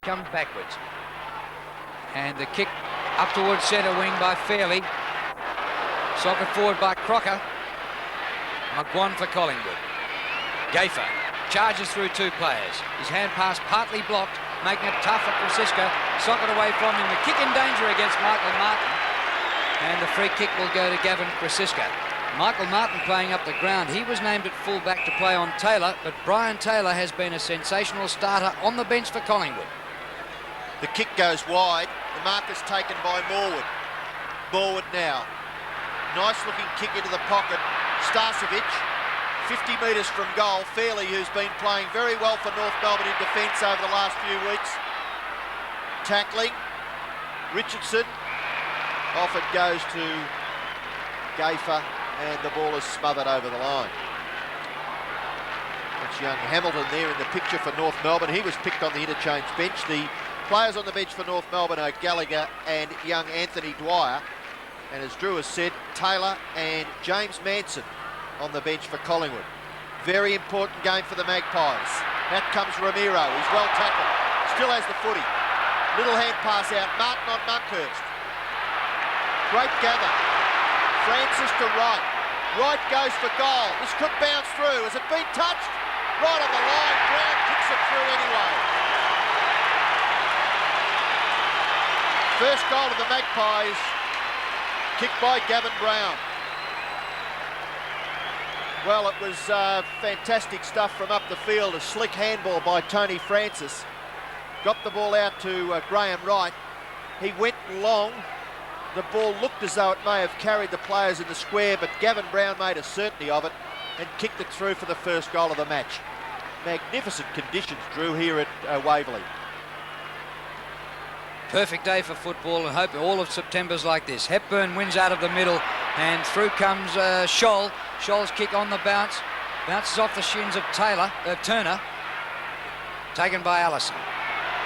Comes backwards. And the kick up towards centre wing by Fairley. Socket forward by Crocker. McGuan for Collingwood. Gaffer charges through two players. His hand pass partly blocked, making it tough for Krasiska. Socket away from him. The kick in danger against Michael Martin. And the free kick will go to Gavin Krasiska. Michael Martin playing up the ground. He was named at full-back to play on Taylor, but Brian Taylor has been a sensational starter on the bench for Collingwood. The kick goes wide. The mark is taken by Morwood. Morwood now. Nice looking kick into the pocket. Starcevic, 50 metres from goal. Fairley, who's been playing very well for North Melbourne in defence over the last few weeks. Tackling. Richardson. Off it goes to Gaffer, and the ball is smothered over the line. That's young Hamilton there in the picture for North Melbourne. He was picked on the interchange bench. The players on the bench for North Melbourne are Gallagher and young Anthony Dwyer. And as Drew has said, Taylor and James Manson on the bench for Collingwood. Very important game for the Magpies. Out comes Ramiro. He's well tackled. Still has the footy. Little hand pass out. Martin on Monkhurst. Great gather. Francis to Wright. Wright goes for goal. This could bounce through. Has it been touched? Right on the line. Brown kicks it through anyway. First goal of the Magpies. Kicked by Gavin Brown. Well, it was fantastic stuff from up the field. A slick handball by Tony Francis. Got the ball out to Graham Wright. He went long. The ball looked as though it may have carried the players in the square, but Gavin Brown made a certainty of it and kicked it through for the first goal of the match. Magnificent conditions, Drew, here at Waverley. Perfect day for football, and hope all of September's like this. Hepburn wins out of the middle, and through comes Scholl. Scholl's kick on the bounce. Bounces off the shins of Turner. Taken by Allison.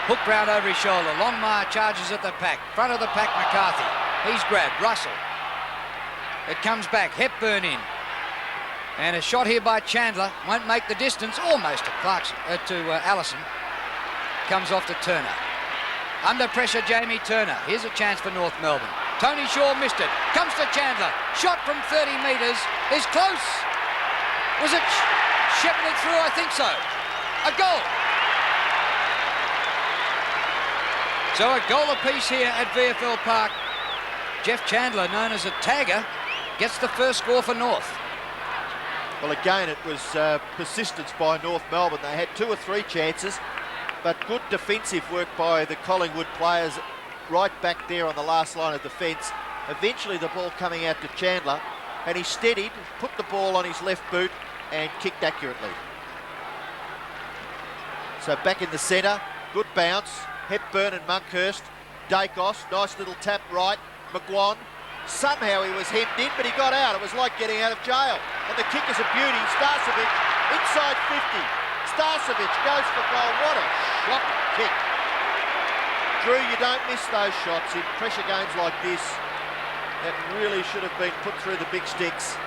Hook round over his shoulder. Longmire charges at the pack. Front of the pack, McCarthy. He's grabbed. Russell. It comes back. Hepburn in. And a shot here by Chandler. Won't make the distance. Almost to Clarkson, to Allison. Comes off to Turner. Under pressure, Jamie Turner. Here's a chance for North Melbourne. Tony Shaw missed it. Comes to Chandler. Shot from 30 metres. Is close. Was it shepherded through? I think so. A goal. So a goal apiece here at VFL Park. Jeff Chandler, known as a tagger, gets the first score for North. Well, again, it was persistence by North Melbourne. They had 2 or 3 chances, but good defensive work by the Collingwood players right back there on the last line of defence. Eventually the ball coming out to Chandler, and he steadied, put the ball on his left boot and kicked accurately. So back in the centre, good bounce. Hepburn and Monkhurst. Dacos, nice little tap right. McGuan, somehow he was hemmed in, but he got out. It was like getting out of jail. And the kick is a beauty. Starcevic, inside 50. Starcevic goes for goal. What a shot kick. Drew, you don't miss those shots in pressure games like this. That really should have been put through the big sticks.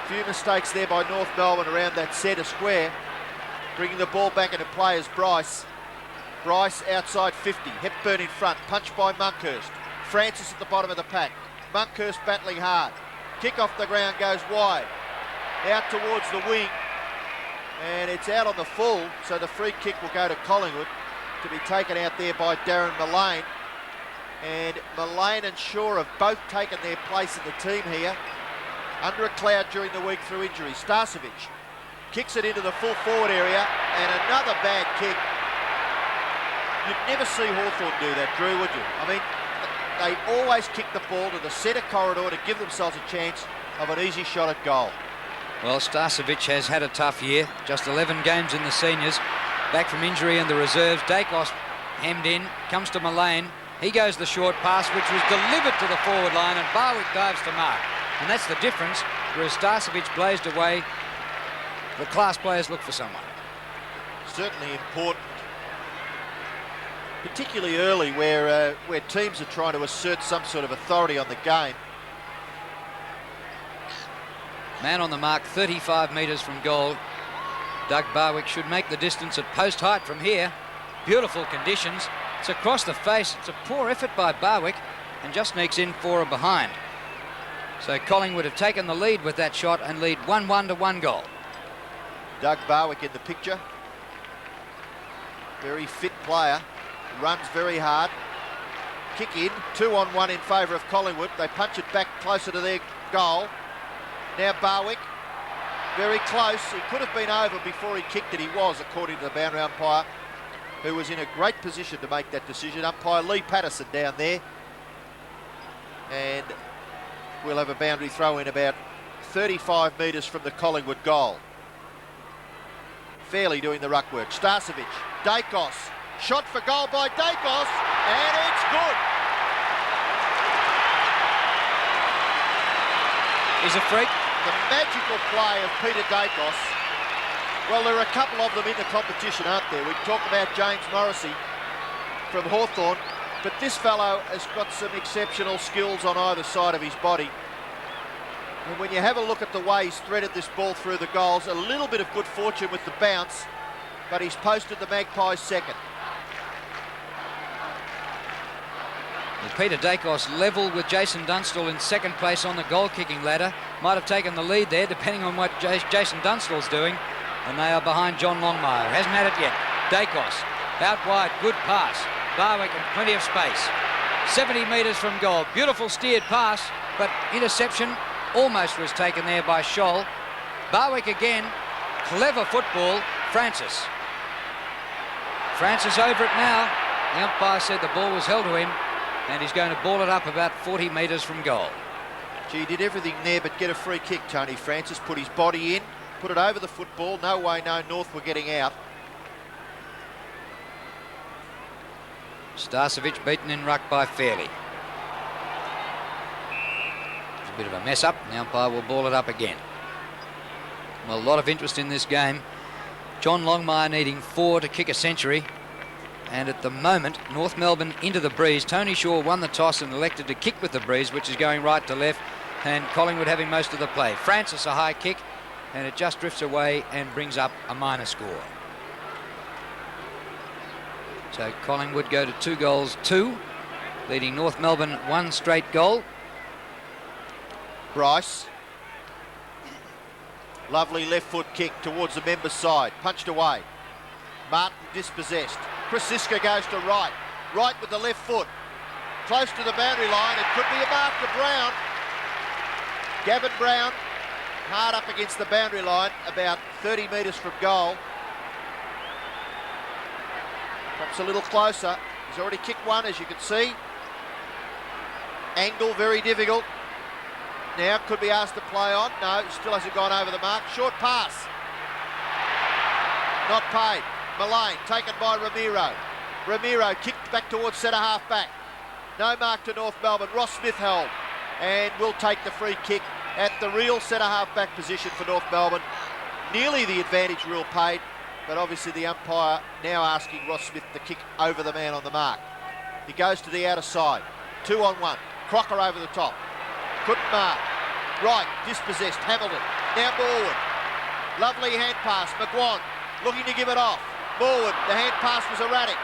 Few mistakes there by North Melbourne around that centre square. Bringing the ball back into play is Bryce. Bryce outside 50. Hepburn in front. Punched by Monkhurst. Francis at the bottom of the pack. Monkhurst battling hard. Kick off the ground goes wide. Out towards the wing. And it's out on the full. So the free kick will go to Collingwood to be taken out there by Darren Mullane. And Mullane and Shaw have both taken their place in the team here. Under a cloud during the week through injury. Starcevic kicks it into the full forward area. And another bad kick. You'd never see Hawthorn do that, Drew, would you? I mean, they always kick the ball to the centre corridor to give themselves a chance of an easy shot at goal. Well, Starcevic has had a tough year. Just 11 games in the seniors. Back from injury in the reserves. Dacos hemmed in. Comes to Mullane. He goes the short pass, which was delivered to the forward line, and Barwick dives to mark. And that's the difference. Whereas Starcevic blazed away, the class players look for someone. Certainly important. Particularly early, where teams are trying to assert some sort of authority on the game. Man on the mark, 35 metres from goal. Doug Barwick should make the distance at post height from here. beautiful conditions. It's across the face. It's a poor effort by Barwick and just sneaks in for a behind. So Collingwood have taken the lead with that shot and lead 1-1 to 1 goal. Doug Barwick in the picture. Very fit player. Runs very hard. Kick in. 2-on-1 in favour of Collingwood. They punch it back closer to their goal. Now Barwick. Very close. He could have been over before he kicked it. He was, according to the boundary umpire, who was in a great position to make that decision. Umpire Lee Patterson down there. And we'll have a boundary throw in about 35 metres from the Collingwood goal. Fairly doing the ruck work. Starcevic, Dacos, shot for goal by Dacos, and it's good. He's a freak. The magical play of Peter Dacos. Well, there are a couple of them in the competition, aren't there? We talked about James Morrissey from Hawthorn, but this fellow has got some exceptional skills on either side of his body. And when you have a look at the way he's threaded this ball through the goals, a little bit of good fortune with the bounce, but he's posted the Magpies second. Well, Peter Dacos level with Jason Dunstall in second place on the goal-kicking ladder. Might have taken the lead there, depending on what Jason Dunstall's doing. And they are behind John Longmire. Hasn't had it yet. Dacos, out wide, good pass. Barwick and plenty of space. 70 metres from goal. Beautiful steered pass, but interception almost was taken there by Scholl. Barwick again, clever football. Francis over it now. The umpire said the ball was held to him, and he's going to ball it up about 40 metres from goal. Gee, he did everything there but get a free kick, Tony Francis. Put his body in, put it over the football. No way, no North were getting out. Starcevic beaten in ruck by Fairley. It's a bit of a mess up. The umpire will ball it up again. Well, a lot of interest in this game. John Longmire needing 4 to kick a century. And at the moment, North Melbourne into the breeze. Tony Shaw won the toss and elected to kick with the breeze, which is going right to left, and Collingwood having most of the play. Francis a high kick, and it just drifts away and brings up a minor score. So Collingwood go to 2-2, leading North Melbourne 1 straight goal. Bryce. Lovely left foot kick towards the members' side. Punched away. Martin dispossessed. Krasiska goes to right. Right with the left foot. Close to the boundary line. It could be a mark to Brown. Gavin Brown, hard up against the boundary line, about 30 metres from goal. Perhaps a little closer. He's already kicked one, as you can see. Angle very difficult. Now could be asked to play on. No, still hasn't gone over the mark. Short pass. Not paid. Mullane taken by Ramiro. Ramiro kicked back towards centre half back. No mark to North Melbourne. Ross Smith held and will take the free kick at the real centre half back position for North Melbourne. Nearly the advantage rule paid, but obviously the umpire now asking Ross Smith to kick over the man on the mark. He goes to the outer side. 2-on-1. Crocker over the top. Couldn't mark. Right, dispossessed. Hamilton. Now Morwood. Lovely hand pass. McGuan looking to give it off. Morwood, the hand pass was erratic.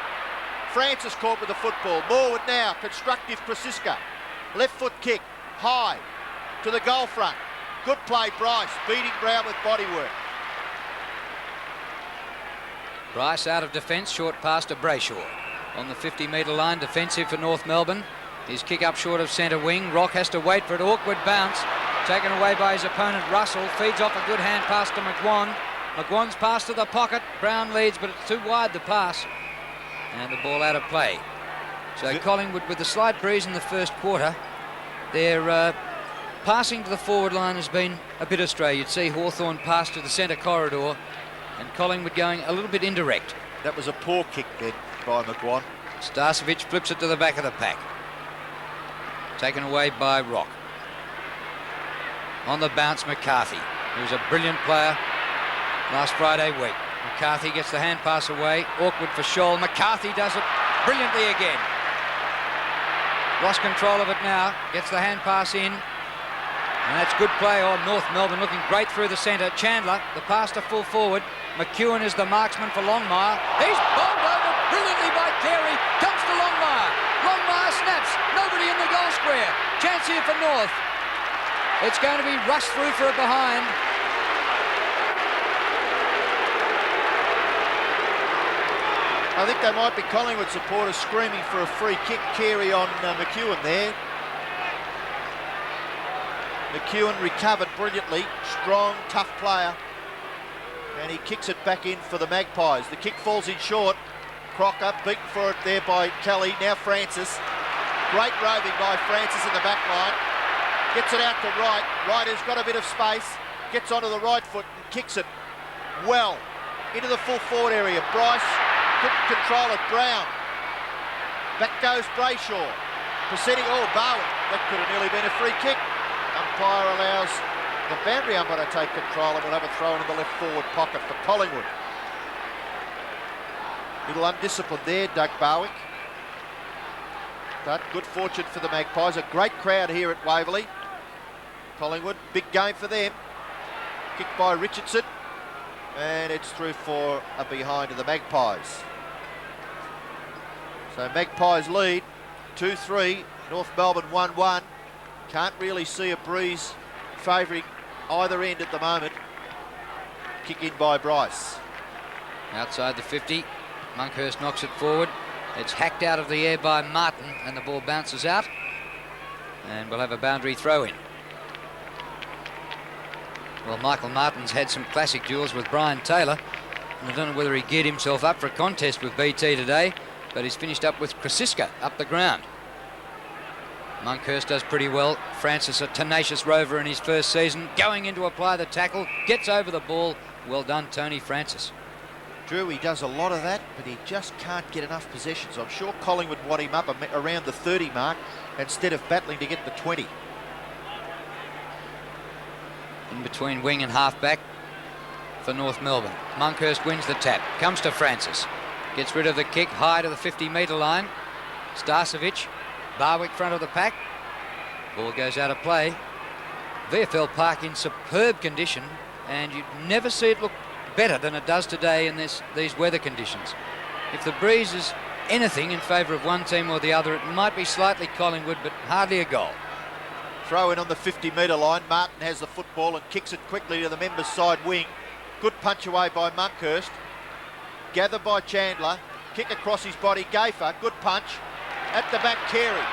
Francis caught with the football. Morwood now, constructive Krasiska. Left foot kick, high, to the goal front. Good play, Bryce, beating Brown with bodywork. Bryce out of defence, short pass to Brayshaw. On the 50-metre line, defensive for North Melbourne. His kick up short of centre wing. Rock has to wait for an awkward bounce. Taken away by his opponent, Russell. Feeds off a good hand pass to McGuan. McGuan's pass to the pocket. Brown leads, but it's too wide, the pass. And the ball out of play. So Collingwood with the slight breeze in the first quarter. Their passing to the forward line has been a bit astray. You'd see Hawthorn pass to the centre corridor and Collingwood going a little bit indirect. That was a poor kick then by McGuan. Starcevic flips it to the back of the pack. Taken away by Rock. On the bounce, McCarthy, who's a brilliant player last Friday week. McCarthy gets the hand pass away. Awkward for Scholl. McCarthy does it brilliantly again. Lost control of it now. Gets the hand pass in. And that's good play on North Melbourne, looking great through the centre. Chandler, the pass to full forward. McEwen is the marksman for Longmire. He's bowled over brilliantly chance here for North. It's going to be rushed through for a behind. I think they might be Collingwood supporters screaming for a free kick. Carey on McEwen there. McEwen recovered brilliantly. Strong, tough player. And he kicks it back in for the Magpies. The kick falls in short. Crocker beaten for it there by Kelly. Now Francis. Great roving by Francis in the back line. Gets it out to Wright. Wright has got a bit of space. Gets onto the right foot and kicks it well into the full forward area. Bryce couldn't control it. Brown. Back goes Brayshaw. Presenting, Bowen. That could have nearly been a free kick. Umpire allows the boundary umpire to take control and will have a throw into the left forward pocket for Collingwood. Little undisciplined there, Doug Barwick. But good fortune for the Magpies. A great crowd here at Waverley. Collingwood, big game for them. Kicked by Richardson. And it's through for a behind of the Magpies. So Magpies lead 2-3. North Melbourne 1-1. Can't really see a breeze favouring either end at the moment. Kick in by Bryce. Outside the 50. Monkhurst knocks it forward. It's hacked out of the air by Martin and the ball bounces out. And we'll have a boundary throw in. Well, Michael Martin's had some classic duels with Brian Taylor. And I don't know whether he geared himself up for a contest with BT today, but he's finished up with Krasiska up the ground. Monkhurst does pretty well. Francis, a tenacious rover in his first season, going in to apply the tackle, gets over the ball. Well done, Tony Francis. Drew, he does a lot of that, but he just can't get enough possessions. I'm sure Collingwood want him up around the 30 mark instead of battling to get the 20. In between wing and half-back for North Melbourne. Monkhurst wins the tap. Comes to Francis. Gets rid of the kick high to the 50-metre line. Starcevic. Barwick front of the pack. Ball goes out of play. VFL Park in superb condition, and you'd never see it look better than it does today in these weather conditions. If the breeze is anything in favour of one team or the other, it might be slightly Collingwood, but hardly a goal. Throw in on the 50-metre line. Martin has the football and kicks it quickly to the members' side wing. Good punch away by Monkhurst. Gathered by Chandler. Kick across his body. Gaffer. Good punch. At the back, Carey.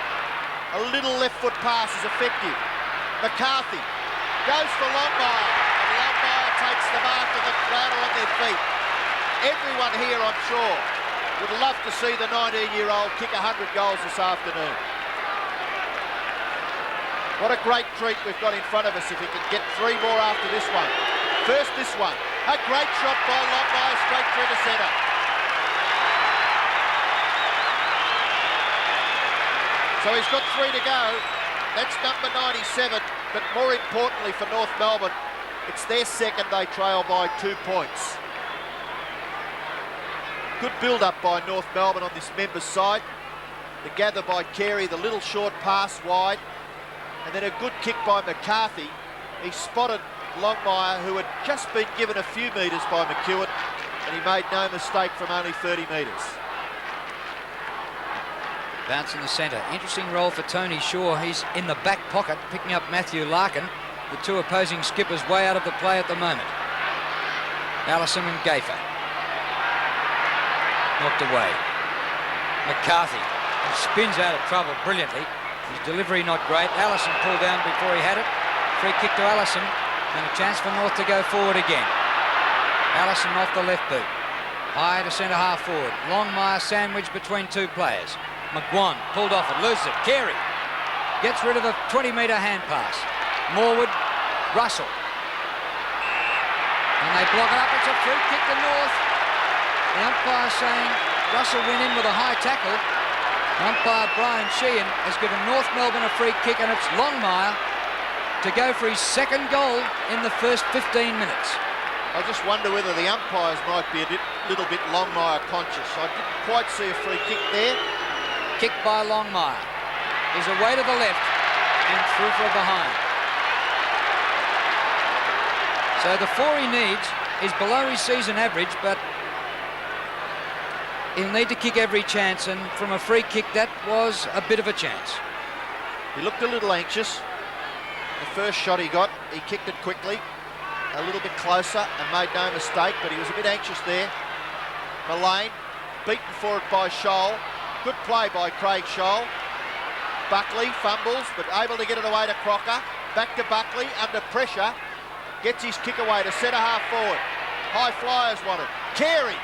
A little left foot pass is effective. McCarthy goes for Longmire. And Longmire takes the mark of the crowd on their feet. Everyone here, I'm sure, would love to see the 19-year-old kick 100 goals this afternoon. What a great treat we've got in front of us if he can get 3 more after this one. First this one. A great shot by Longmire straight through the centre. So he's got 3 to go. That's number 97. But more importantly for North Melbourne, it's their second. They trail by 2 points. Good build-up by North Melbourne on this members' side. The gather by Carey, the little short pass wide. And then a good kick by McCarthy. He spotted Longmire, who had just been given a few metres by McEwen, and he made no mistake from only 30 metres. Bounce in the centre. Interesting role for Tony Shaw. He's in the back pocket, picking up Matthew Larkin. The 2 opposing skippers way out of the play at the moment. Allison and Gaffer. Knocked away. McCarthy spins out of trouble brilliantly. His delivery not great. Allison pulled down before he had it. Free kick to Allison. And a chance for North to go forward again. Allison off the left boot. High to centre half forward. Longmire sandwiched between 2 players. McGuan pulled off it, loses it. Carey gets rid of a 20-metre hand pass. Morwood, Russell. And they block it up. It's a free kick to North. The umpire saying Russell went in with a high tackle. Umpire Brian Sheehan has given North Melbourne a free kick, and it's Longmire to go for his 2nd goal in the first 15 minutes. I just wonder whether the umpires might be a little bit Longmire conscious. I didn't quite see a free kick there. Kick by Longmire. He's away to the left and through for a behind. So the 4 he needs is below his season average, but he'll need to kick every chance, and from a free kick that was a bit of a chance. He looked a little anxious. The first shot he got, he kicked it quickly, a little bit closer and made no mistake, but he was a bit anxious there. Mullane, beaten for it by Scholl. Good play by Craig Scholl. Buckley fumbles, but able to get it away to Crocker. Back to Buckley, under pressure. Gets his kick away to centre half forward. High flyers want it. Carey.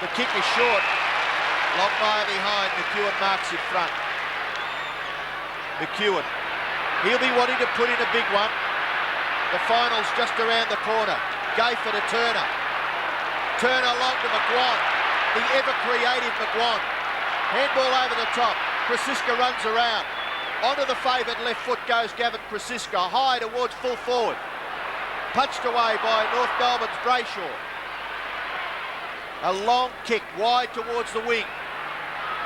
The kick is short. Long way behind. McEwen marks in front. McEwen. He'll be wanting to put in a big one. The final's just around the corner. Gayfer to Turner. Turner long to McGuan. The ever-creative McGuan. Handball over the top. Krasiska runs around. Onto the favoured left foot goes Gavin Krasiska. High towards full forward. Punched away by North Melbourne's Brayshaw. A long kick wide towards the wing.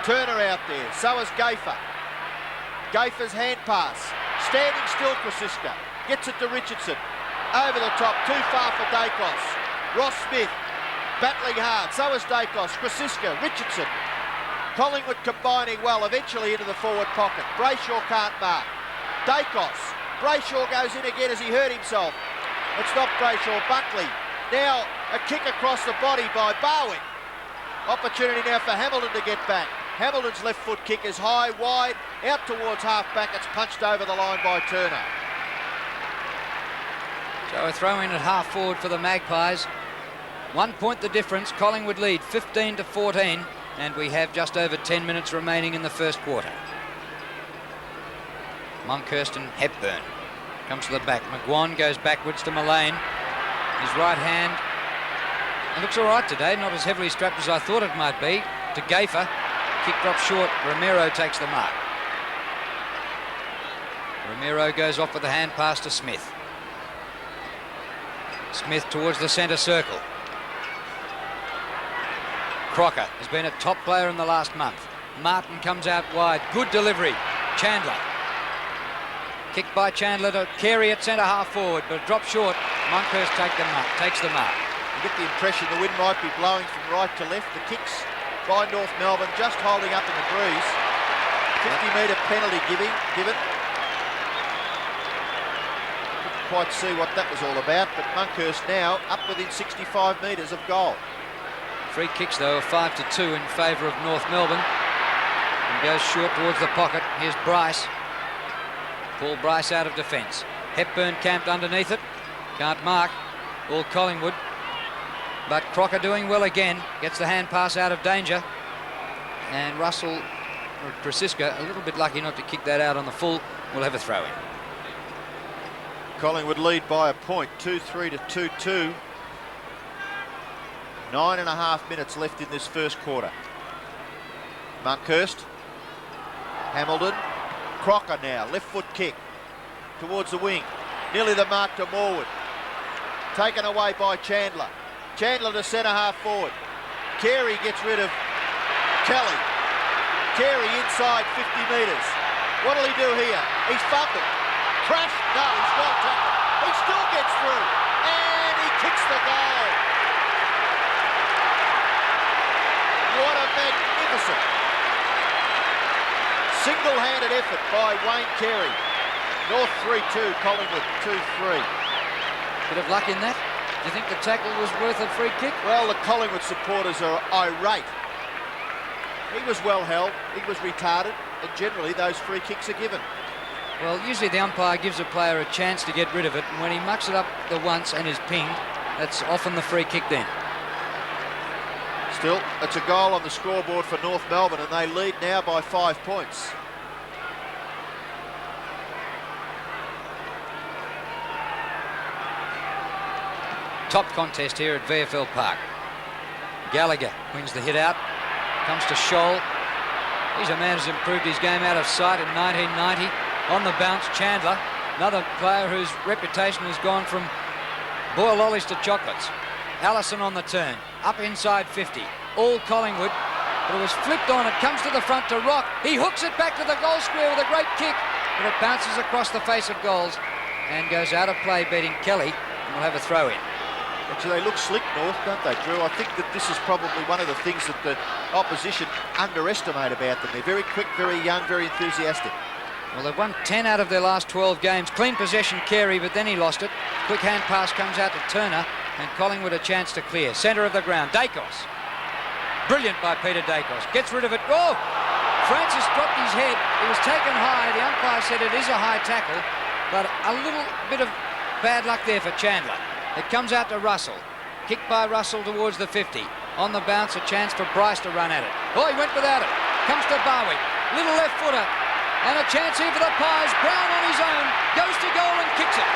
Turner out there. So is Gayfer. Gayfer's hand pass. Standing still Krasiska. Gets it to Richardson. Over the top. Too far for Dacos. Ross Smith. Battling hard. So is Dacos. Krasiska. Richardson. Collingwood combining well. Eventually into the forward pocket. Brayshaw can't mark. Dacos. Brayshaw goes in again as he hurt himself. It's not Brayshaw. Buckley. Now a kick across the body by Barwick. Opportunity now for Hamilton to get back. Hamilton's left foot kick is high, wide, out towards half back. It's punched over the line by Turner. So a throw in at half forward for the Magpies. 1 point the difference. Collingwood lead 15-14, and we have just over 10 minutes remaining in the first quarter. Monkhorst and Hepburn comes to the back. McGuan goes backwards to Mullane. His right hand. It looks all right today, not as heavily strapped as I thought it might be. To Gayfer. Kick drops short. Romero takes the mark. Romero goes off with the hand pass to Smith. Smith towards the centre circle. Crocker has been a top player in the last month. Martin comes out wide. Good delivery. Chandler. Kick by Chandler to Carey at centre half forward, but drop short. Monkhorst takes the mark. You get the impression the wind might be blowing from right to left. The kicks by North Melbourne just holding up in the breeze. 50-metre penalty given. Couldn't quite see what that was all about, but Monkhorst now up within 65 metres of goal. Free kicks though are 5-2 in favour of North Melbourne. And goes short towards the pocket. Here's Bryce. Paul Bryce out of defence. Hepburn camped underneath it. Can't mark. All Collingwood. But Crocker doing well again. Gets the hand pass out of danger. And Russell, or Krasiska, a little bit lucky not to kick that out on the full. Will have a throw in. Collingwood lead by a point. 2-3 to 2-2. 9.5 minutes left in this first quarter. Monkhorst. Hamilton. Crocker now. Left foot kick. Towards the wing. Nearly the mark to Morwood. Taken away by Chandler. Chandler to centre half forward. Carey gets rid of Kelly. Carey inside 50 metres. What'll he do here? He's fumbled. Crash. No, he's well tackled. He still gets through. And he kicks the goal. What a magnificent single-handed effort by Wayne Carey. North 3-2, Collingwood 2-3. Bit of luck in that. Do you think the tackle was worth a free kick? Well, the Collingwood supporters are irate. He was well held, he was retarded, and generally those free kicks are given. Well, usually the umpire gives a player a chance to get rid of it, and when he mucks it up the once and is pinged, that's often the free kick then. Still, it's a goal on the scoreboard for North Melbourne, and they lead now by 5 points. Top contest here at VFL Park. Gallagher wins the hit out. Comes to Scholl. He's a man who's improved his game out of sight in 1990. On the bounce, Chandler. Another player whose reputation has gone from boiled lollies to chocolates. Allison on the turn. Up inside 50. All Collingwood. But it was flipped on. It comes to the front to Rock. He hooks it back to the goal square with a great kick. But it bounces across the face of goals and goes out of play, beating Kelly. And we'll have a throw in. Actually, they look slick, North, don't they, Drew? I think that this is probably one of the things that the opposition underestimate about them. They're very quick, very young, very enthusiastic. Well, they've won 10 out of their last 12 games. Clean possession, Carey, but then he lost it. Quick hand pass comes out to Turner, and Collingwood a chance to clear. Centre of the ground, Dacos. Brilliant by Peter Dacos. Gets rid of it. Oh! Francis dropped his head. He was taken high. The umpire said it is a high tackle, but a little bit of bad luck there for Chandler. It comes out to Russell. Kicked by Russell towards the 50. On the bounce, a chance for Bryce to run at it. Oh, he went without it. Comes to Barwick. Little left footer. And a chance here for the Pies. Brown on his own. Goes to goal and kicks it.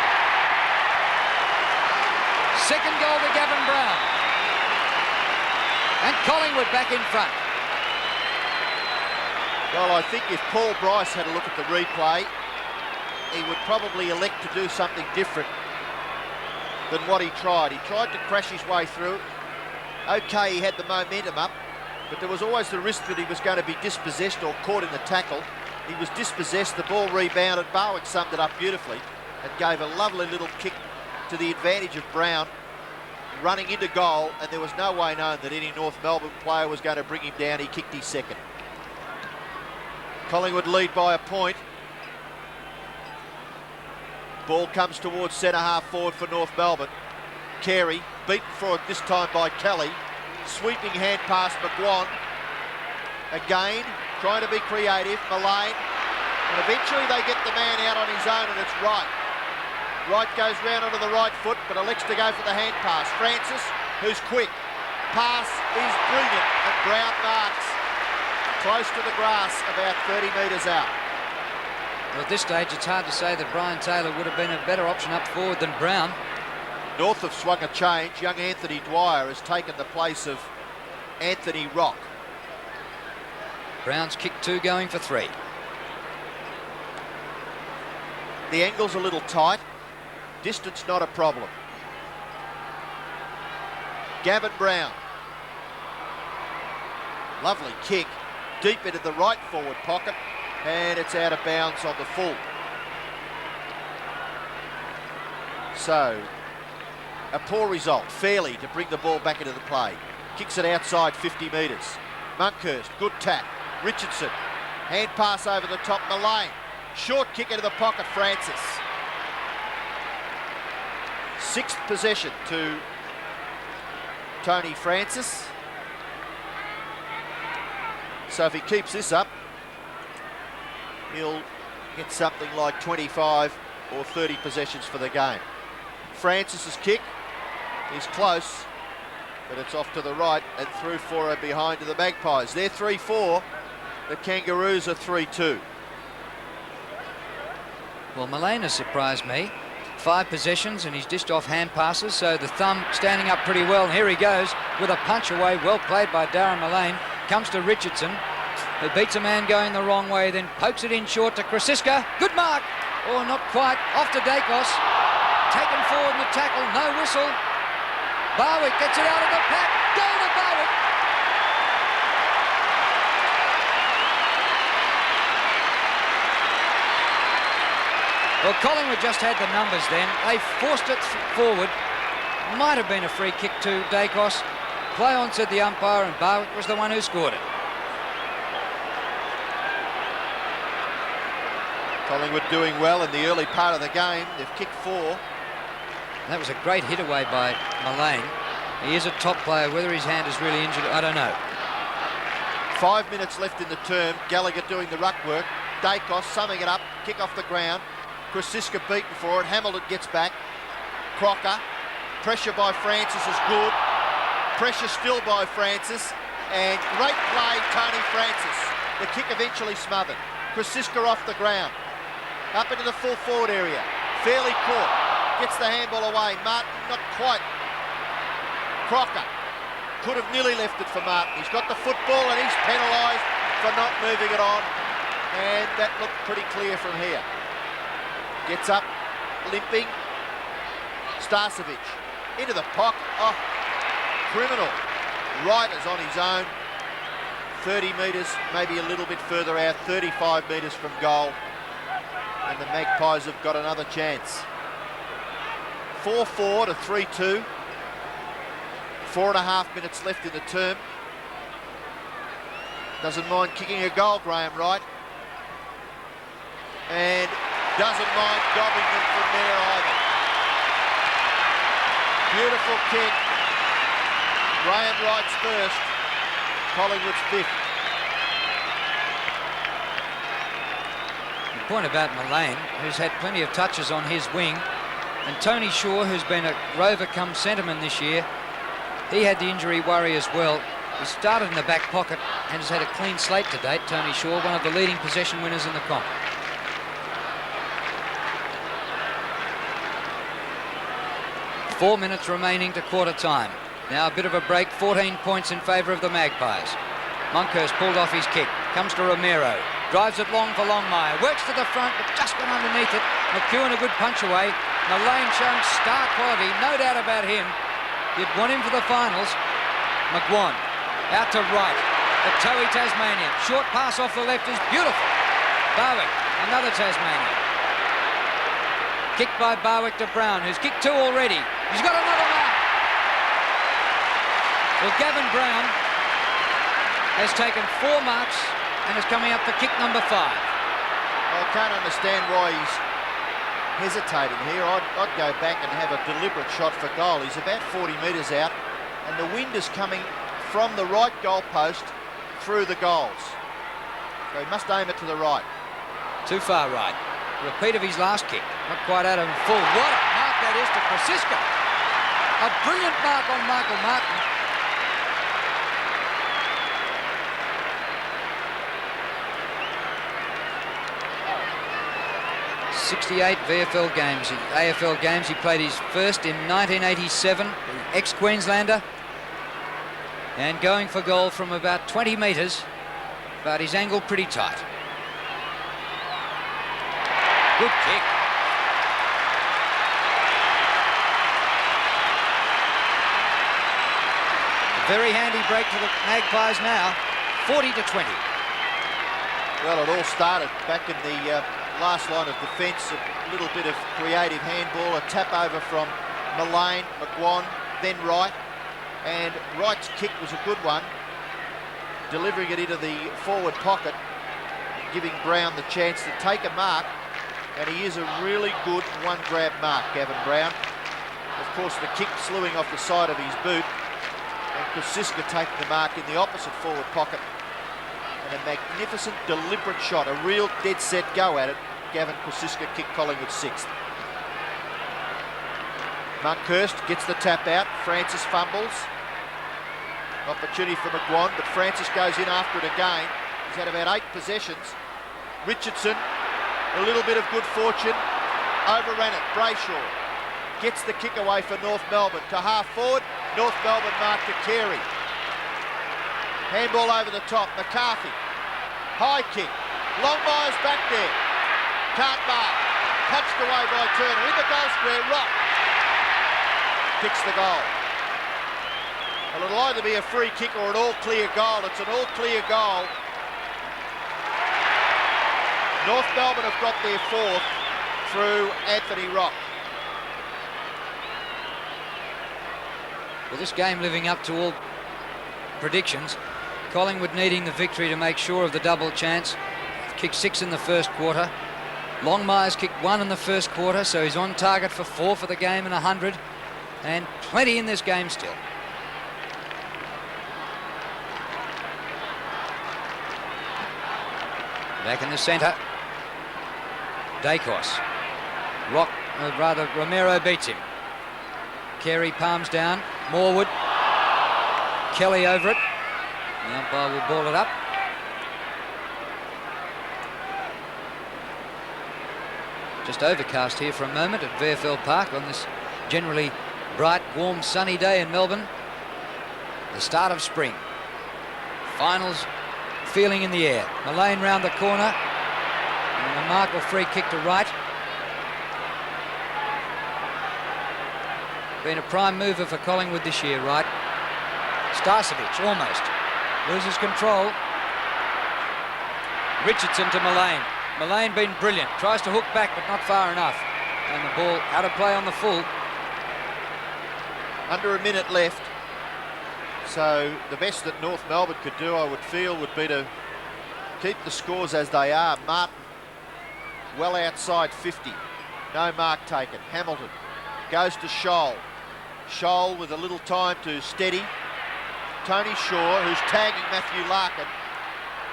Second goal to Gavin Brown. And Collingwood back in front. Well, I think if Paul Bryce had a look at the replay, he would probably elect to do something different than what he tried. He tried to crash his way through. Okay, he had the momentum up, but there was always the risk that he was going to be dispossessed or caught in the tackle. He was dispossessed, the ball rebounded. Barwick summed it up beautifully and gave a lovely little kick to the advantage of Brown running into goal, and there was no way known that any North Melbourne player was going to bring him down. He kicked his second. Collingwood lead by a point. Ball comes towards centre half forward for North Melbourne. Carey beaten for it this time by Kelly. Sweeping hand pass McGuan. Again, trying to be creative, Mullane. And eventually they get the man out on his own, and it's Wright. Wright goes round onto the right foot, but elects to go for the hand pass. Francis, who's quick. Pass is brilliant, and Brown marks close to the grass, about 30 metres out. Well, at this stage, it's hard to say that Brian Taylor would have been a better option up forward than Brown. North have swung a change. Young Anthony Dwyer has taken the place of Anthony Rock. Brown's kick 2, going for 3. The angle's a little tight. Distance not a problem. Gavin Brown. Lovely kick. Deep into the right forward pocket. And it's out of bounds on the full. So, a poor result. Fairly to bring the ball back into the play. Kicks it outside 50 metres. Monkhurst, good tap. Richardson, hand pass over the top, Mullane. Short kick into the pocket, Francis. 6th possession to Tony Francis. So if he keeps this up, he'll get something like 25 or 30 possessions for the game. Francis's kick is close, but it's off to the right and through for a behind to the Magpies. They're 3-4. The Kangaroos are 3-2. Well, Mullane has surprised me. 5 possessions and he's dished off hand passes, so the thumb standing up pretty well. And here he goes with a punch away, well played by Darren Mullane. Comes to Richardson, who beats a man going the wrong way, then pokes it in short to Krasiska. Good mark! Oh, not quite. Off to Dacos. Taken forward in the tackle, no whistle. Barwick gets it out of the pack. Goal to Barwick. Well, Collingwood just had the numbers then. They forced it forward. Might have been a free kick to Dacos. Play on, said the umpire, and Barwick was the one who scored it. Collingwood doing well in the early part of the game. They've kicked 4. That was a great hit away by Mullane. He is a top player. Whether his hand is really injured, I don't know. 5 minutes left in the term. Gallagher doing the ruck work. Dacos summing it up. Kick off the ground. Krasiska beaten for it. Hamilton gets back. Crocker. Pressure by Francis is good. Pressure still by Francis. And great play, Tony Francis. The kick eventually smothered. Krasiska off the ground. Up into the full forward area. Fairly caught. Gets the handball away. Martin not quite. Crocker could have nearly left it for Martin. He's got the football and he's penalised for not moving it on. And that looked pretty clear from here. Gets up, limping. Starcevic into the pocket. Oh, criminal. Ryder's on his own. 30 metres, maybe a little bit further out. 35 metres from goal. And the Magpies have got another chance. 4-4 to 3-2. 4.5 minutes left in the term. Doesn't mind kicking a goal, Graham Wright. and doesn't mind dobbing them from there either. Beautiful kick. Graham Wright's first, Collingwood's fifth. The point about Mullane, who's had plenty of touches on his wing, and Tony Shaw, who's been a rover come centreman this year, he had the injury worry as well. He started in the back pocket and has had a clean slate to date. Tony Shaw, one of the leading possession winners in the comp. Four minutes remaining to quarter time. Now a bit of a break, 14 points in favour of the Magpies. Monkhurst pulled off his kick, comes to Romero, drives it long for Longmire, works to the front but just went underneath it. McEwen a good punch away. Mullane showing star quality, no doubt about him. You'd want him for the finals. McGuan out to right. The Toey Tasmanian. Short pass off the left is beautiful. Barwick, another Tasmanian. Kick by Barwick to Brown, who's kicked two already. He's got another mark. Well, Gavin Brown has taken 4 marks and is coming up for kick number 5. I can't understand why he's hesitating here. I'd go back and have a deliberate shot for goal. He's about 40 metres out and the wind is coming from the right goalpost through the goals. So he must aim it to the right. Too far right. Repeat of his last kick. Not quite out of full. What a mark that is to Krasiska. A brilliant mark on Michael Martin. '68 VFL games, AFL games. He played his first in 1987, the ex-Queenslander, and going for goal from about 20 metres, but he's angled pretty tight. Good kick. A very handy break to the Magpies now, 40-20. Well, it all started back in the last line of defence. A little bit of creative handball, a tap over from Mullane, McGuan, then Wright. And Wright's kick was a good one, delivering it into the forward pocket, giving Brown the chance to take a mark. And he is a really good one-grab mark, Gavin Brown. Of course, the kick slewing off the side of his boot, and Krasiska taking the mark in the opposite forward pocket. And a magnificent, deliberate shot, a real dead-set go at it. Gavin Krasiska kicked Collingwood 6th. Monkhurst gets the tap out. Francis fumbles. Opportunity for McGuan, but Francis goes in after it again. He's had about 8 possessions. Richardson, a little bit of good fortune, overran it. Brayshaw gets the kick away for North Melbourne to half forward. North Melbourne mark to Carey. Handball over the top. McCarthy, high kick. Longmire's back there. Can't mark. Touched away by Turner. In the goal square, Rock kicks the goal. Well, it'll either be a free kick or an all-clear goal. It's an all-clear goal. North Melbourne have got their 4th through Anthony Rock. Well, this game living up to all predictions. Collingwood needing the victory to make sure of the double chance. Kicked 6 in the first quarter. Longmire's kicked 1 in the first quarter, so he's on target for 4 for the game and 100. And plenty in this game still. Back in the centre. Dacos. Romero beats him. Carey palms down. Morwood. Kelly over it. The umpire will ball it up. Just overcast here for a moment at VFL Park on this generally bright, warm, sunny day in Melbourne. The start of spring. Finals feeling in the air. Mullane round the corner. And a mark or free kick to right. Been a prime mover for Collingwood this year, right? Starcevic almost loses control. Richardson to Mullane. Mullane been brilliant. Tries to hook back, but not far enough. And the ball out of play on the full. Under a minute left. So the best that North Melbourne could do, I would feel, would be to keep the scores as they are. Martin well outside 50. No mark taken. Hamilton goes to Scholl. Scholl with a little time to steady. Tony Shaw, who's tagging Matthew Larkin.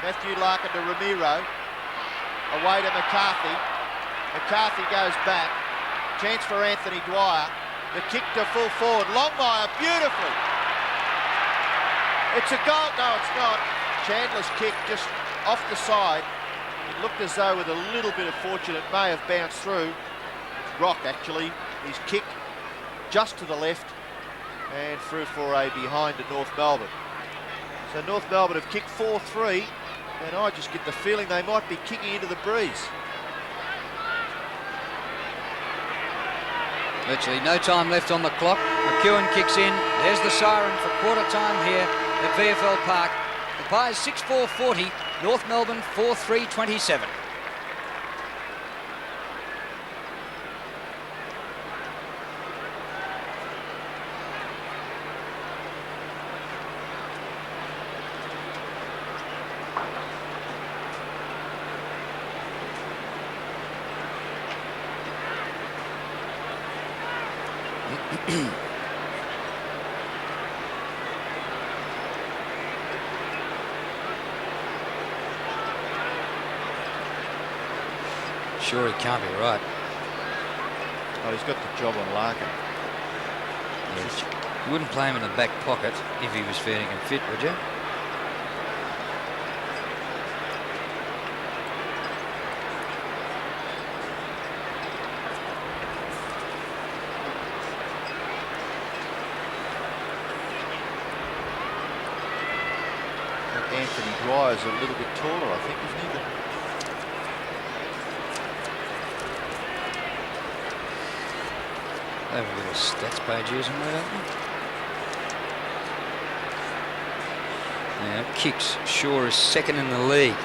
Matthew Larkin to Ramiro. Away to McCarthy. McCarthy goes back. Chance for Anthony Dwyer. The kick to full forward. Longmire beautifully. It's a goal. No, it's not. Chandler's kick just off the side. It looked as though with a little bit of fortune it may have bounced through. Rock actually. He's kicked just to the left and through for a behind to North Melbourne. So North Melbourne have kicked 4-3 and I just get the feeling they might be kicking into the breeze. Virtually no time left on the clock. McEwen kicks in. There's the siren for quarter time here at VFL Park. The Pies 6-4-40, North Melbourne 4-3-27. Sure, he can't be right. Oh, he's got the job on Larkin. You wouldn't play him in the back pocket if he was feeling and fit, would you? Anthony Dwyer's a little bit taller, I think, isn't he? They have a little stats page here somewhere, don't they? Now, kicks. Shaw is second in the league.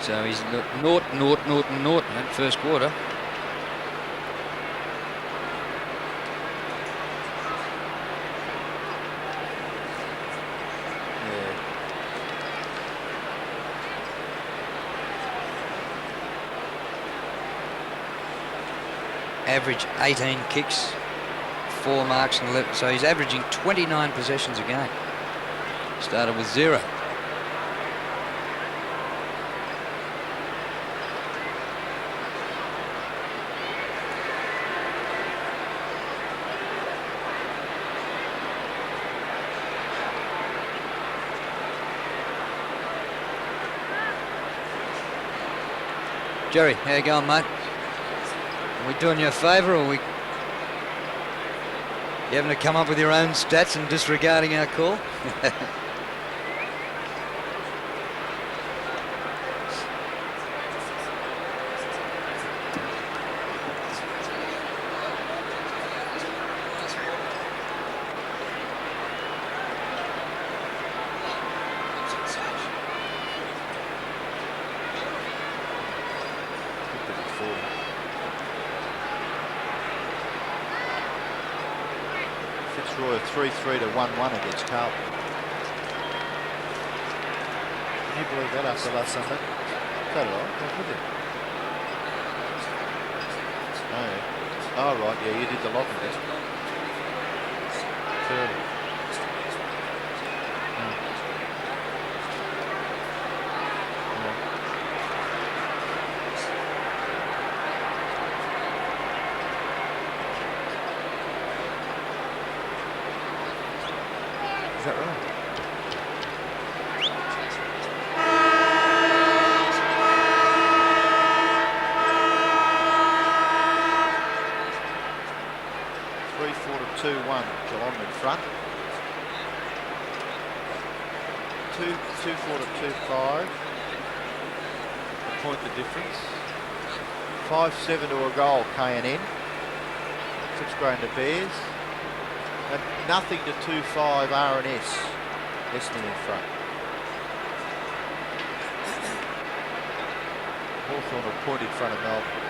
So he's naught in that first quarter. Average 18 kicks, 4 marks and 11. So he's averaging 29 possessions a game. Started with 0. Jerry, how you going, mate? Are we doing you a favour, or are we... You having to come up with your own stats and disregarding our call? Fitzroy 3-3 to 1-1 against Carlton. Can you believe that after last Sunday? So did I. What was it? Oh, yeah. Oh, right. Yeah, you did the lock of it. Is that right? Three, 4 to 2-1. Geelong in front. 2-4 to 2-5. A point the difference. 5-7 to a goal. K&N. Fitzgraham to Bears. And nothing to 2-5 R&S. Essendon in front. Hawthorn a point in front of Melbourne.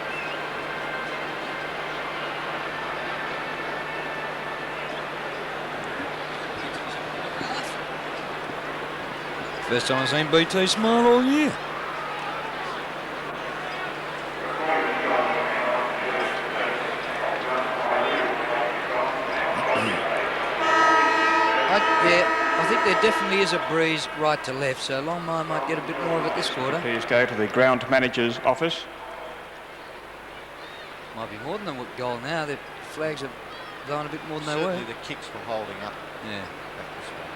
First time I've seen BT smile all year. I think there definitely is a breeze right to left, so Longmire might get a bit more of it this quarter. Please go to the ground manager's office. Might be more than a goal now. The flags are blowing a bit more than they were. Certainly the kicks were holding up. Yeah. Back this way.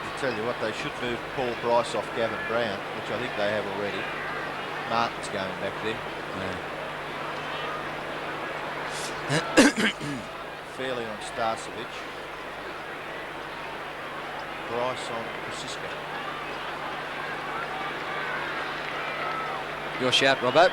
I'll tell you what, they should move Paul Bryce off Gavin Brown, which I think they have already. Martin's going back there. Yeah. Fairly on Starcevic. Bryce on Kosiska. Your shout, Robbo.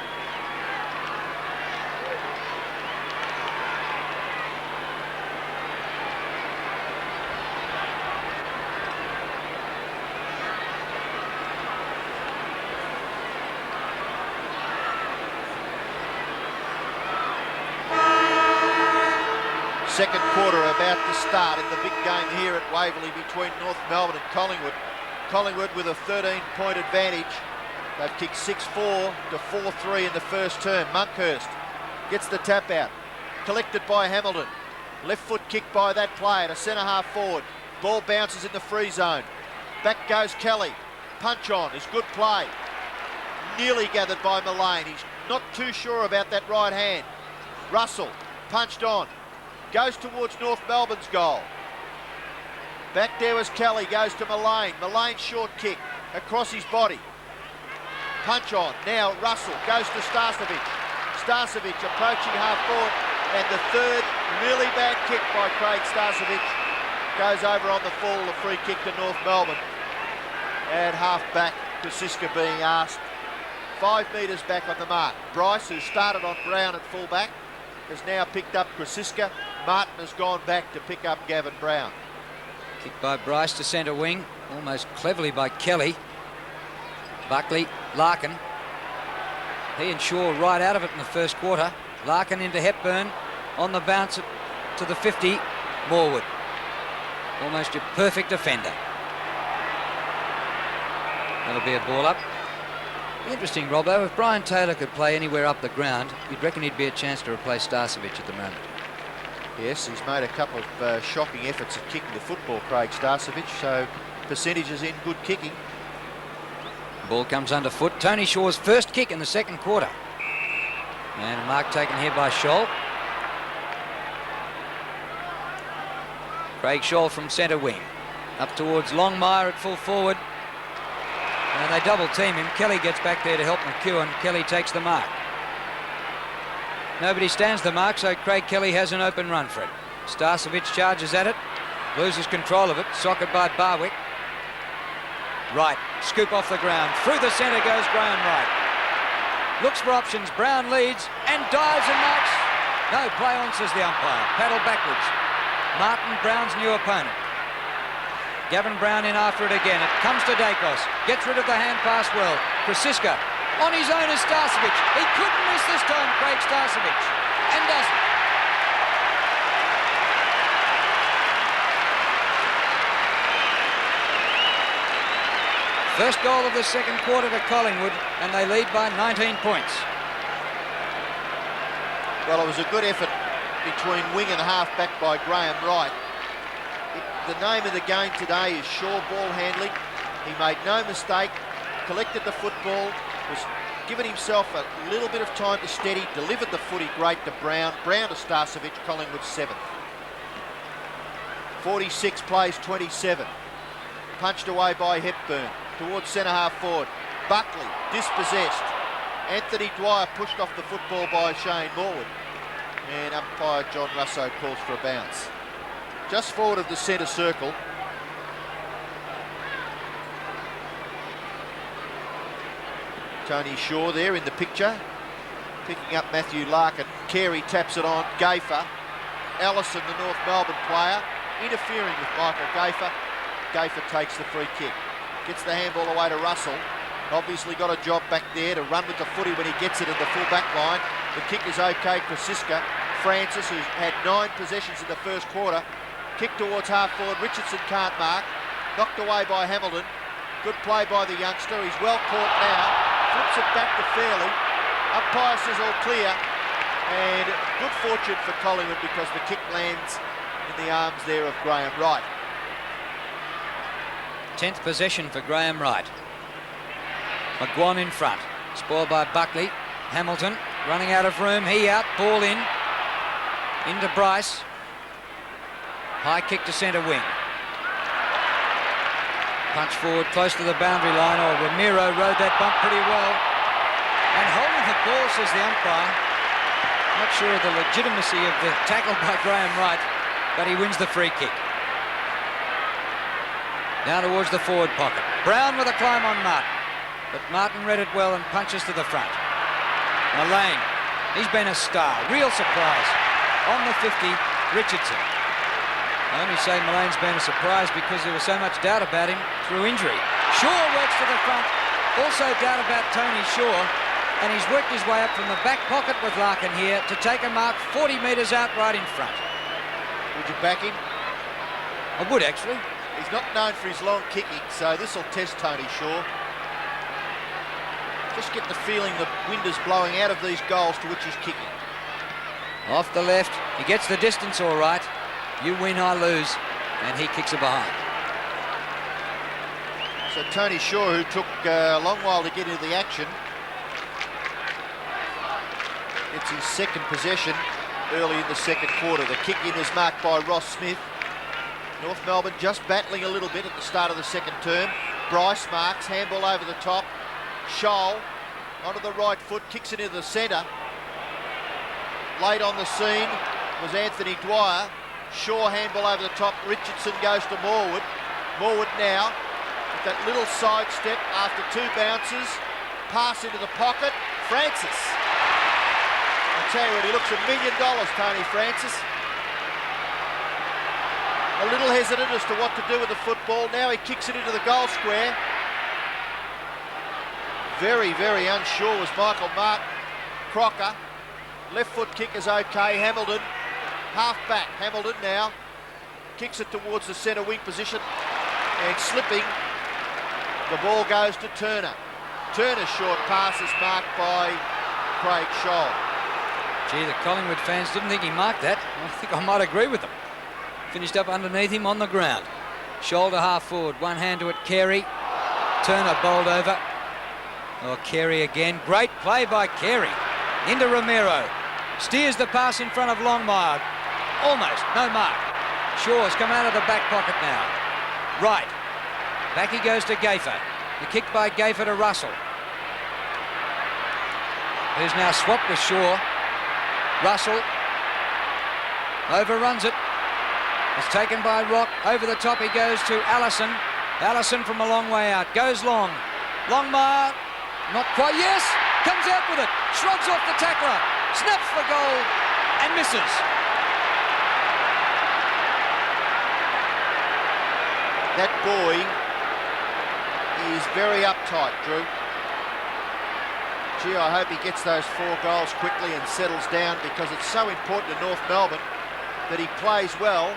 Second quarter about to start in the big game here at Waverley between North Melbourne and Collingwood. Collingwood with a 13-point advantage. They've kicked 6-4 to 4-3 in the first term. Monkhurst gets the tap out. Collected by Hamilton. Left foot kick by that player to centre half forward. Ball bounces in the free zone. Back goes Kelly. Punch on is good play. Nearly gathered by Mullane. He's not too sure about that right hand. Russell punched on. Goes towards North Melbourne's goal. Back there was Kelly, goes to Mullane. Mullane short kick across his body. Punch on. Now Russell goes to Starcevic. Starcevic approaching half forward. And the third really bad kick by Craig Starcevic goes over on the full. The free kick to North Melbourne. And half back, Kosiska being asked. 5 metres back on the mark. Bryce, who started on Brown at full-back, has now picked up Kosiska. Martin has gone back to pick up Gavin Brown. Kick by Bryce to centre wing, almost cleverly by Kelly. Buckley, Larkin. He and Shaw right out of it in the first quarter. Larkin into Hepburn on the bounce to the 50. Morwood. Almost your perfect defender. That'll be a ball up. Interesting, Robbo. If Brian Taylor could play anywhere up the ground, you'd reckon he'd be a chance to replace Starcevic at the moment. Yes, he's made a couple of shocking efforts at kicking the football, Craig Starcevic, so percentages in good kicking. Ball comes underfoot. Tony Shaw's first kick in the second quarter. And a mark taken here by Scholl. Craig Scholl from centre wing. Up towards Longmire at full forward. And they double team him. Kelly gets back there to help McEwen. Kelly takes the mark. Nobody stands the mark, so Craig Kelly has an open run for it. Starcevic charges at it. Loses control of it. Socket by Barwick. Wright. Scoop off the ground. Through the centre goes Graham Wright. Looks for options. Brown leads and dives and marks. No, play on, says the umpire. Paddle backwards. Martin, Brown's new opponent. Gavin Brown in after it again. It comes to Dacos. Gets rid of the hand pass well. Kosiska on his own is Starcevic. He couldn't miss this time, Craig Starcevic. And doesn't. First goal of the second quarter to Collingwood, and they lead by 19 points. Well, it was a good effort between wing and half-back by Graham Wright. The name of the game today is sure ball handling. He made no mistake, collected the football, was given himself a little bit of time to steady, delivered the footy great to Brown. Brown to Starcevic, Collingwood 7th. 46 plays 27. Punched away by Hepburn towards centre half forward. Buckley dispossessed. Anthony Dwyer pushed off the football by Shane Morwood. And umpire John Russo calls for a bounce. Just forward of the centre circle. Tony Shaw there in the picture. Picking up Matthew Larkin. Carey taps it on. Gaffer. Allison, the North Melbourne player, interfering with Michael Gaffer. Gaffer takes the free kick. Gets the handball away to Russell. Obviously got a job back there to run with the footy when he gets it in the full back line. The kick is okay. Kosiska. Francis, who's had 9 possessions in the first quarter. Kick towards half forward. Richardson can't mark. Knocked away by Hamilton. Good play by the youngster. He's well caught now. Flips it back to Fairley. Umpire says all clear. And good fortune for Collingwood because the kick lands in the arms there of Graham Wright. 10th possession for Graham Wright. McGuan in front. Spoiled by Buckley. Hamilton running out of room. He out. Ball in. Into Bryce. High kick to centre wing. Punch forward close to the boundary line. Oh, Ramiro rode that bump pretty well. And holding the ball, says the umpire. Not sure of the legitimacy of the tackle by Graham Wright, but he wins the free kick. Now towards the forward pocket. Brown with a climb on Martin. But Martin read it well and punches to the front. Mullane, he's been a star. Real surprise. On the 50, Richardson. I only say Mullane's been a surprise because there was so much doubt about him through injury. Shaw works to the front. Also doubt about Tony Shaw. And he's worked his way up from the back pocket with Larkin here to take a mark 40 metres out right in front. Would you back him? I would, actually. He's not known for his long kicking, so this will test Tony Shaw. Just get the feeling the wind is blowing out of these goals to which he's kicking. Off the left. He gets the distance all right. You win, I lose. And he kicks it behind. So Tony Shaw, who took a long while to get into the action, it's his second possession early in the second quarter. The kick in is marked by Ross Smith. North Melbourne just battling a little bit at the start of the second term. Bryce marks, handball over the top. Scholl onto the right foot, kicks it into the centre. Late on the scene was Anthony Dwyer. Shaw handball over the top. Richardson goes to Morwood. Morwood now with that little sidestep after two bounces. Pass into the pocket. Francis. I tell you what, he looks $1 million, Tony Francis. A little hesitant as to what to do with the football. Now he kicks it into the goal square. Very, very unsure was Michael Martin. Crocker. Left foot kick is okay. Hamilton. Half back. Hamilton now kicks it towards the centre wing position. And slipping. The ball goes to Turner. Turner's short pass is marked by Craig Scholl. Gee, the Collingwood fans didn't think he marked that. I think I might agree with them. Finished up underneath him on the ground. Shoulder half forward, one hand to it, Carey. Turner bowled over. Oh, Carey again. Great play by Carey. Into Ramiro. Steers the pass in front of Longmire. Almost, no mark. Shaw's come out of the back pocket now. Right. Back he goes to Gayfer. The kick by Gayfer to Russell. Who's now swapped with Shaw. Russell overruns it. It's taken by Rock. Over the top he goes to Allison. Allison from a long way out. Goes long. Longmire. Not quite. Yes. Comes out with it. Shrugs off the tackler. Snaps for goal. And misses. That boy is very uptight, Drew. Gee, I hope he gets those 4 goals quickly and settles down because it's so important to North Melbourne that he plays well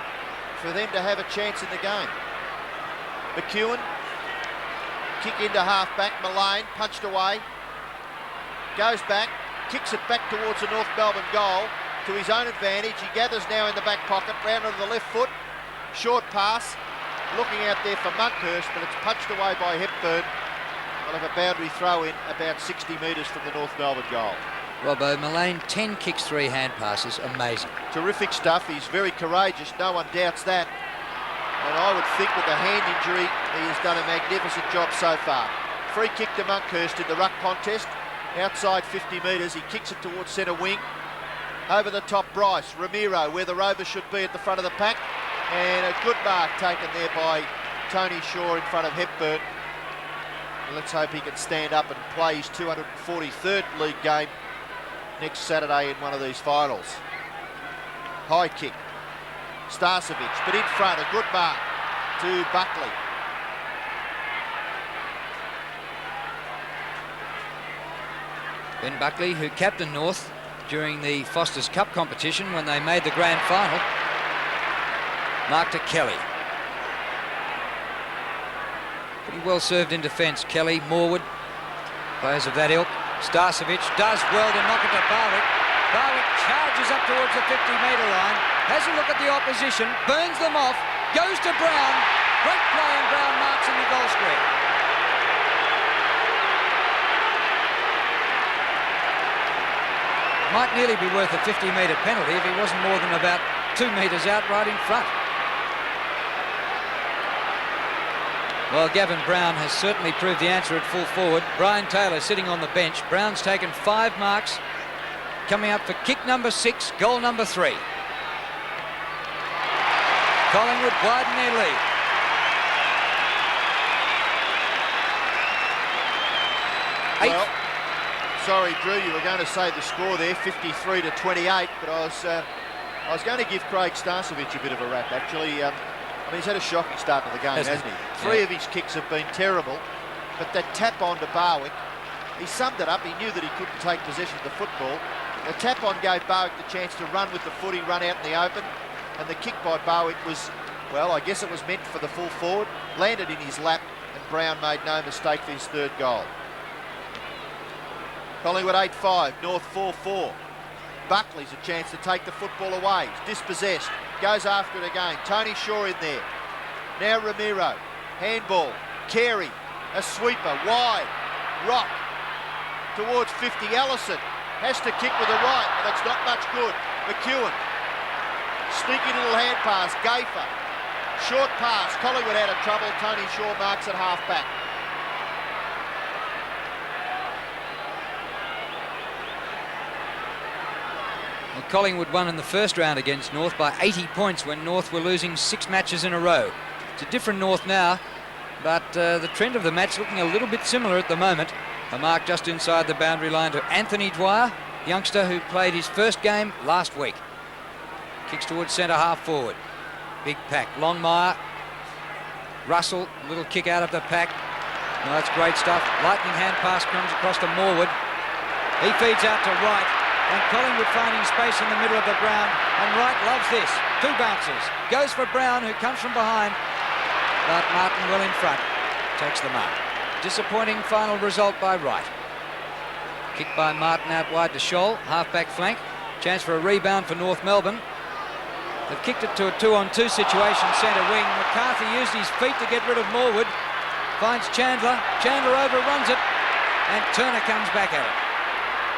for them to have a chance in the game. McEwen, kick into half-back. Mullane, punched away. Goes back, kicks it back towards the North Melbourne goal to his own advantage. He gathers now in the back pocket, round to the left foot. Short pass, looking out there for Monkhurst, but it's punched away by Hepburn. We'll have a boundary throw in about 60 metres from the North Melbourne goal. Robbo, Mullane, 10 kicks, 3 hand passes. Amazing. Terrific stuff. He's very courageous. No one doubts that. And I would think with the hand injury, he has done a magnificent job so far. Free kick to Monkhurst in the ruck contest. Outside 50 metres. He kicks it towards centre wing. Over the top, Bryce. Ramiro, where the Rovers should be at the front of the pack. And a good mark taken there by Tony Shaw in front of Hepburn. Let's hope he can stand up and play his 243rd league game next Saturday in one of these finals. High kick. Starcevic, but in front, a good mark to Buckley. Ben Buckley, who captained North during the Foster's Cup competition when they made the grand final. Mark to Kelly. Well served in defence. Kelly, Morwood, players of that ilk. Starcevic does well to knock it to Barwick. Barwick charges up towards the 50-metre line, has a look at the opposition, burns them off, goes to Brown. Great play, and Brown marks in the goal square. Might nearly be worth a 50-metre penalty if he wasn't more than about 2 metres out right in front. Well, Gavin Brown has certainly proved the answer at full forward. Brian Taylor sitting on the bench. Brown's taken 5 marks, coming up for kick number 6, goal number 3. Collingwood widen their lead. Well, sorry, Drew, you were going to say the score there, 53-28, but I was going to give Craig Starcevic a bit of a rap, actually. I mean, he's had a shocking start to the game, hasn't he? 3 of his kicks have been terrible, but that tap on to Barwick, he summed it up. He knew that he couldn't take possession of the football. The tap on gave Barwick the chance to run with the footy, run out in the open, and the kick by Barwick was, well, I guess it was meant for the full forward, landed in his lap, and Brown made no mistake for his 3rd goal. Collingwood 8-5, North 4-4. Buckley's a chance to take the football away. He's dispossessed. Goes after it again. Tony Shaw in there. Now Ramiro. Handball. Carey. A sweeper. Wide. Rock. Towards 50. Ellison has to kick with the right, but that's not much good. McEwen. Sneaky little hand pass. Gafer. Short pass. Collingwood out of trouble. Tony Shaw marks at half back. Well, Collingwood won in the first round against North by 80 points when North were losing 6 matches in a row. It's a different North now, but the trend of the match looking a little bit similar at the moment. A mark just inside the boundary line to Anthony Dwyer, youngster who played his first game last week. Kicks towards centre half forward. Big pack. Longmire. Russell, little kick out of the pack. No, that's great stuff. Lightning hand pass comes across to Morwood. He feeds out to Wright. And Collingwood finding space in the middle of the ground, and Wright loves this. 2 bounces. Goes for Brown, who comes from behind, but Martin well in front. Takes the mark. Disappointing final result by Wright. Kick by Martin out wide to Scholl, half-back flank. Chance for a rebound for North Melbourne. They've kicked it to a 2-on-2 situation, centre wing. McCarthy used his feet to get rid of Morwood. Finds Chandler. Chandler overruns it, and Turner comes back at it.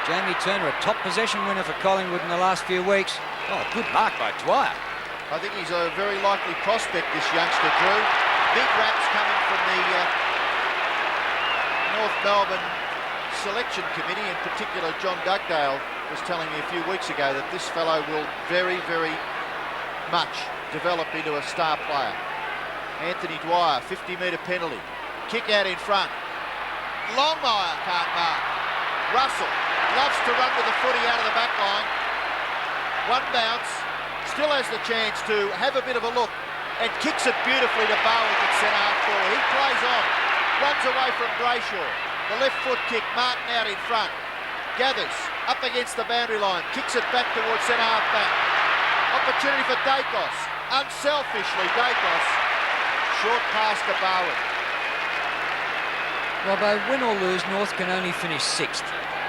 Jamie Turner, a top possession winner for Collingwood in the last few weeks. Oh, good mark by Dwyer. I think he's a very likely prospect, this youngster, Drew. Big raps coming from the North Melbourne Selection Committee, in particular John Dugdale was telling me a few weeks ago that this fellow will very, very much develop into a star player. Anthony Dwyer, 50-metre penalty. Kick out in front. Longmire can't mark. Russell loves to run with the footy out of the back line. 1 bounce, still has the chance to have a bit of a look and kicks it beautifully to Barwick at centre half forward. He plays on, runs away from Brayshaw. The left foot kick, Martin out in front. Gathers up against the boundary line, kicks it back towards centre half back. Opportunity for Dacos. Unselfishly, Dacos. Short pass to Barwick. Well, they win or lose, North can only finish 6th.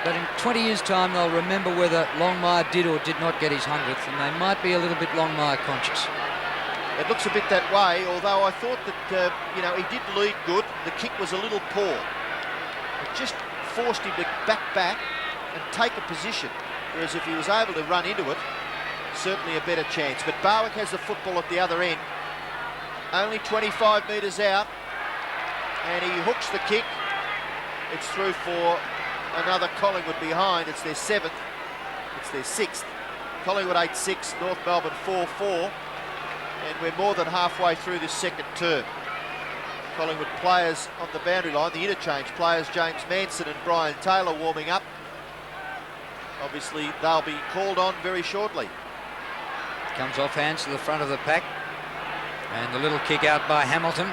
But in 20 years' time, they'll remember whether Longmire did or did not get his 100th, and they might be a little bit Longmire conscious. It looks a bit that way, although I thought that, he did lead good. The kick was a little poor. It just forced him to back and take a position, whereas if he was able to run into it, certainly a better chance. But Barwick has the football at the other end. Only 25 metres out, and he hooks the kick. It's through for another Collingwood behind. It's their 7th. It's their 6th. Collingwood 8-6, North Melbourne 4-4. And we're more than halfway through this second term. Collingwood players on the boundary line, the interchange players, James Manson and Brian Taylor warming up. Obviously, they'll be called on very shortly. Comes off hands to the front of the pack. And the little kick out by Hamilton.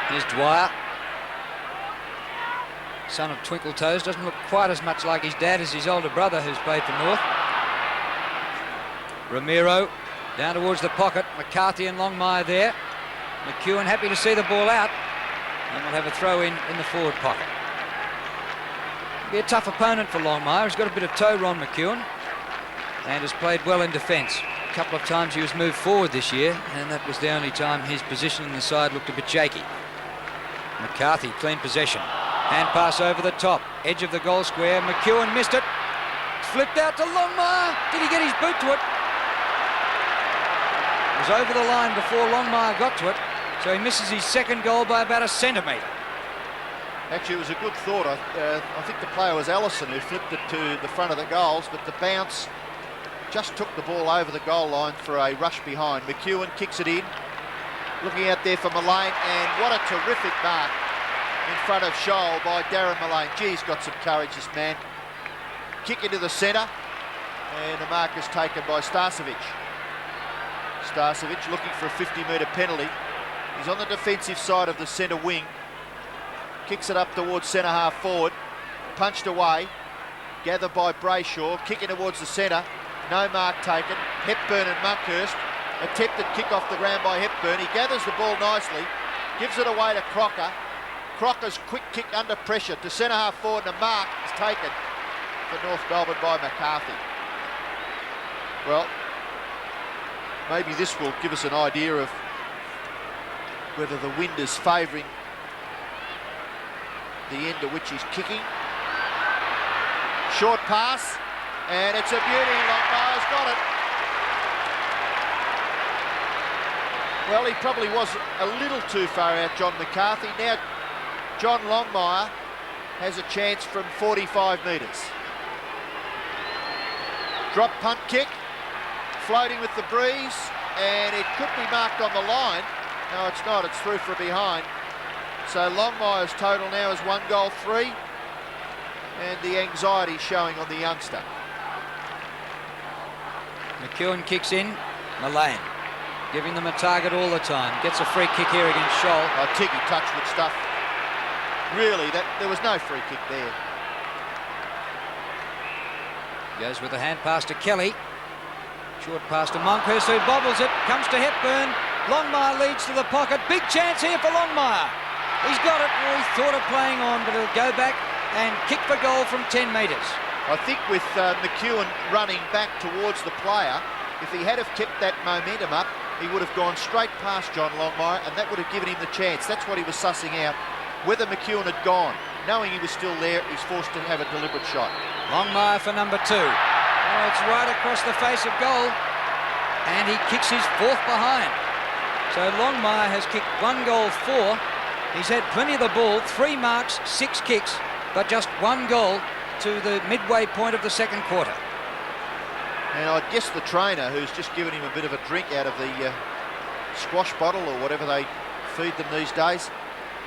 Here's Dwyer. Son of Twinkle Toes, doesn't look quite as much like his dad as his older brother who's played for North. Ramiro down towards the pocket. McCarthy and Longmire there. McEwen happy to see the ball out. And we'll have a throw in the forward pocket. Be a tough opponent for Longmire. He's got a bit of toe, Ron McEwen, and has played well in defence. A couple of times he was moved forward this year, and that was the only time his position in the side looked a bit shaky. McCarthy, clean possession. Hand pass over the top. Edge of the goal square. McEwen missed it. Flipped out to Longmire. Did he get his boot to it? It was over the line before Longmire got to it, so he misses his second goal by about a centimetre. Actually, it was a good thought. I think the player was Allison who flipped it to the front of the goals, but the bounce just took the ball over the goal line for a rush behind. McEwen kicks it in, looking out there for Mullane, and what a terrific mark in front of Scholl by Darren Mullane. Gee, he's got some courage, this man. Kick into the centre, and the mark is taken by Starcevic. Starcevic looking for a 50-metre penalty. He's on the defensive side of the centre wing. Kicks it up towards centre half forward. Punched away. Gathered by Brayshaw. Kicking towards the centre. No mark taken. Hepburn and Monkhurst. Attempted kick off the ground by Hepburn. He gathers the ball nicely. Gives it away to Crocker. Crocker's quick kick under pressure to centre half forward, and a mark is taken for North Melbourne by McCarthy. Well, maybe this will give us an idea of whether the wind is favouring the end at which he's kicking. Short pass, and it's a beauty. Longmire's got it. Well, he probably was a little too far out, John McCarthy. Now, John Longmire has a chance from 45 metres. Drop punt kick, floating with the breeze, and it could be marked on the line. No, it's not. It's through for behind. So Longmire's total now is 1 goal 3, and the anxiety showing on the youngster. McEwen kicks in. Mullane giving them a target all the time. Gets a free kick here against Scholl. Oh, Tiggy Touchwood stuff. Really, there was no free kick there. Goes with a hand pass to Kelly. Short pass to Monkhurst, who bobbles it. Comes to Hepburn. Longmire leads to the pocket. Big chance here for Longmire. He's got it. He thought of playing on, but he'll go back and kick for goal from 10 metres. I think with McEwen running back towards the player, if he had have kept that momentum up, he would have gone straight past John Longmire, and that would have given him the chance. That's what he was sussing out. Whether McEwen had gone, knowing he was still there, he's forced to have a deliberate shot. Longmire for number 2. Oh, it's right across the face of goal, and he kicks his 4th behind. So Longmire has kicked 1 goal 4. He's had plenty of the ball, 3 marks, 6 kicks, but just 1 goal to the midway point of the second quarter. And I guess the trainer, who's just given him a bit of a drink out of the squash bottle or whatever they feed them these days,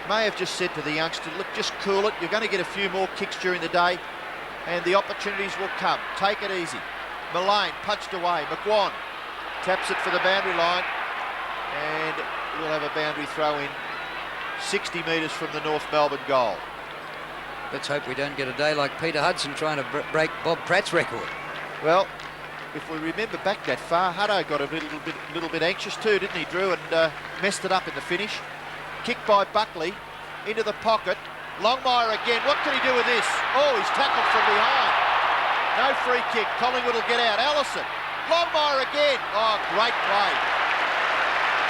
may have just said to the youngster, look, just cool it. You're going to get a few more kicks during the day, and the opportunities will come. Take it easy. Mullane punched away. McGuan taps it for the boundary line, and we'll have a boundary throw in 60 metres from the North Melbourne goal. Let's hope we don't get a day like Peter Hudson trying to break Bob Pratt's record. Well, if we remember back that far, Hutto got a little bit anxious too, didn't he, Drew, and messed it up in the finish. Kick by Buckley into the pocket. Longmire again. What can he do with this? Oh, he's tackled from behind. No free kick. Collingwood will get out. Allison. Longmire again. Oh, great play.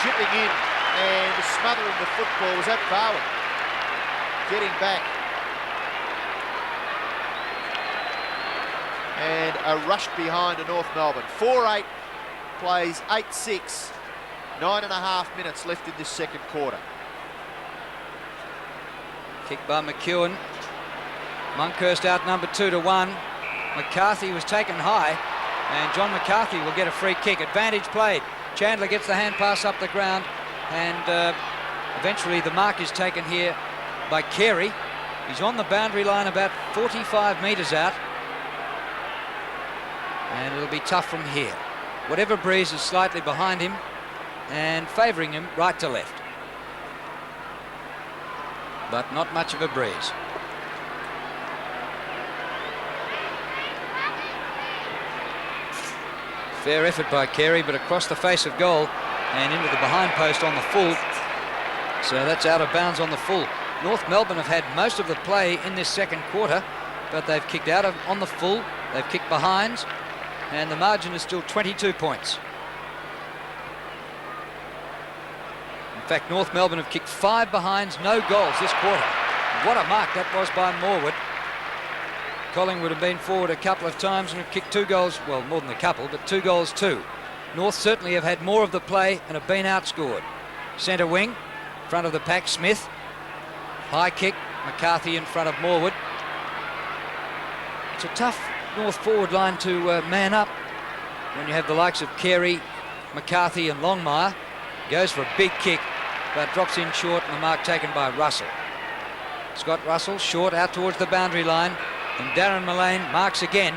Chipping in and smothering the football. Was that Bowen? Getting back. And a rush behind to North Melbourne. 4-8 plays 8-6. 9.5 minutes left in this second quarter. Kick by McEwen. Monkhurst outnumbered 2-1. McCarthy was taken high, and John McCarthy will get a free kick. Advantage played. Chandler gets the hand pass up the ground, and eventually the mark is taken here by Carey. He's on the boundary line about 45 metres out, and it'll be tough from here. Whatever breeze is slightly behind him and favouring him right to left, but not much of a breeze. Fair effort by Carey, but across the face of goal and into the behind post on the full. So that's out of bounds on the full. North Melbourne have had most of the play in this second quarter, but they've kicked out on the full, they've kicked behinds, and the margin is still 22 points. In fact, North Melbourne have kicked 5 behinds, no goals this quarter. What a mark that was by Morwood. Collingwood have been forward a couple of times and have kicked 2 goals, well, more than a couple, but 2 goals too. North certainly have had more of the play and have been outscored. Centre wing, front of the pack, Smith. High kick, McCarthy in front of Morwood. It's a tough North forward line to man up when you have the likes of Carey, McCarthy and Longmire. Goes for a big kick, but drops in short, and the mark taken by Russell. Scott Russell short out towards the boundary line, and Darren Mullane marks again,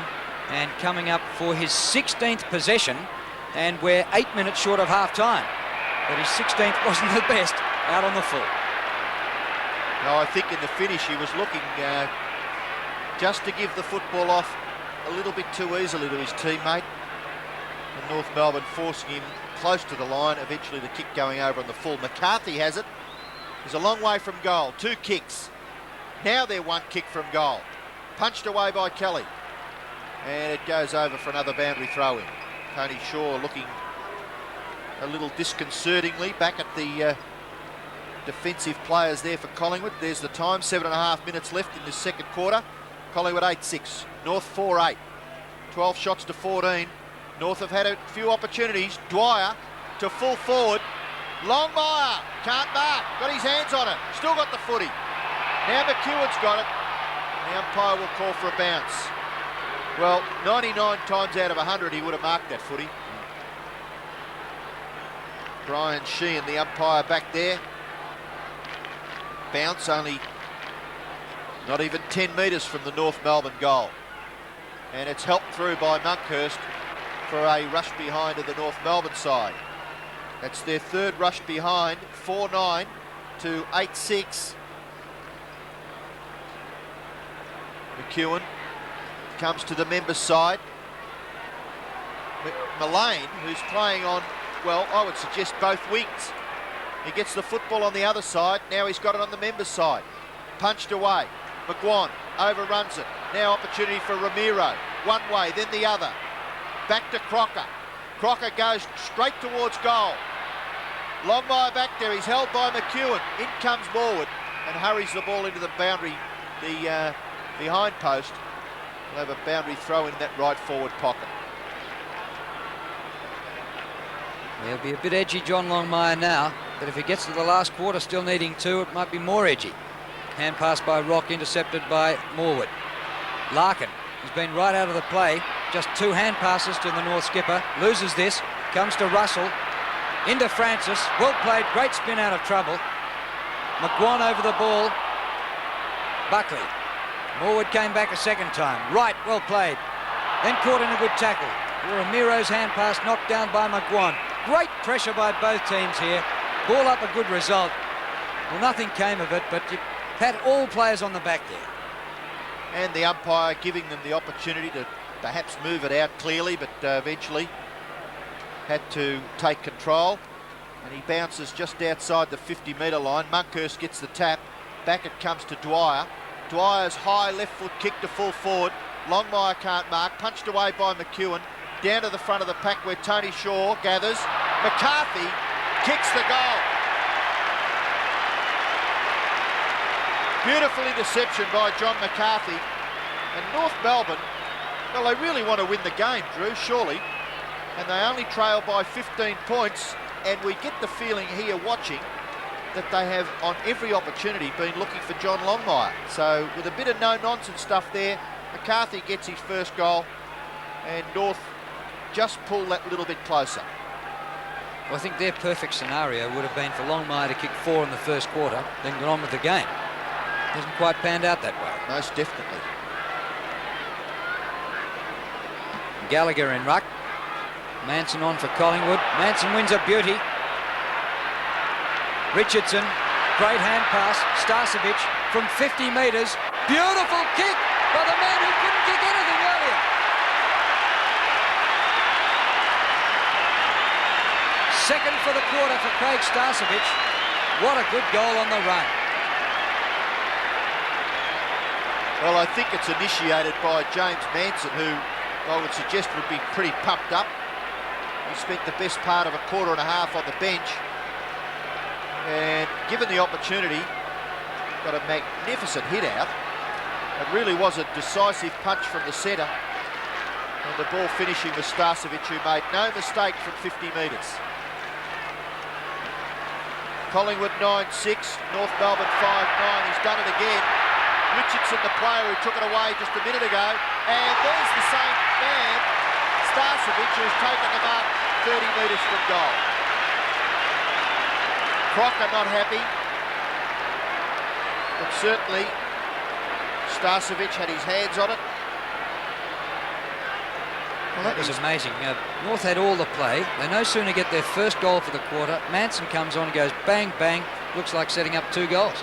and coming up for his 16th possession, and we're 8 minutes short of half time. But his 16th wasn't the best out on the full. No, I think in the finish he was looking just to give the football off a little bit too easily to his teammate. And North Melbourne forcing him close to the line, eventually the kick going over on the full. McCarthy has it. He's a long way from goal. 2 kicks. Now they're 1 kick from goal. Punched away by Kelly. And it goes over for another boundary throw-in. Tony Shaw looking a little disconcertingly back at the defensive players there for Collingwood. There's the time, 7.5 minutes left in this second quarter. Collingwood 8-6, North 4-8. 12 shots to 14. North have had a few opportunities. Dwyer to full forward. Longmire can't mark. Got his hands on it. Still got the footy. Now McEwen's got it. The umpire will call for a bounce. Well, 99 times out of 100 he would have marked that footy. Brian Sheehan, the umpire, back there. Bounce only not even 10 metres from the North Melbourne goal. And it's helped through by Monkhurst for a rush behind of the North Melbourne side. That's their 3rd rush behind, 4-9 to 8-6. McEwen comes to the members' side. Mullane, who's playing on, well, I would suggest both wings. He gets the football on the other side. Now he's got it on the members' side. Punched away. McGuan overruns it. Now opportunity for Ramiro. One way, then the other. Back to Crocker. Crocker goes straight towards goal. Longmire back there. He's held by McEwen. In comes Morwood and hurries the ball into the boundary, the behind post. We'll have a boundary throw in that right forward pocket. He'll be a bit edgy, John Longmire, now, but if he gets to the last quarter still needing 2, it might be more edgy. Hand pass by Rock, intercepted by Morwood. Larkin has been right out of the play. Just 2 hand passes to the North skipper. Loses this. Comes to Russell. Into Francis. Well played. Great spin out of trouble. McGuan over the ball. Buckley. Morwood came back a second time. Right, well played. Then caught in a good tackle. Ramiro's hand pass knocked down by McGuan. Great pressure by both teams here. Ball up, a good result. Well, nothing came of it, but you had all players on the back there. And the umpire giving them the opportunity to perhaps move it out clearly, but eventually had to take control. And he bounces just outside the 50-metre line. Monkhurst gets the tap. Back it comes to Dwyer. Dwyer's high left foot kick to full forward. Longmire can't mark. Punched away by McEwen. Down to the front of the pack where Tony Shaw gathers. McCarthy kicks the goal. Beautiful interception by John McCarthy. And North Melbourne, well, they really want to win the game, Drew, surely. And they only trail by 15 points. And we get the feeling here watching that they have, on every opportunity, been looking for John Longmire. So with a bit of no-nonsense stuff there, McCarthy gets his first goal. And North just pull that little bit closer. Well, I think their perfect scenario would have been for Longmire to kick 4 in the first quarter, then get on with the game. Hasn't quite panned out that way. Most definitely. Gallagher in ruck. Manson on for Collingwood. Manson wins a beauty. Richardson, great hand pass. Starcevic from 50 metres. Beautiful kick by the man who couldn't kick anything earlier. Second for the quarter for Craig Starcevic. What a good goal on the run. Well, I think it's initiated by James Manson, who I would suggest would be pretty pumped up. He spent the best part of a quarter and a half on the bench, and given the opportunity, got a magnificent hit out. It really was a decisive punch from the centre, and the ball finishing with Starcevic, who made no mistake from 50 metres. Collingwood 9-6, North Melbourne 5-9. He's done it again. Richardson, the player who took it away just a minute ago, and there's the same man, Starcevic, who's taken the mark 30 metres from goal. Crocker not happy, but certainly Starcevic had his hands on it. Well, that was amazing. North had all the play. They no sooner get their first goal for the quarter. Manson comes on and goes bang, bang. Looks like setting up 2 goals.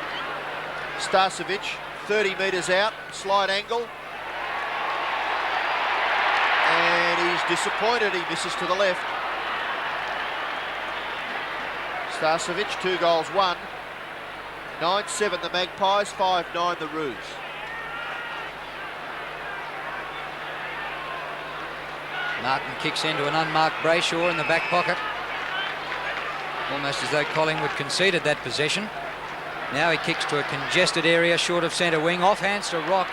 Starcevic, 30 metres out, slight angle. And he's disappointed. He misses to the left. Starcevic, 2 goals, 1. 9-7 the Magpies, 5-9 the Roos. Martin kicks into an unmarked Brayshaw in the back pocket. Almost as though Collingwood conceded that possession. Now he kicks to a congested area short of centre wing. Off hands to Rock.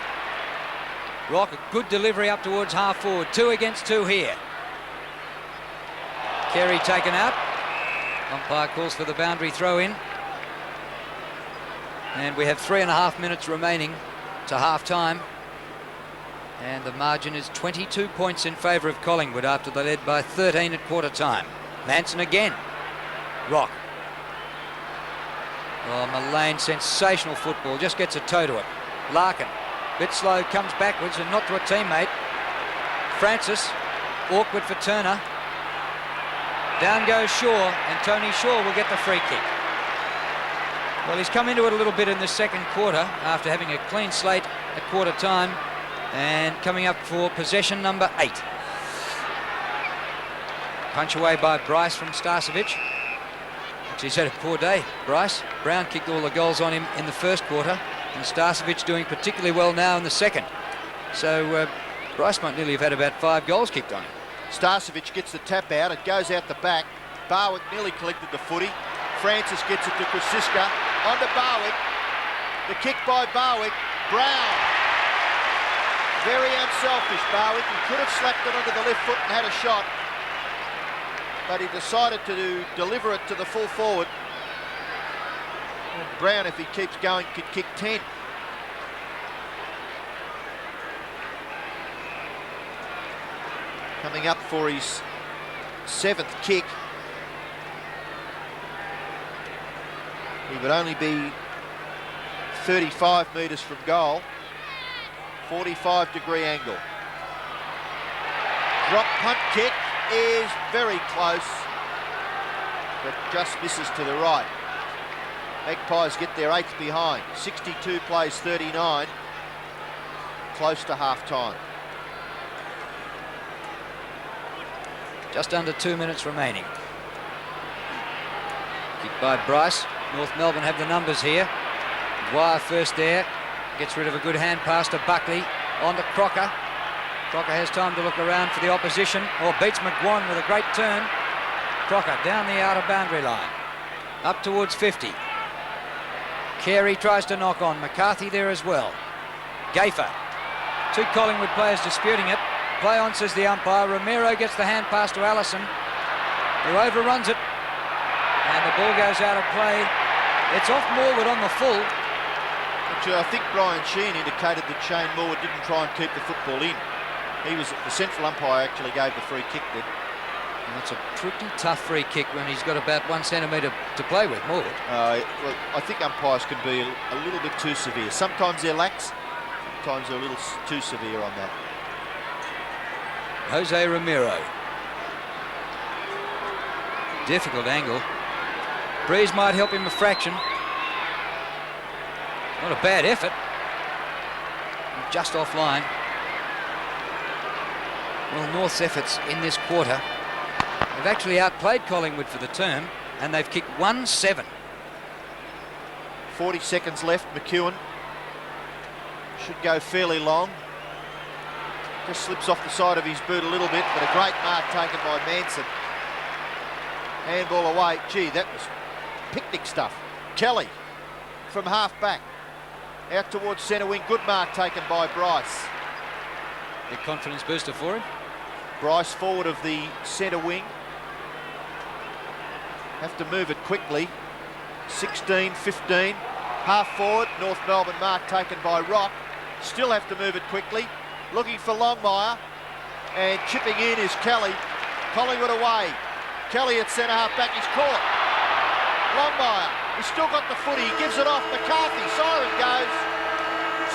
Rock, a good delivery up towards half forward. 2 against 2 here. Carey taken out. Umpire calls for the boundary throw in. And we have 3.5 minutes remaining to half time. And the margin is 22 points in favour of Collingwood after they led by 13 at quarter time. Manson again. Rock. Oh, Mullane, sensational football. Just gets a toe to it. Larkin, bit slow, comes backwards and not to a teammate. Francis, awkward for Turner. Down goes Shaw, and Tony Shaw will get the free kick. Well, he's come into it a little bit in the second quarter after having a clean slate at quarter time. And coming up for possession number 8. Punch away by Bryce from Starcevic. Actually, he's had a poor day, Bryce. Brown kicked all the goals on him in the first quarter, and Starcevic doing particularly well now in the second. So Bryce might nearly have had about 5 goals kicked on him. Starcevic gets the tap out. It goes out the back. Barwick nearly collected the footy. Francis gets it to Krasiska. On to Barwick. The kick by Barwick. Brown. Very unselfish, Barwick. He could have slapped it onto the left foot and had a shot, but he decided to deliver it to the full forward. And Brown, if he keeps going, could kick 10. Coming up for his 7th kick. He would only be 35 metres from goal. 45-degree angle. Drop punt kick is very close, but just misses to the right. Magpies get their 8th behind. 62 plays 39. Close to half-time. Just under 2 minutes remaining. Kick by Bryce. North Melbourne have the numbers here. Dwyer first there. Gets rid of a good hand pass to Buckley. On to Crocker. Crocker has time to look around for the opposition, or beats McGuan with a great turn. Crocker down the outer boundary line. Up towards 50. Carey tries to knock on. McCarthy there as well. Gafer. 2 Collingwood players disputing it. Play on, says the umpire. Romero gets the hand pass to Allison, who overruns it. And the ball goes out of play. It's off Morwood on the full. I think Brian Sheehan indicated that Shane Moore didn't try and keep the football in. He was the central umpire actually gave the free kick then. And that's a pretty tough free kick when he's got about 1 centimetre to play with, Moore. Well, I think umpires can be a little bit too severe. Sometimes they're lax, sometimes they're a little too severe on that. Jose Romero. Difficult angle. Breeze might help him a fraction. Not a bad effort. Just offline. Well, North's efforts in this quarter have actually outplayed Collingwood for the term, and they've kicked 1-7. 40 seconds left. McEwen should go fairly long. Just slips off the side of his boot a little bit, but a great mark taken by Manson. Handball away. Gee, that was picnic stuff. Kelly from half back. Out towards centre wing. Good mark taken by Bryce. Big confidence booster for him. Bryce forward of the centre wing. Have to move it quickly. 16, 15. Half forward. North Melbourne mark taken by Rock. Still have to move it quickly. Looking for Longmire. And chipping in is Kelly. Collingwood away. Kelly at centre half back. He's caught. Longmire. He's still got the footy. He gives it off. McCarthy. Siren goes.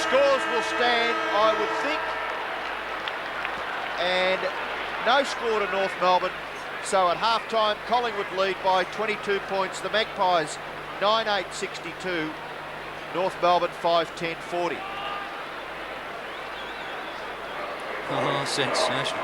Scores will stand, I would think. And no score to North Melbourne. So at half-time, Collingwood lead by 22 points. The Magpies 9-8-62. North Melbourne 5-10-40. Oh, sensational.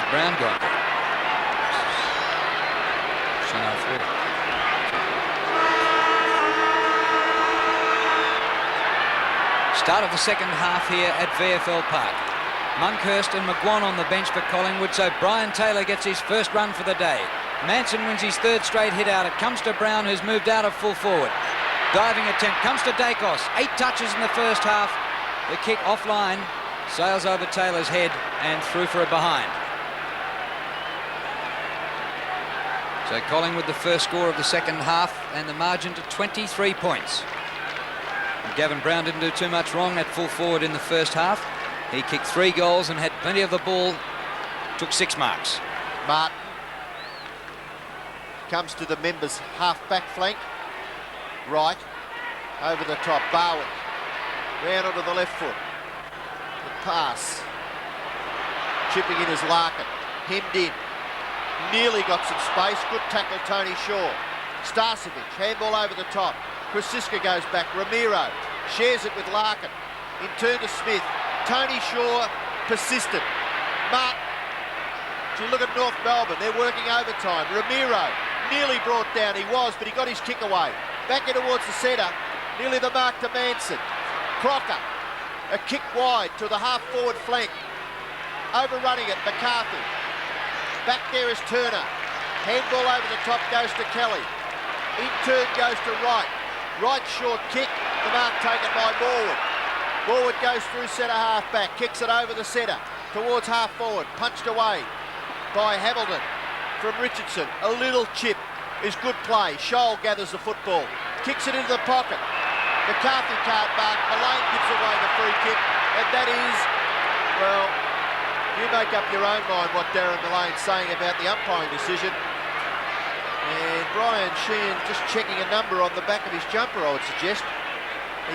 Brown gone. Start of the second half here at VFL Park. Monkhurst and McGuan on the bench for Collingwood, so Brian Taylor gets his first run for the day. Manson wins his third straight hit out. It comes to Brown, who's moved out of full forward. Diving attempt comes to Dacos. 8 touches in the first half. The kick offline, sails over Taylor's head and through for a behind. So Collingwood the first score of the second half and the margin to 23 points. And Gavin Brown didn't do too much wrong at full forward in the first half. He kicked 3 goals and had plenty of the ball. Took 6 marks. Martin comes to the members' half-back flank. Right. Over the top. Barwick. Round onto the left foot. The pass. Chipping in is Larkin. Hemmed in. Nearly got some space. Good tackle, Tony Shaw. Starcevic, handball over the top. Krasiska goes back. Ramiro shares it with Larkin. In turn to Smith. Tony Shaw persistent. Martin. You look at North Melbourne. They're working overtime. Ramiro nearly brought down. He was, but he got his kick away. Back in towards the centre. Nearly the mark to Manson. Crocker. A kick wide to the half-forward flank. Overrunning it, McCarthy. Back there is Turner. Handball over the top goes to Kelly. In turn goes to Wright. Wright short kick. The mark taken by Morwood. Morwood goes through centre half back. Kicks it over the centre. Towards half forward. Punched away by Hamilton from Richardson. A little chip is good play. Scholl gathers the football. Kicks it into the pocket. McCarthy can't mark. Malane gives away the free kick. And that is, well, you make up your own mind what Darren Malane's saying about the umpiring decision. And Brian Sheehan just checking a number on the back of his jumper, I would suggest.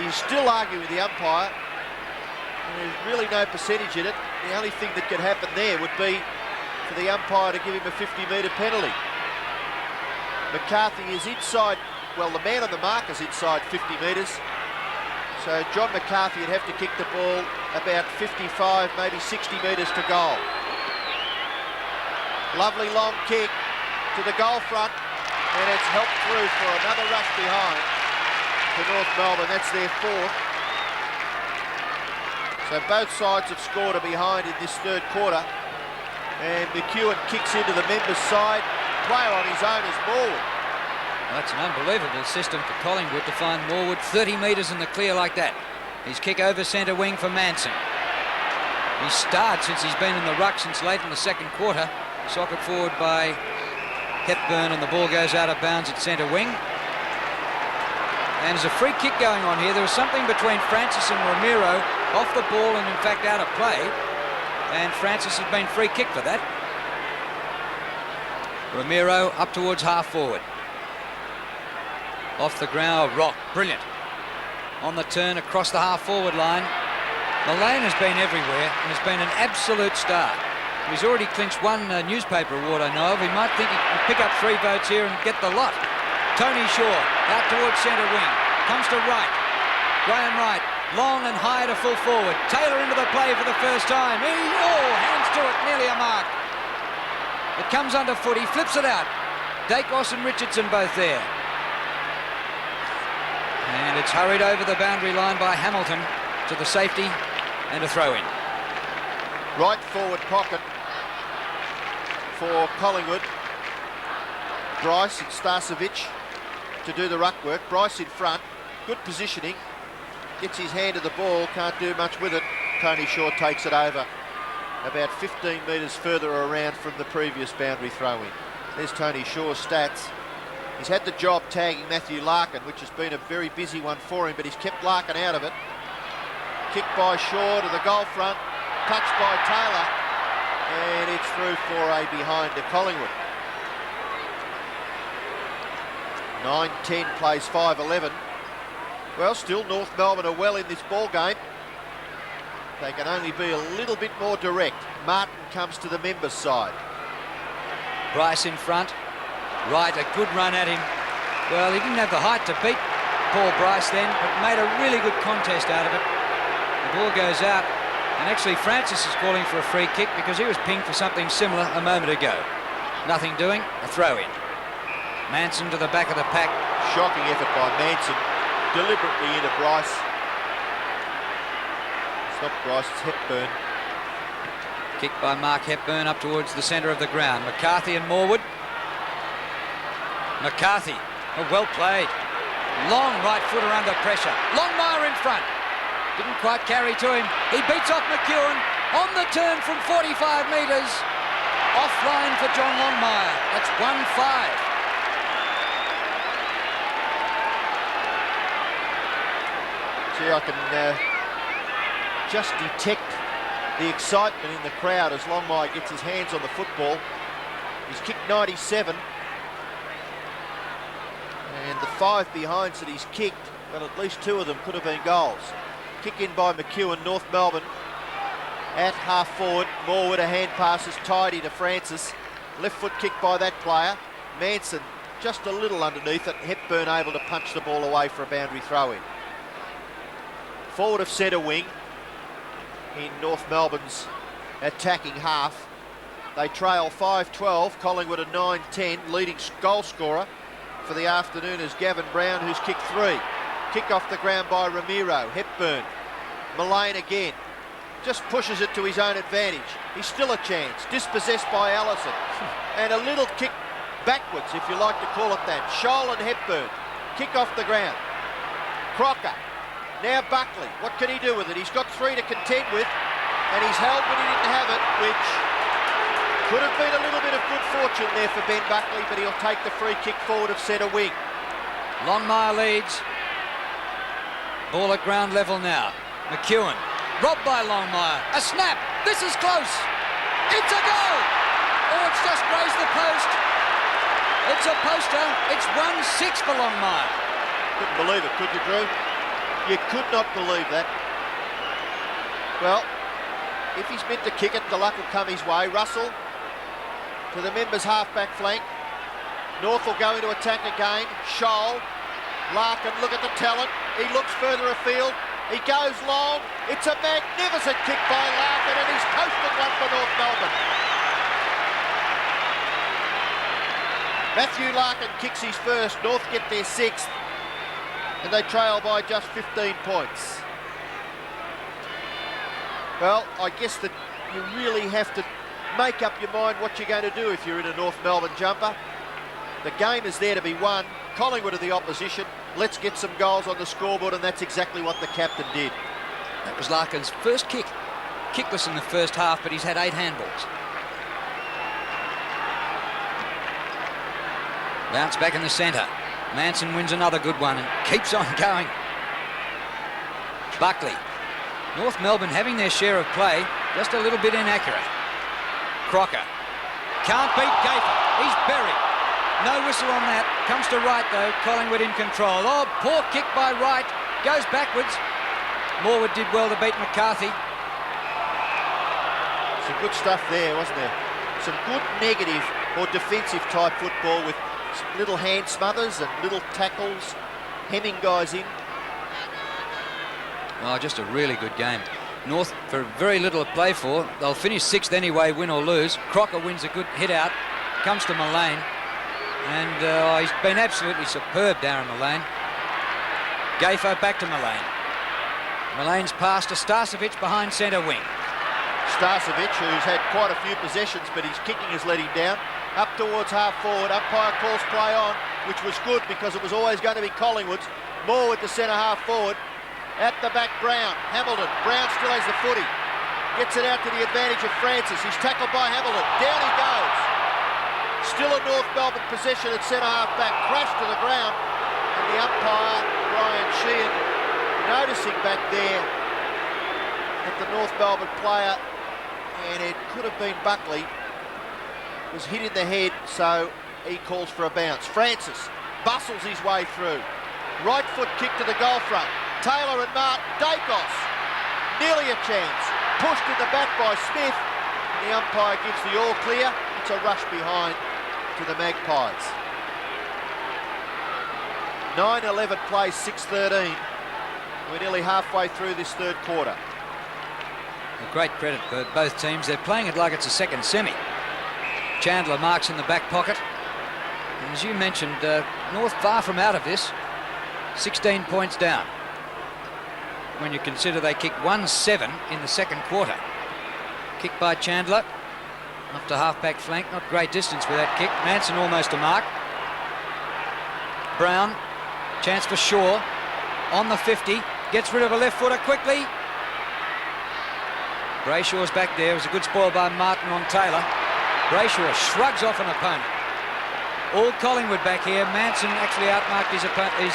He's still arguing with the umpire. And there's really no percentage in it. The only thing that could happen there would be for the umpire to give him a 50-metre penalty. McCarthy is inside, well, the man on the mark is inside 50 metres. So John McCarthy would have to kick the ball about 55, maybe 60 metres to goal. Lovely long kick to the goal front, and it's helped through for another rush behind to North Melbourne. That's their 4th. So both sides have scored a behind in this third quarter. And McEwen kicks into the members' side. Player on his own is Morwood. Well, that's an unbelievable system for Collingwood to find Morwood 30 metres in the clear like that. His kick over centre wing for Manson. He's starred since he's been in the ruck since late in the second quarter. Socket forward by Hepburn, and the ball goes out of bounds at centre wing. And there's a free kick going on here. There was something between Francis and Ramiro off the ball and in fact out of play. And Francis has been free kicked for that. Ramiro up towards half forward. Off the ground, Rock, brilliant. On the turn across the half forward line. Mullane has been everywhere and has been an absolute star. He's already clinched one newspaper award I know of. He might think he can pick up 3 votes here and get the lot. Tony Shaw out towards centre wing. Comes to Wright. Graham Wright. Long and high to full forward. Taylor into the play for the first time. Hands to it. Nearly a mark. It comes underfoot. He flips it out. Dacos and Richardson both there. And it's hurried over the boundary line by Hamilton to the safety and a throw-in. Right forward pocket for Collingwood. Bryce and Starcevic to do the ruck work. Bryce in front. Good positioning. Gets his hand to the ball. Can't do much with it. Tony Shaw takes it over. About 15 metres further around from the previous boundary throw-in. There's Tony Shaw's stats. He's had the job tagging Matthew Larkin, which has been a very busy one for him, but he's kept Larkin out of it. Kick by Shaw to the goal front. Touched by Taylor. And it's through for a behind to Collingwood. 9-10 plays 5-11. Well, still North Melbourne are well in this ball game. They can only be a little bit more direct. Martin comes to the members' side. Bryce in front. Wright, a good run at him. Well, he didn't have the height to beat Paul Bryce then, but made a really good contest out of it. The ball goes out, and actually Francis is calling for a free kick because he was pinged for something similar a moment ago. Nothing doing, a throw-in. Manson to the back of the pack. Shocking effort by Manson, deliberately into Bryce. It's not Bryce, it's Hepburn. Kick by Mark Hepburn up towards the centre of the ground. McCarthy and Morwood. McCarthy, well played. Long right footer under pressure. Longmire in front. Didn't quite carry to him. He beats off McEwen on the turn from 45 metres. Offline for John Longmire. That's 1-5. See, I can just detect the excitement in the crowd as Longmire gets his hands on the football. He's kicked 97. And the 5 behinds that he's kicked, well, at least 2 of them could have been goals. Kick in by McEwen, North Melbourne. At half forward, Morwood, a hand pass is tidy to Francis. Left foot kick by that player. Manson just a little underneath it. Hepburn able to punch the ball away for a boundary throw-in. Forward of centre wing in North Melbourne's attacking half. They trail 5-12. Collingwood a 9-10. Leading goal scorer for the afternoon is Gavin Brown, who's kicked 3. Kick off the ground by Ramiro. Hepburn. Mullane again. Just pushes it to his own advantage. He's still a chance. Dispossessed by Allison. And a little kick backwards, if you like to call it that. Scholl and Hepburn. Kick off the ground. Crocker. Now Buckley. What can he do with it? He's got 3 to contend with. And he's held when he didn't have it, which could have been a little bit of good fortune there for Ben Buckley, but he'll take the free kick forward of centre wing. Longmire leads. Ball at ground level now. McEwen. Robbed by Longmire. A snap. This is close. It's a goal. Oh, it's just grazed the post. It's a poster. It's 1-6 for Longmire. Couldn't believe it, could you, Drew? You could not believe that. Well, if he's meant to kick it, the luck will come his way. Russell to the members' half-back flank. North will go into attack again. Scholl. Larkin, look at the talent. He looks further afield. He goes long. It's a magnificent kick by Larkin, and he's posted one for North Melbourne. Matthew Larkin kicks his first. North get their 6th. And they trail by just 15 points. Well, I guess that you really have to make up your mind what you're going to do if you're in a North Melbourne jumper. The game is there to be won. Collingwood are the opposition. Let's get some goals on the scoreboard, and that's exactly what the captain did. That was Larkin's first kick. Kickless in the first half, but he's had 8 handballs. Bounce back in the centre. Manson wins another good one and keeps on going. Buckley. North Melbourne having their share of play, just a little bit inaccurate. Crocker. Can't beat Gafer. He's buried. No whistle on that. Comes to Wright though. Collingwood in control. Oh, poor kick by Wright. Goes backwards. Morwood did well to beat McCarthy. Some good stuff there, wasn't there? Some good negative or defensive type football with little hand smothers and little tackles, hemming guys in. Oh, just a really good game. North, for very little to play for, they'll finish 6th anyway, win or lose. Crocker wins a good hit out, comes to Mullane, and he's been absolutely superb, Darren Mullane. Gafo back to Mullane. Mullane's pass to Starcevic behind centre wing. Starcevic, who's had quite a few possessions, but his kicking has let him down. Up towards half forward, umpire calls play on, which was good because it was always going to be Collingwood's. Morwood to centre half forward. At the back, Brown. Hamilton. Brown still has the footy. Gets it out to the advantage of Francis. He's tackled by Hamilton. Down he goes. Still a North Melbourne possession at centre half back. Crashed to the ground. And the umpire, Brian Sheehan, noticing back there that the North Melbourne player, and it could have been Buckley, was hit in the head, so he calls for a bounce. Francis bustles his way through. Right foot kick to the goal front. Taylor and Martin. Dacos. Nearly a chance. Pushed in the back by Smith. And the umpire gives the all clear. It's a rush behind to the Magpies. 9:11 play, 6:13. We're nearly halfway through this third quarter. A great credit for both teams. They're playing it like it's a second semi. Chandler marks in the back pocket. And as you mentioned, North far from out of this. 16 points down. When you consider they kicked 1-7 in the second quarter. Kick by Chandler. Off to half-back flank. Not great distance with that kick. Manson almost a mark. Brown. Chance for Shaw. On the 50. Gets rid of a left footer quickly. Brayshaw's back there. It was a good spoil by Martin on Taylor. Brayshaw shrugs off an opponent. All Collingwood back here. Manson actually outmarked his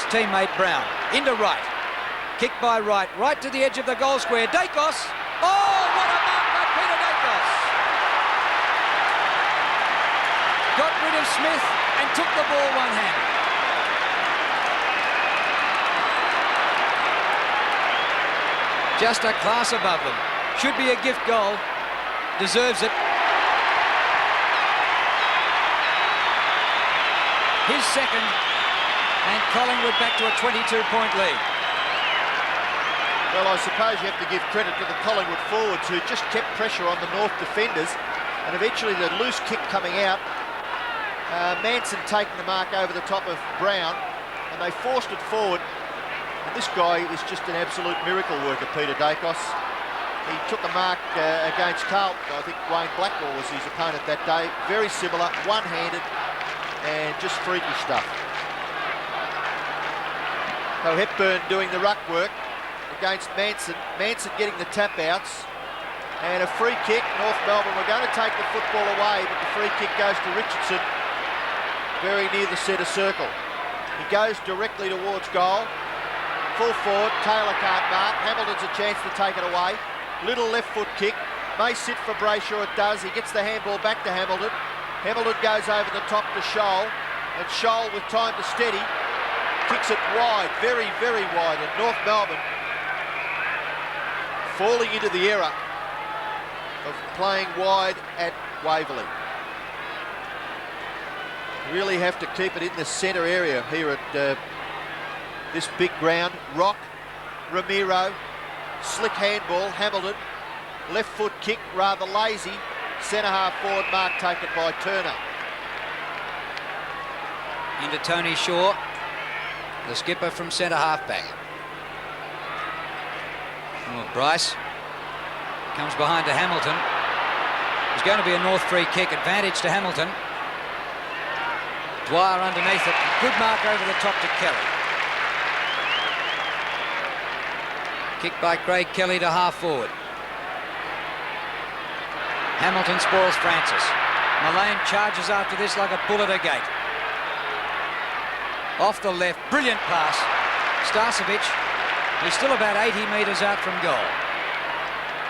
teammate Brown. Into right. Kick by Wright. Right to the edge of the goal square. Dacos. Oh, what a mark by Peter Dacos. Got rid of Smith and took the ball one-handed. Just a class above them. Should be a gift goal. Deserves it. His second, and Collingwood back to a 22-point lead. Well, I suppose you have to give credit to the Collingwood forwards who just kept pressure on the North defenders, and eventually the loose kick coming out, Manson taking the mark over the top of Brown, and they forced it forward. And this guy is just an absolute miracle worker, Peter Dacos. He took a mark against Carlton. I think Wayne Blackwell was his opponent that day. Very similar, one-handed, and just freaky stuff. So Hepburn doing the ruck work against Manson. Manson getting the tap outs. And a free kick. North Melbourne were going to take the football away, but the free kick goes to Richardson, very near the centre circle. He goes directly towards goal. Full forward, Taylor can't mark. Hamilton's a chance to take it away. Little left foot kick. May sit for Brayshaw, it does. He gets the handball back to Hamilton. Hamilton goes over the top to Scholl. And Scholl, with time to steady, kicks it wide, very, very wide. And North Melbourne falling into the era of playing wide at Waverley. Really have to keep it in the centre area here at this big ground. Rock, Ramiro, slick handball, Hamilton, left foot kick, rather lazy. Centre half forward mark taken by Turner. Into Tony Shaw, the skipper from centre half back. Oh, Bryce comes behind to Hamilton. There's going to be a North free kick, advantage to Hamilton. Dwyer underneath it, good mark over the top to Kelly. Kick by Craig Kelly to half forward. Hamilton spoils Francis. Mullane charges after this like a bull at a gate. Off the left, brilliant pass. Starcevic, he's still about 80 metres out from goal.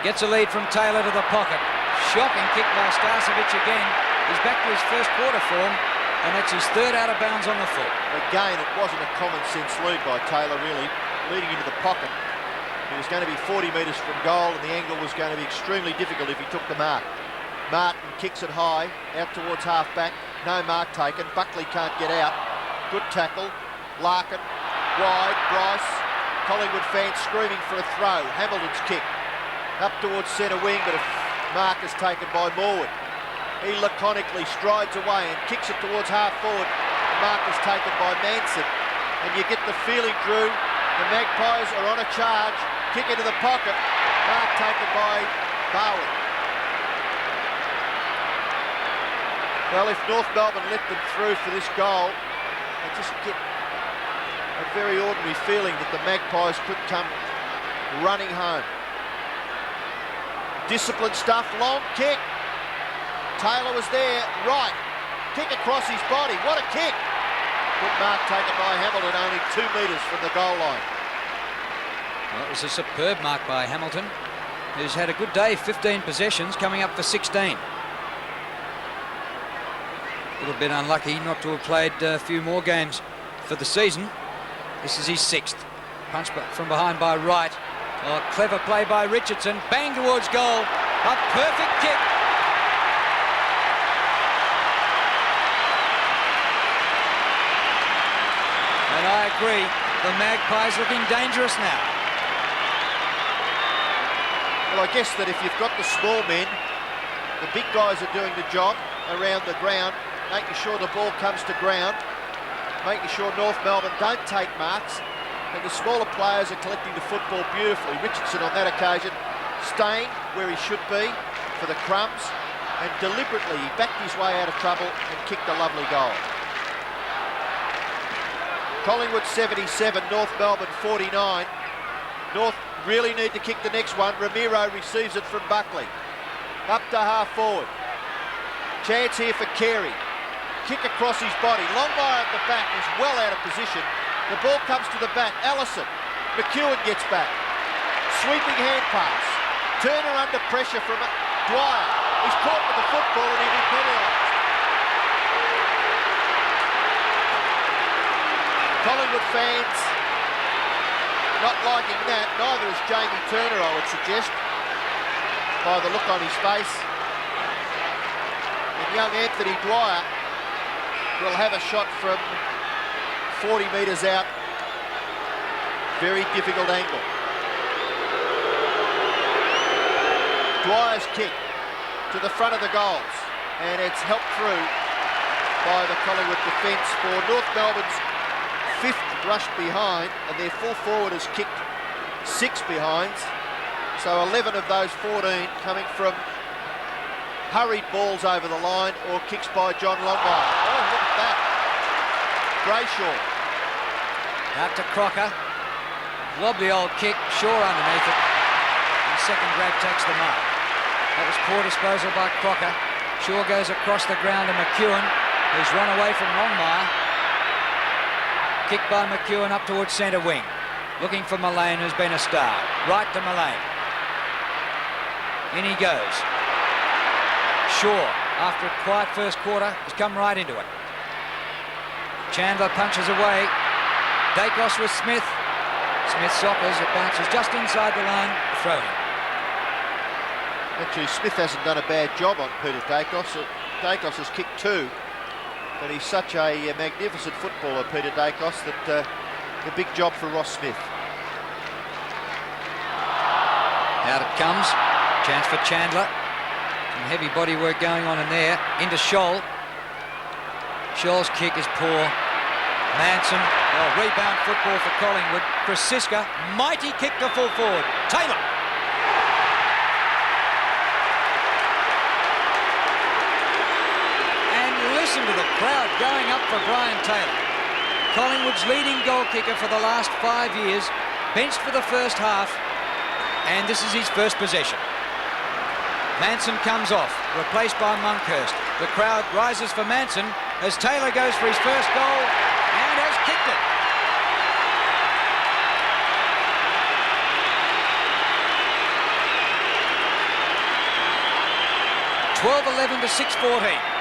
Gets a lead from Taylor to the pocket. Shocking kick by Starcevic again. He's back to his first quarter form, and that's his third out of bounds on the full. Again, it wasn't a common sense lead by Taylor, really, leading into the pocket. He was going to be 40 metres from goal, and the angle was going to be extremely difficult if he took the mark. Martin kicks it high, out towards half-back. No mark taken. Buckley can't get out. Good tackle. Larkin, wide. Bryce. Collingwood fans screaming for a throw. Hamilton's kick. Up towards centre wing, but a mark is taken by Morwood. He laconically strides away and kicks it towards half-forward. The mark is taken by Manson. And you get the feeling, Drew, the Magpies are on a charge. Kick into the pocket. Mark taken by Bowen. Well, if North Melbourne let them through for this goal, they just get a very ordinary feeling that the Magpies could come running home. Disciplined stuff, long kick. Taylor was there, right. Kick across his body, what a kick. Good mark taken by Hamilton, only 2 metres from the goal line. Well, it was a superb mark by Hamilton, who's had a good day, 15 possessions, coming up for 16. A little bit unlucky not to have played a few more games for the season. This is his 6th. Punch from behind by Wright. Oh, clever play by Richardson. Bang towards goal. A perfect kick. And I agree, the Magpies looking dangerous now. Well, I guess that if you've got the small men, the big guys are doing the job around the ground, making sure the ball comes to ground, making sure North Melbourne don't take marks, and the smaller players are collecting the football beautifully. Richardson on that occasion staying where he should be for the crumbs, and deliberately he backed his way out of trouble and kicked a lovely goal. Collingwood 77, North Melbourne 49. North really need to kick the next one. Ramiro receives it from Buckley. Up to half forward. Chance here for Carey. Kick across his body. Longmire at the back is well out of position. The ball comes to the back. Allison. McEwen gets back. Sweeping hand pass. Turner under pressure from Dwyer. He's caught with the football and he'll be penalised. Collingwood fans not liking that. Neither is Jamie Turner, I would suggest, by the look on his face. And young Anthony Dwyer will have a shot from 40 metres out. Very difficult angle. Dwyer's kick to the front of the goals, and it's helped through by the Collingwood defence for North Melbourne's 5th rush behind, and their full forward has kicked 6 behinds. So 11 of those 14 coming from hurried balls over the line or kicks by John Longmire. Oh, look at that. Brayshaw. Out to Crocker. Wobbly old kick, Shaw underneath it. And second grab takes the mark. That was poor disposal by Crocker. Shaw goes across the ground to McEwen, who's run away from Longmire. Kick by McEwen up towards centre wing. Looking for Mullane, who's been a star. Right to Mullane. In he goes. Shaw, after a quiet first quarter, has come right into it. Chandler punches away. Dacos with Smith. Smith sockers, it bounces just inside the line. Throw in. Actually, Smith hasn't done a bad job on Peter Dacos. Dacos has kicked 2. But he's such a magnificent footballer, Peter Dacos, that a big job for Ross Smith. Out it comes. Chance for Chandler. Some heavy body work going on in there. Into Scholl. Scholl's kick is poor. Manson. Oh, rebound football for Collingwood. Krasiska. Mighty kick to full forward. Taylor. Listen to the crowd going up for Brian Taylor. Collingwood's leading goal kicker for the last 5 years, benched for the first half, and this is his first possession. Manson comes off, replaced by Monkhurst. The crowd rises for Manson as Taylor goes for his first goal and has kicked it. (12-11 to 6-14).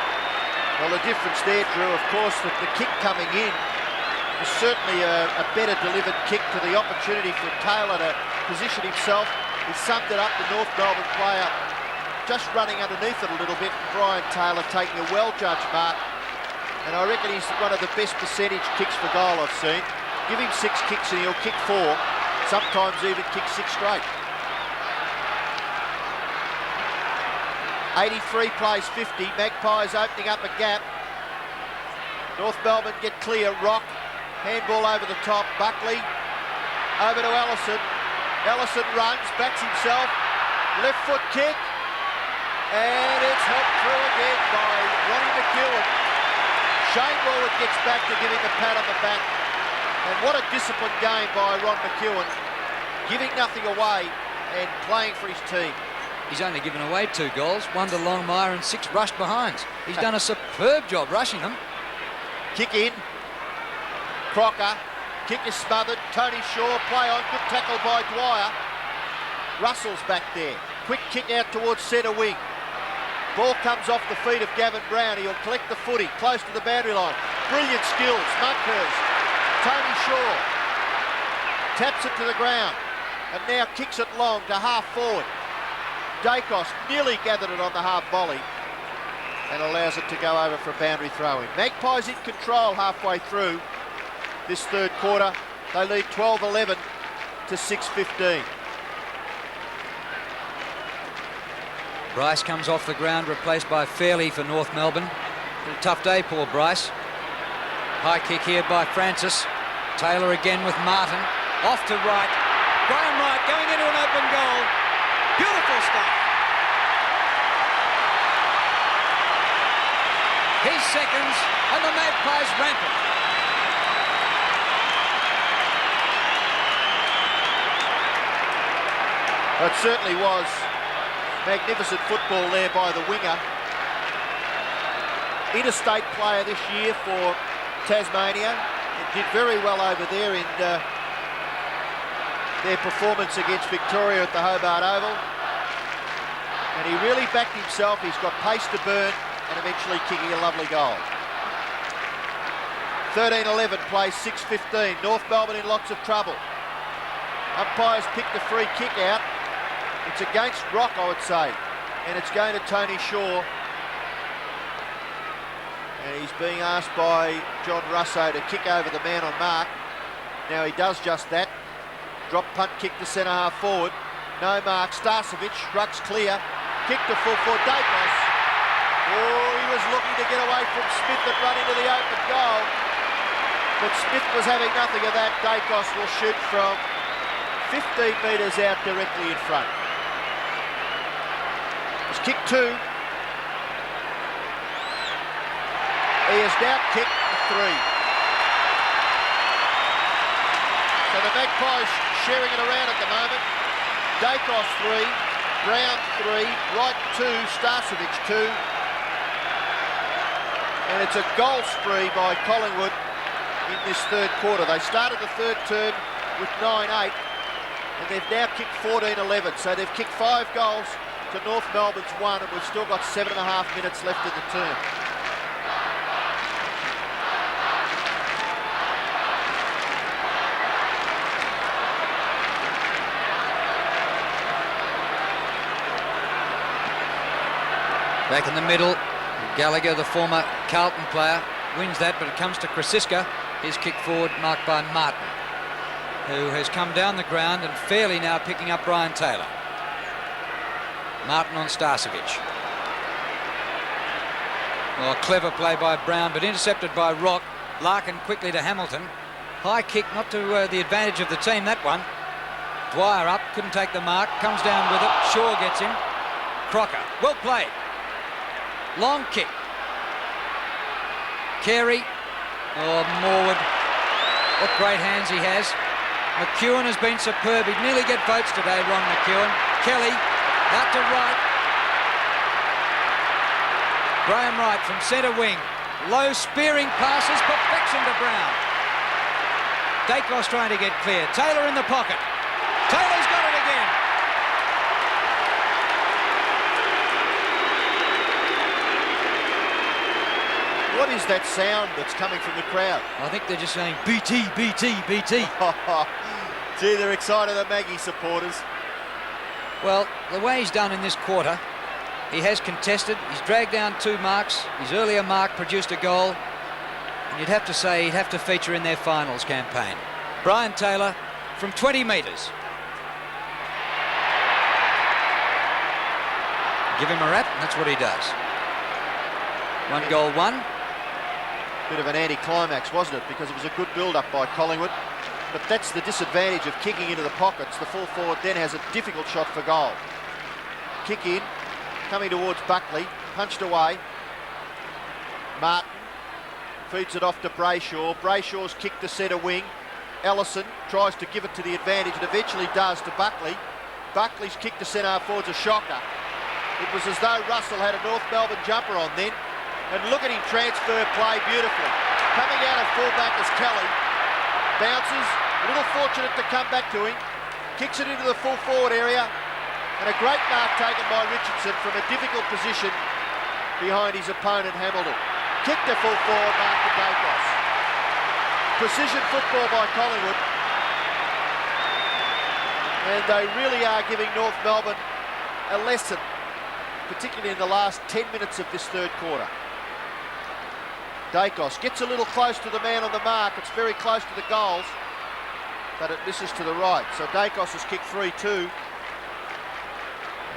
Well, the difference there, Drew, of course, that the kick coming in was certainly a better delivered kick to the opportunity for Taylor to position himself. He summed it up, the North Melbourne player just running underneath it a little bit, and Brian Taylor taking a well-judged mark. And I reckon he's one of the best percentage kicks for goal I've seen. Give him 6 kicks and he'll kick 4, sometimes even kick 6 straight. 83 plays 50, Magpies opening up a gap. North Melbourne get clear, Rock, handball over the top, Buckley, over to Ellison. Ellison runs, backs himself, left foot kick, and it's helped through again by Ronnie McEwen. Shane Warwood gets back to give him a pat on the back. And what a disciplined game by Ron McEwen, giving nothing away and playing for his team. He's only given away 2 goals, 1 to Longmire and 6 rushed behinds. He's done a superb job rushing them. Kick in, Crocker, kick is smothered, Tony Shaw, play on, good tackle by Dwyer. Russell's back there, quick kick out towards centre wing. Ball comes off the feet of Gavin Brown, he'll collect the footy, close to the boundary line. Brilliant skills, Monkhurst, Tony Shaw, taps it to the ground, and now kicks it long to half forward. Dacos nearly gathered it on the half volley and allows it to go over for a boundary throw-in. Magpies in control halfway through this third quarter. They lead 12-11 to 6-15. Bryce comes off the ground, replaced by Fairley for North Melbourne. A tough day, poor Bryce. High kick here by Francis. Taylor again with Martin. Off to right. Graham Wright going into an open goal. Beautiful stuff. He's seconds, and the Magpies rampant. It certainly was magnificent football there by the winger. Interstate player this year for Tasmania. It did very well over there in their performance against Victoria at the Hobart Oval. And he really backed himself. He's got pace to burn and eventually kicking a lovely goal. 13-11 plays 6-15. North Melbourne in lots of trouble. Umpires picked a free kick out. It's against Rock, I would say. And it's going to Tony Shaw. And he's being asked by John Russo to kick over the man on mark. Now he does just that. Drop punt kick to centre half forward. No mark. Starcevic rucks clear. Kick to full forward. Dacos. Oh, he was looking to get away from Smith that run into the open goal. But Smith was having nothing of that. Dacos will shoot from 15 metres out directly in front. It's kick 2. He has now kicked 3. So the Magpies sharing it around at the moment. Dacos 3, Brown 3, Wright 2, Starcevic 2. And it's a goal spree by Collingwood in this third quarter. They started the third term with 9-8 and they've now kicked 14-11. So they've kicked 5 goals to North Melbourne's 1 and we've still got 7.5 minutes left in the term. Back in the middle, Gallagher, the former Carlton player, wins that, but it comes to Krasiska. His kick forward marked by Martin, who has come down the ground and fairly now picking up Brian Taylor. Martin on Starcevic. Well, clever play by Brown, but intercepted by Rock. Larkin quickly to Hamilton. High kick, not to the advantage of the team, that one. Dwyer up, couldn't take the mark, comes down with it. Shaw gets him. Crocker, well played. Long kick. Carey. Oh, Morwood. What great hands he has. McEwen has been superb. He'd nearly get votes today, Ron McEwen. Kelly, out to right. Graham Wright from centre wing. Low spearing passes, perfection to Brown. Dacos trying to get clear. Taylor in the pocket. Taylor's got it again. What is that sound that's coming from the crowd? I think they're just saying BT, BT, BT. Gee, they're excited, the Maggie supporters. Well, the way he's done in this quarter, he has contested, he's dragged down 2 marks, his earlier mark produced a goal, and you'd have to say he'd have to feature in their finals campaign. Brian Taylor from 20 metres. Give him a rap, and that's what he does. 1 goal, 1. Bit of an anticlimax, wasn't it? Because it was a good build-up by Collingwood. But that's the disadvantage of kicking into the pockets. The full forward then has a difficult shot for goal. Kick in, coming towards Buckley, punched away. Martin feeds it off to Brayshore. Brayshaw's kicked to centre wing. Ellison tries to give it to the advantage and eventually does to Buckley. Buckley's kick to centre half forward's a shocker. It was as though Russell had a North Melbourne jumper on then. And look at him transfer play beautifully. Coming out of fullback is Kelly. Bounces, a little fortunate to come back to him. Kicks it into the full forward area. And a great mark taken by Richardson from a difficult position behind his opponent Hamilton. Kick to full forward, mark to Dacos. Precision football by Collingwood. And they really are giving North Melbourne a lesson, particularly in the last 10 minutes of this third quarter. Dacos gets a little close to the man on the mark. It's very close to the goals, but it misses to the right. So Dacos has kicked 3-2.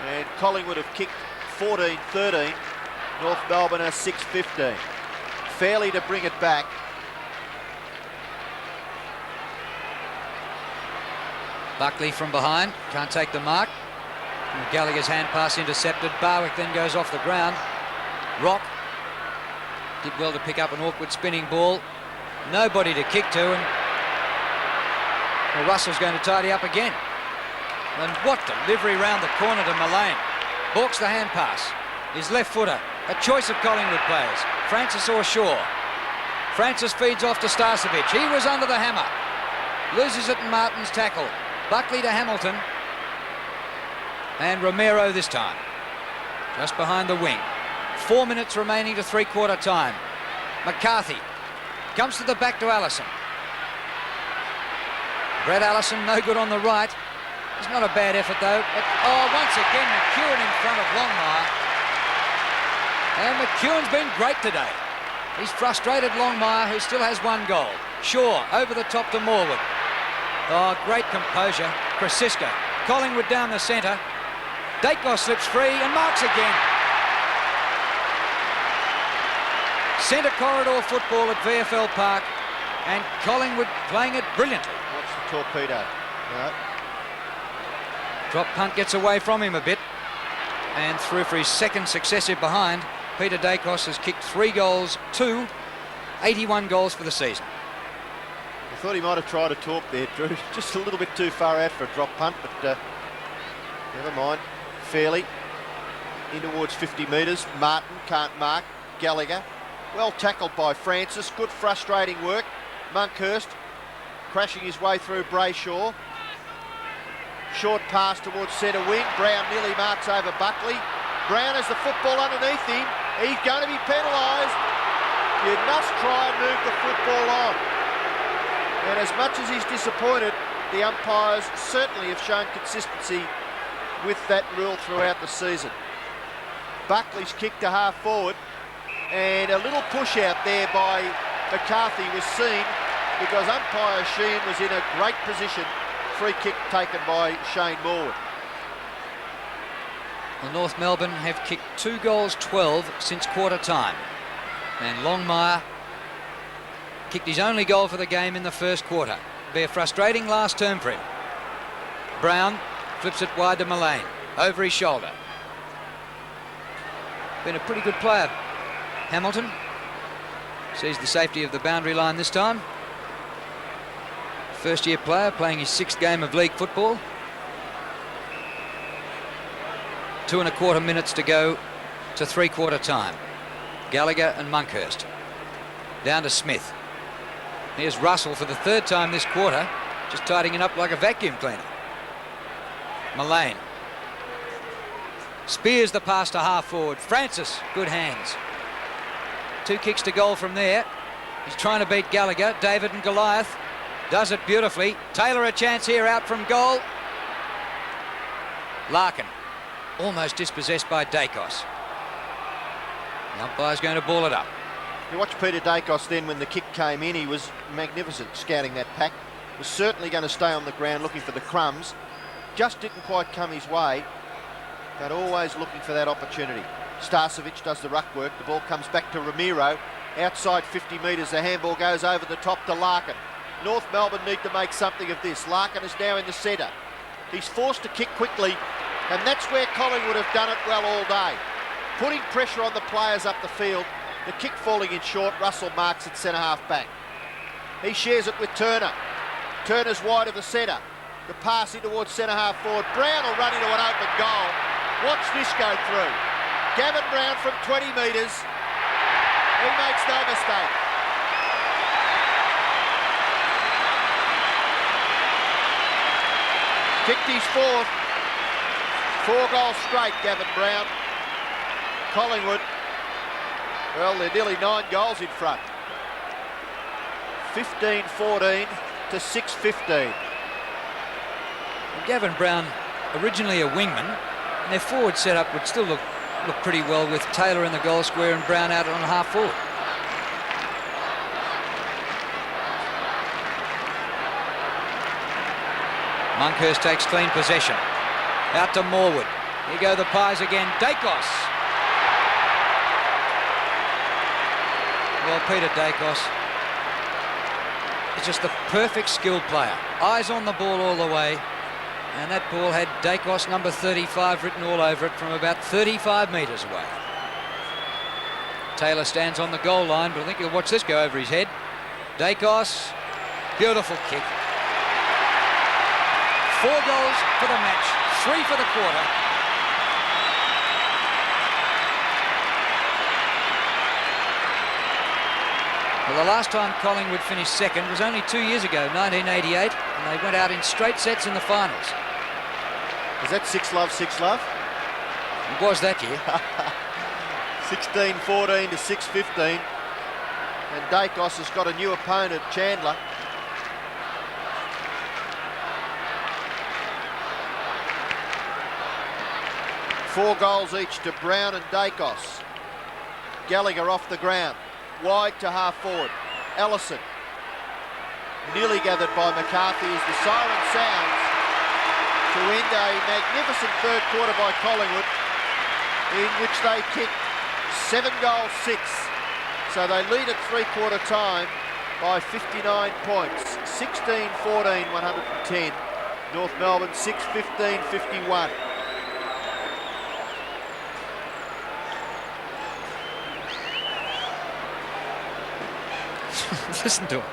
And Collingwood have kicked 14-13. North Melbourne are 6-15. Fairly to bring it back. Buckley from behind, can't take the mark. And Gallagher's hand pass intercepted. Barwick then goes off the ground. Rock did well to pick up an awkward spinning ball. Nobody to kick to, and well, Russell's going to tidy up again. And what delivery round the corner to Mullane. Balks the hand pass. His left footer. A choice of Collingwood players. Francis or Shaw. Francis feeds off to Starcevic. He was under the hammer. Loses it in Martin's tackle. Buckley to Hamilton. And Romero this time. Just behind the wing. 4 minutes remaining to three-quarter time. McCarthy comes to the back to Allison. Brett Allison no good on the right. It's not a bad effort though. But, once again McEwen in front of Longmire. And McEwen's been great today. He's frustrated Longmire, who still has 1 goal. Shaw over the top to Morwood. Oh, great composure. Krasiska. Collingwood down the centre. Dacos slips free and marks again. Centre corridor football at VFL Park, and Collingwood playing it brilliantly. What's the torpedo? No. Drop punt gets away from him a bit, and through for his second successive behind. Peter Dacos has kicked 3 goals, 2, 81 goals for the season. I thought he might have tried a torp there, Drew. Just a little bit too far out for a drop punt, but never mind. Fairly in towards 50 metres. Martin can't mark. Gallagher. Well tackled by Francis. Good frustrating work. Monkhurst crashing his way through Brayshaw. Short pass towards centre wing. Brown nearly marks over Buckley. Brown has the football underneath him. He's going to be penalised. You must try and move the football on. And as much as he's disappointed, the umpires certainly have shown consistency with that rule throughout the season. Buckley's kick to half forward, and a little push out there by McCarthy was seen because umpire Sheehan was in a great position. Free kick taken by Shane Morwood. Well, North Melbourne have kicked 2 goals, 12 since quarter time. And Longmire kicked his only goal for the game in the first quarter. Be a frustrating last term for him. Brown flips it wide to Mullane, over his shoulder. Been a pretty good player. Hamilton sees the safety of the boundary line this time. First year player playing his 6th game of league football. 2.25 minutes to go to three-quarter time. Gallagher and Monkhurst. Down to Smith. Here's Russell for the 3rd time this quarter, just tidying it up like a vacuum cleaner. Mullane. Spears the pass to half forward. Francis, good hands. 2 kicks to goal from there. He's trying to beat Gallagher. David and Goliath. Does it beautifully. Taylor a chance here out from goal. Larkin almost dispossessed by Dacos. The umpire's going to ball it up. You watch Peter Dacos then when the kick came in, he was magnificent scouting that pack. Was certainly going to stay on the ground looking for the crumbs. Just didn't quite come his way, but always looking for that opportunity. Starcevic does the ruck work. The ball comes back to Ramiro. Outside 50 metres, the handball goes over the top to Larkin. North Melbourne need to make something of this. Larkin is now in the centre. He's forced to kick quickly, and that's where Collingwood have done it well all day. Putting pressure on the players up the field. The kick falling in short. Russell marks at centre-half back. He shares it with Turner. Turner's wide of the centre. The pass in towards centre-half forward. Brown will run into an open goal. Watch this go through. Gavin Brown from 20 metres. He makes no mistake. Kicked his fourth. 4 goals straight, Gavin Brown. Collingwood, well, they're nearly 9 goals in front. 15-14 to 6-15. Gavin Brown, originally a wingman, and their forward setup would still look pretty well with Taylor in the goal square and Brown out on half forward. Monkhurst takes clean possession. Out to Morwood. Here go the Pies again. Dacos. Well, Peter Dacos is just the perfect skilled player. Eyes on the ball all the way. And that ball had Dacos number 35 written all over it from about 35 metres away. Taylor stands on the goal line, but I think he'll watch this go over his head. Dacos, beautiful kick. 4 goals for the match, 3 for the quarter. Well, the last time Collingwood finished second was only 2 years ago, 1988, and they went out in straight sets in the finals. Is that 6-love, 6-love? It was that year. 16-14 to 6-15. And Dacos has got a new opponent, Chandler. Four goals each to Brown and Dacos. Gallagher off the ground. Wide to half forward. Ellison. Nearly gathered by McCarthy as the siren sounds to end a magnificent third quarter by Collingwood, in which they kicked 7 goals, 6. So they lead at three-quarter time by 59 points. 16-14, 110. North Melbourne 6-15, 51. Listen to him.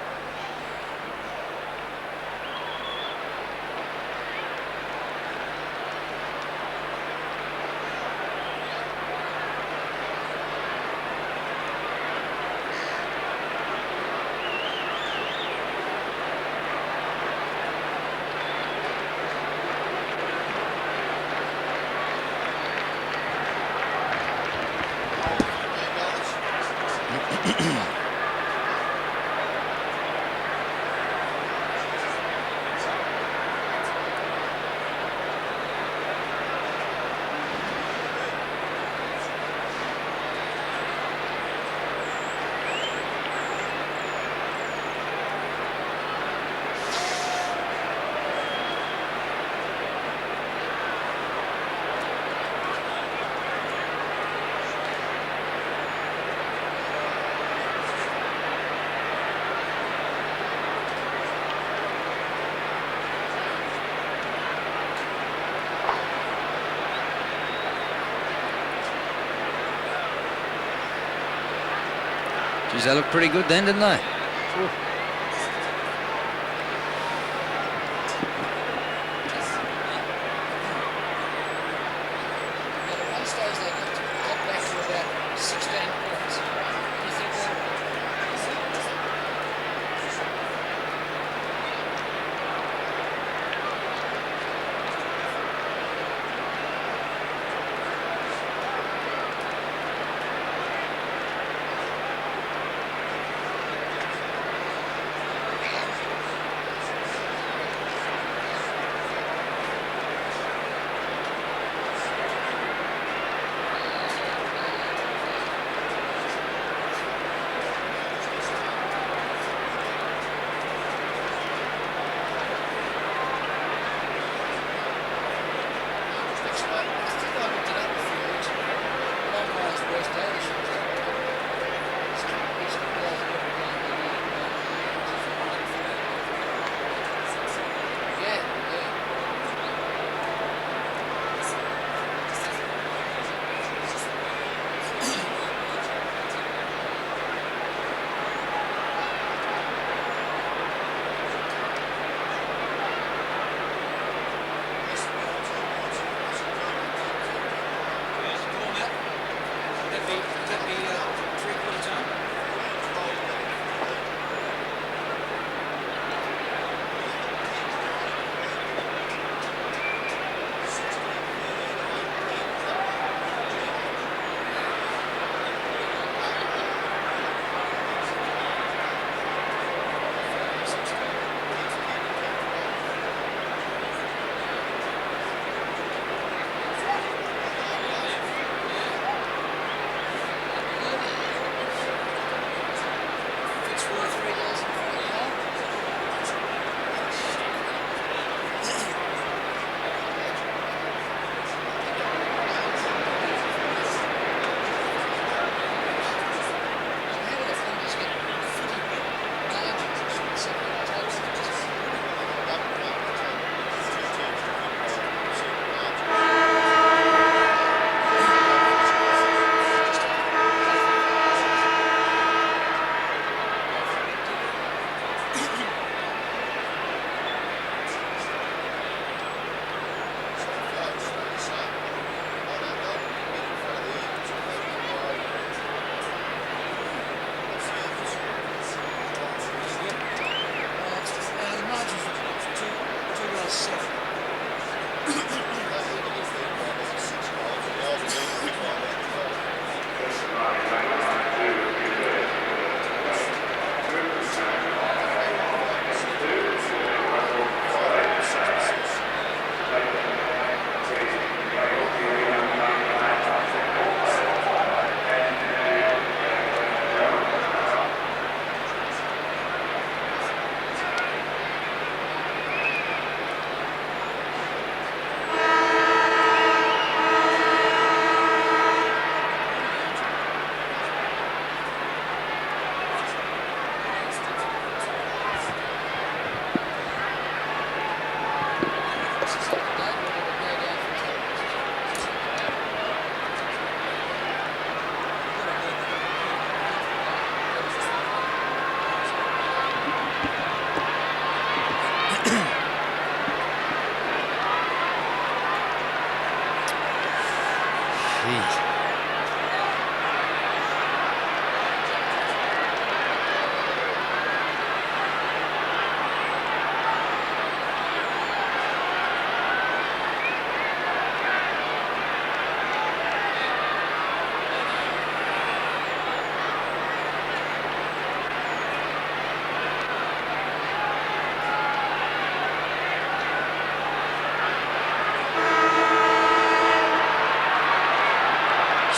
Geez, they look pretty good then, didn't they? Ooh.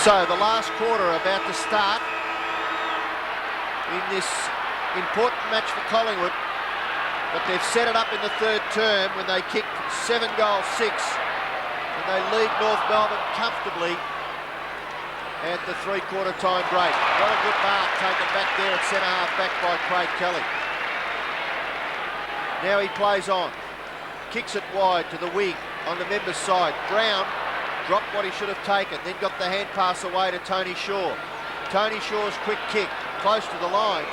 So the last quarter about to start in this important match for Collingwood, but they've set it up in the third term when they kick 7-6 and they lead North Melbourne comfortably at the three-quarter time break. What a good mark taken back there at centre half back by Craig Kelly. Now he plays on, kicks it wide to the wing on the members' side. Brown dropped what he should have taken, then got the hand pass away to Tony Shaw. Tony Shaw's quick kick, close to the line,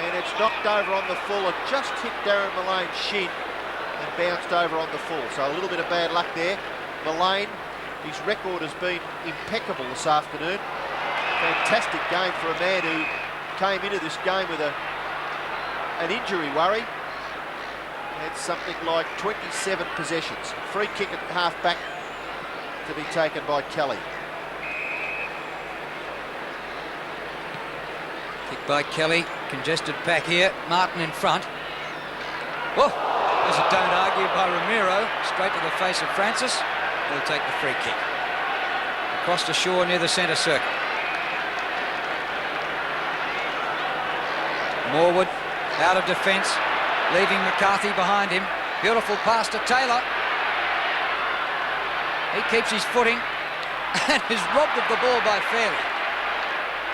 and it's knocked over on the full. It just hit Darren Mullane's shin and bounced over on the full. So a little bit of bad luck there. Mullane, his record has been impeccable this afternoon. Fantastic game for a man who came into this game with an injury worry. Had something like 27 possessions. Free kick at half back to be taken by Kelly. Kick by Kelly, congested pack here. Martin in front. Whoa, there's a don't argue by Ramiro, straight to the face of Francis. He'll take the free kick. Across the shore near the centre circle. Morwood out of defence, leaving McCarthy behind him. Beautiful pass to Taylor. He keeps his footing and is robbed of the ball by Fairley.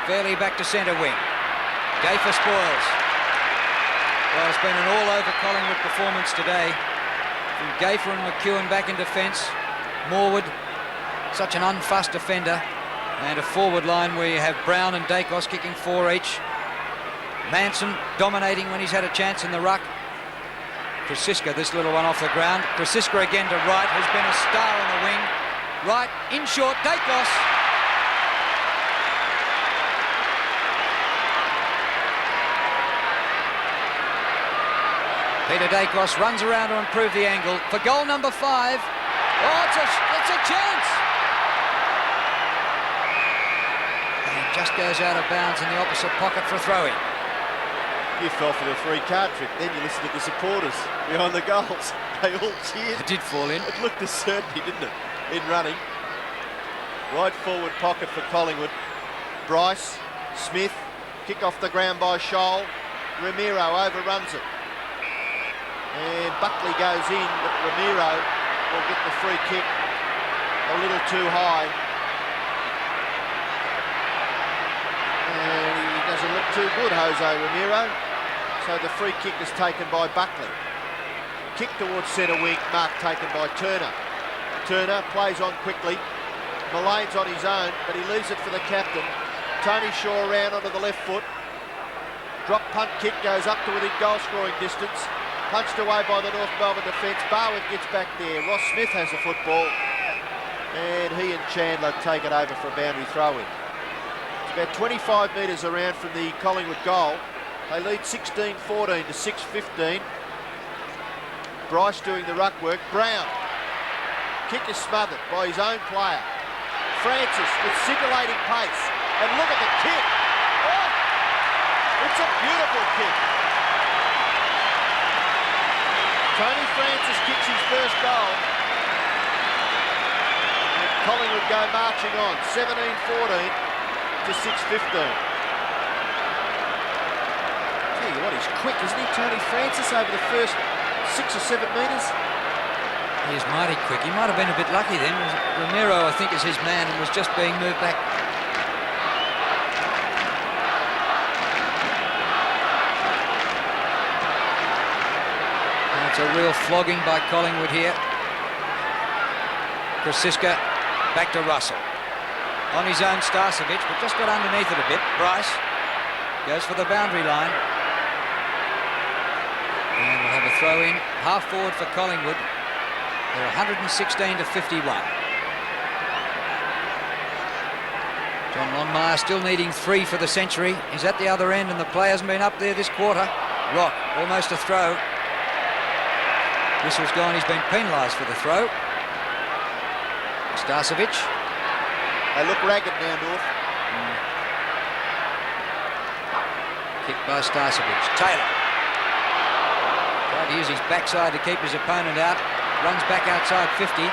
Fairley back to centre wing. Gayfer spoils. Well, it's been an all-over Collingwood performance today. From Gayfer and McEwen back in defence. Morwood, such an unfussed defender. And a forward line where you have Brown and Dacos kicking 4 each. Manson dominating when he's had a chance in the ruck. Krasiska, this little one off the ground. Krasiska again to Wright, who's been a star on the wing. Wright in short, Dacos. Peter Dacos runs around to improve the angle for goal number 5. Oh, it's a chance. And it just goes out of bounds in the opposite pocket for a throw-in. You fell for the free card trick. Then you listen to the supporters behind the goals. They all cheered. It did fall in. It looked a certainty, didn't it, in running. Right forward pocket for Collingwood. Bryce, Smith, kick off the ground by Scholl. Ramiro overruns it. And Buckley goes in, but Ramiro will get the free kick a little too high. And he doesn't look too good, Jose Ramiro. So the free kick is taken by Buckley. Kick towards centre wing, mark taken by Turner. Turner plays on quickly. Mullane's on his own, but he leaves it for the captain. Tony Shaw round onto the left foot. Drop punt kick goes up to within goal scoring distance. Punched away by the North Melbourne defence. Barwick gets back there. Ross Smith has the football. And he and Chandler take it over for a boundary throw-in. It's about 25 metres around from the Collingwood goal. They lead 16-14 to 6-15. Bryce doing the ruck work. Brown. Kick is smothered by his own player. Francis with scintillating pace. And look at the kick. Oh! It's a beautiful kick. Tony Francis kicks his first goal. And Collingwood go marching on. 17-14 to 6-15. Tell you what, he's quick, isn't he, Tony Francis, over the first 6 or 7 metres? He is mighty quick. He might have been a bit lucky then. Ramiro, I think, is his man and was just being moved back. It's a real flogging by Collingwood here. Krasiska back to Russell. On his own, Starcevic, but just got underneath it a bit. Bryce goes for the boundary line. And we'll have a throw in. Half forward for Collingwood. They're 116 to 51. John Longmire still needing 3 for the century. He's at the other end and the play hasn't been up there this quarter. Rock, almost a throw. Whistle's gone, he's been penalised for the throw. Starcevic. They look ragged now, North. Kick by Starcevic. Taylor. Tried to use his backside to keep his opponent out. Runs back outside 50.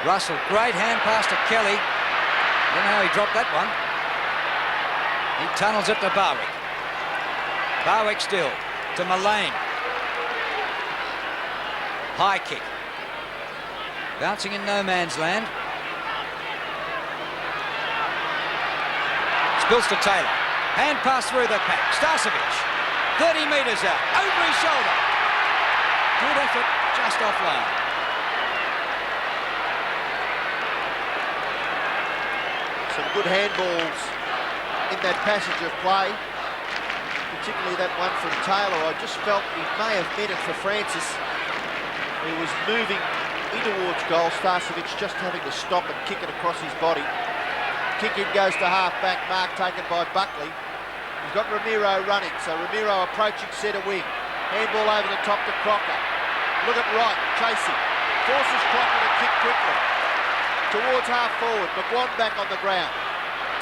Russell, great hand pass to Kelly. Don't know how he dropped that one. He tunnels it to Barwick. Barwick still to Mullane. High kick. Bouncing in no man's land. Spills to Taylor. Hand pass through the pack. Starcevic. 30 metres out. Over his shoulder. Good effort, just offline. Some good handballs in that passage of play. Particularly that one from Taylor. I just felt he may have meant it for Francis. He was moving in towards goal. Starcevic just having to stop and kick it across his body. Kick in goes to half-back. Mark taken by Buckley. He's got Ramiro running, so Ramiro approaching centre wing. Handball over the top to Crocker. Look at Wright, chasing. Forces Crocker to kick quickly. Towards half-forward. McGuan back on the ground.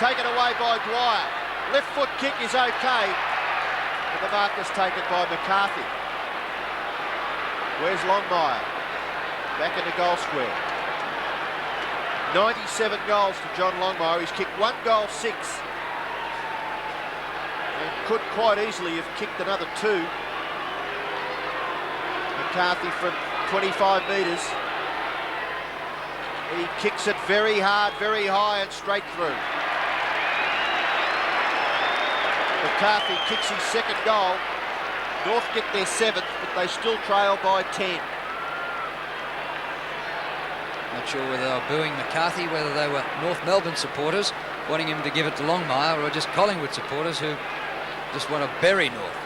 Taken away by Dwyer. Left foot kick is okay. And the mark is taken by McCarthy. Where's Longmire? Back in the goal square. 97 goals to John Longmire. He's kicked 1 goal, 6. And could quite easily have kicked another 2. McCarthy from 25 metres. He kicks it very hard, very high and straight through. McCarthy kicks his second goal. North get their 7th, but they still trail by 10. Not sure whether they were booing McCarthy, whether they were North Melbourne supporters wanting him to give it to Longmire, or just Collingwood supporters who just want to bury North.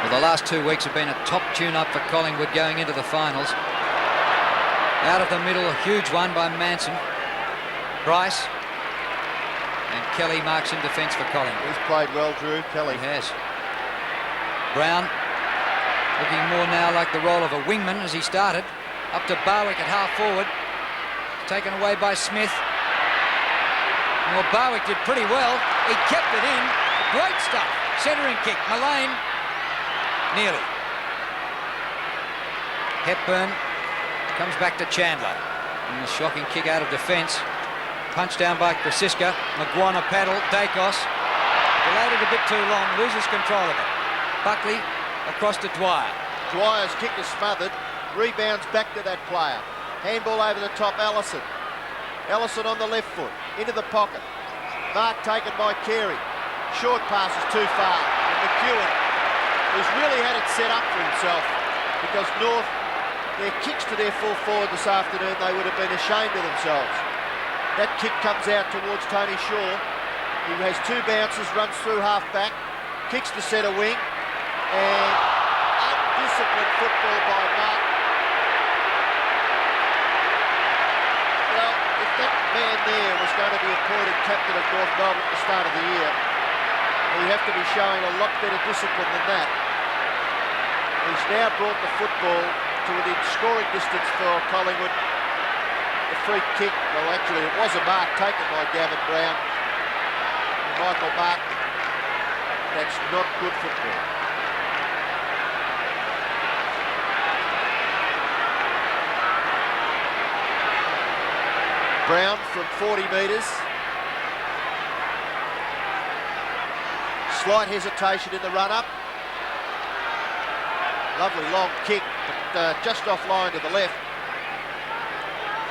Well, the last 2 weeks have been a top tune-up for Collingwood going into the finals. Out of the middle, a huge one by Manson. Bryce. And Kelly marks in defence for Collingwood. He's played well, Drew. Kelly. He has. Brown looking more now like the role of a wingman as he started. Up to Barwick at half forward. Taken away by Smith. Well, Barwick did pretty well. He kept it in. Great stuff. Centering kick. Mullane. Nearly. Hepburn comes back to Chandler. And a shocking kick out of defence. Punched down by Krasiska. Maguana paddle. Dacos. Delayed it a bit too long. Loses control of it. Buckley across to Dwyer. Dwyer's kick is smothered. Rebounds back to that player. Handball over the top, Ellison. Ellison on the left foot. Into the pocket. Mark taken by Carey. Short pass is too far. And McEwen, who's really had it set up for himself, because North, their kicks to their full forward this afternoon, they would have been ashamed of themselves. That kick comes out towards Tony Shaw. He has 2 bounces, runs through half back, kicks the centre wing, and undisciplined football by Mark. Well, if that man there was going to be appointed captain of North Melbourne at the start of the year, he'd have to be showing a lot better discipline than that. He's now brought the football to within scoring distance for Collingwood. The free kick, well actually it was a mark taken by Gavin Brown. Michael Martin. That's not good football. Brown from 40 metres. Slight hesitation in the run-up. Lovely long kick, but just offline to the left.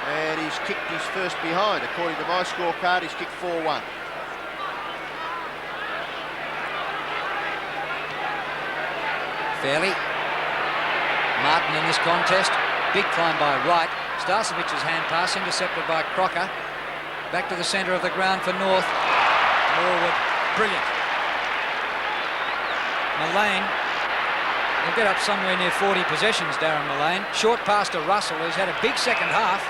And he's kicked his first behind. According to my scorecard, he's kicked 4-1. Fairley. Martin in this contest. Big climb by Wright. Starcevic's hand pass intercepted by Crocker. Back to the centre of the ground for North. Norwood, brilliant. Mullane, he'll get up somewhere near 40 possessions, Darren Mullane. Short pass to Russell, who's had a big second half.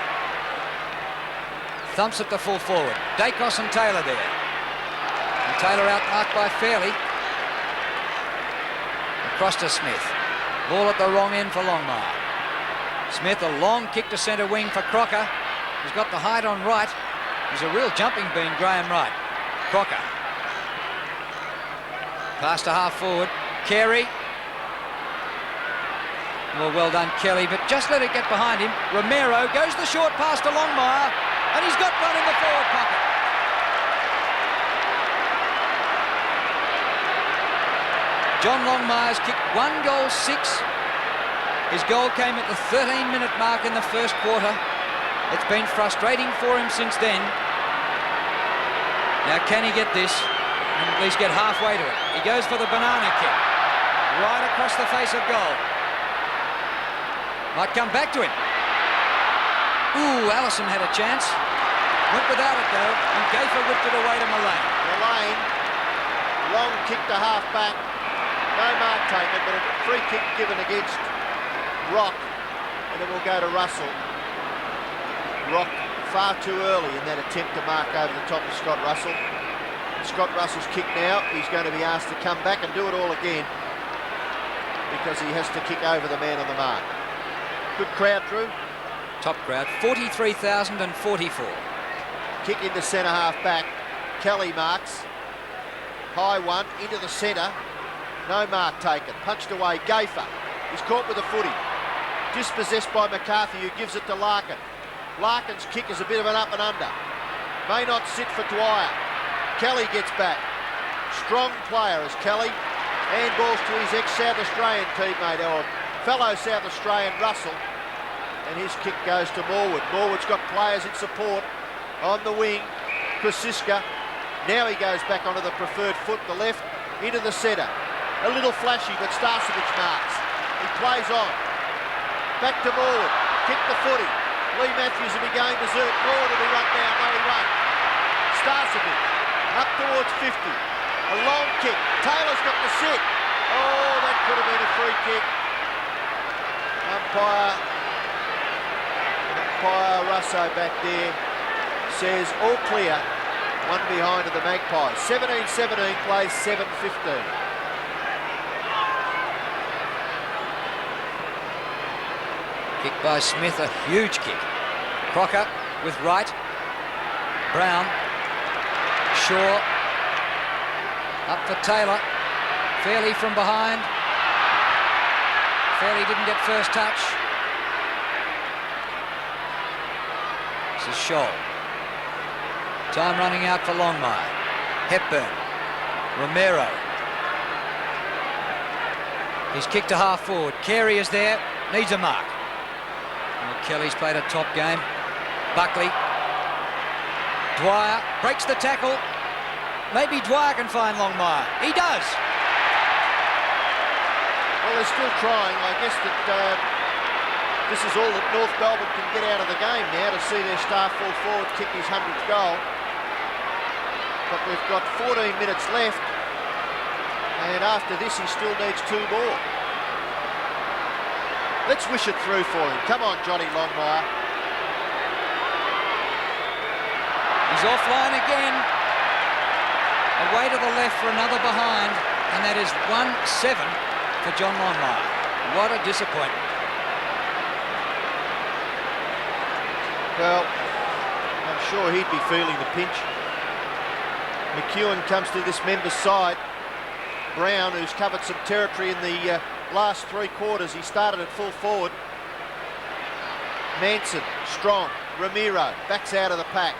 Thumps at the full forward. Dacos and Taylor there. And Taylor outmarked by Fairley. Across to Smith. Ball at the wrong end for Longmire. Smith, a long kick to centre wing for Crocker. He's got the height on Wright. He's a real jumping bean, Graham Wright. Crocker. Pass to half forward. Carey. Well done, Kelly, but just let it get behind him. Romero goes the short pass to Longmire, and he's got one in the forward pocket. John Longmire's kicked 1 goal, 6. His goal came at the 13-minute mark in the first quarter. It's been frustrating for him since then. Now, can he get this and at least get halfway to it? He goes for the banana kick. Right across the face of goal. Might come back to him. Ooh, Allison had a chance. Went without it, though, and Gafer whipped it away to Mullane. Mullane, long kick to half back. No mark taken, but a free kick given against Rock, and it will go to Russell. Rock far too early in that attempt to mark over the top of Scott Russell. Scott Russell's kick now, he's going to be asked to come back and do it all again because he has to kick over the man on the mark. Good crowd, Drew. Top crowd, 43,044. Kick into centre half back. Kelly marks. High one into the centre. No mark taken. Punched away. Gafer. He's caught with a footy. Dispossessed by McCarthy, who gives it to Larkin. Larkin's kick is a bit of an up and under. May not sit for Dwyer. Kelly gets back. Strong player is Kelly. Handballs to his ex-South Australian teammate, or fellow South Australian, Russell. And his kick goes to Morwood. Morwood's got players in support on the wing. Krasiska. Now he goes back onto the preferred foot, the left, into the centre. A little flashy, but Starcevic marks. He plays on. Back to Morwood. Kick the footy. Lee Matthews will be going berserk. Morwood will be run down. No, he won't. Starcevic up towards 50. A long kick. Taylor's got the sit. Oh, that could have been a free kick. Umpire Russo back there says all clear. One behind of the Magpies. 17-17 plays 7-15. Kick by Smith, a huge kick. Crocker with right. Brown. Shaw. Up for Taylor. Fairley from behind. Fairley didn't get first touch. This is Scholl. Time running out for Longmire. Hepburn. Romero. He's kicked to half forward. Carey is there. Needs a mark. Well, Kelly's played a top game. Buckley. Dwyer breaks the tackle. Maybe Dwyer can find Longmire. He does. Well, they're still trying. I guess that this is all that North Melbourne can get out of the game now, to see their star full forward kick his 100th goal. But we've got 14 minutes left, and after this he still needs 2 more. Let's wish it through for him. Come on, Johnny Longmire. He's offline again. Away to the left for another behind, and that is 1-7 for John Longmire. What a disappointment. Well, I'm sure he'd be feeling the pinch. McEwen comes to this member's side. Brown, who's covered some territory in the last 3 quarters. He started at full forward. Manson, strong. Ramiro backs out of the pack.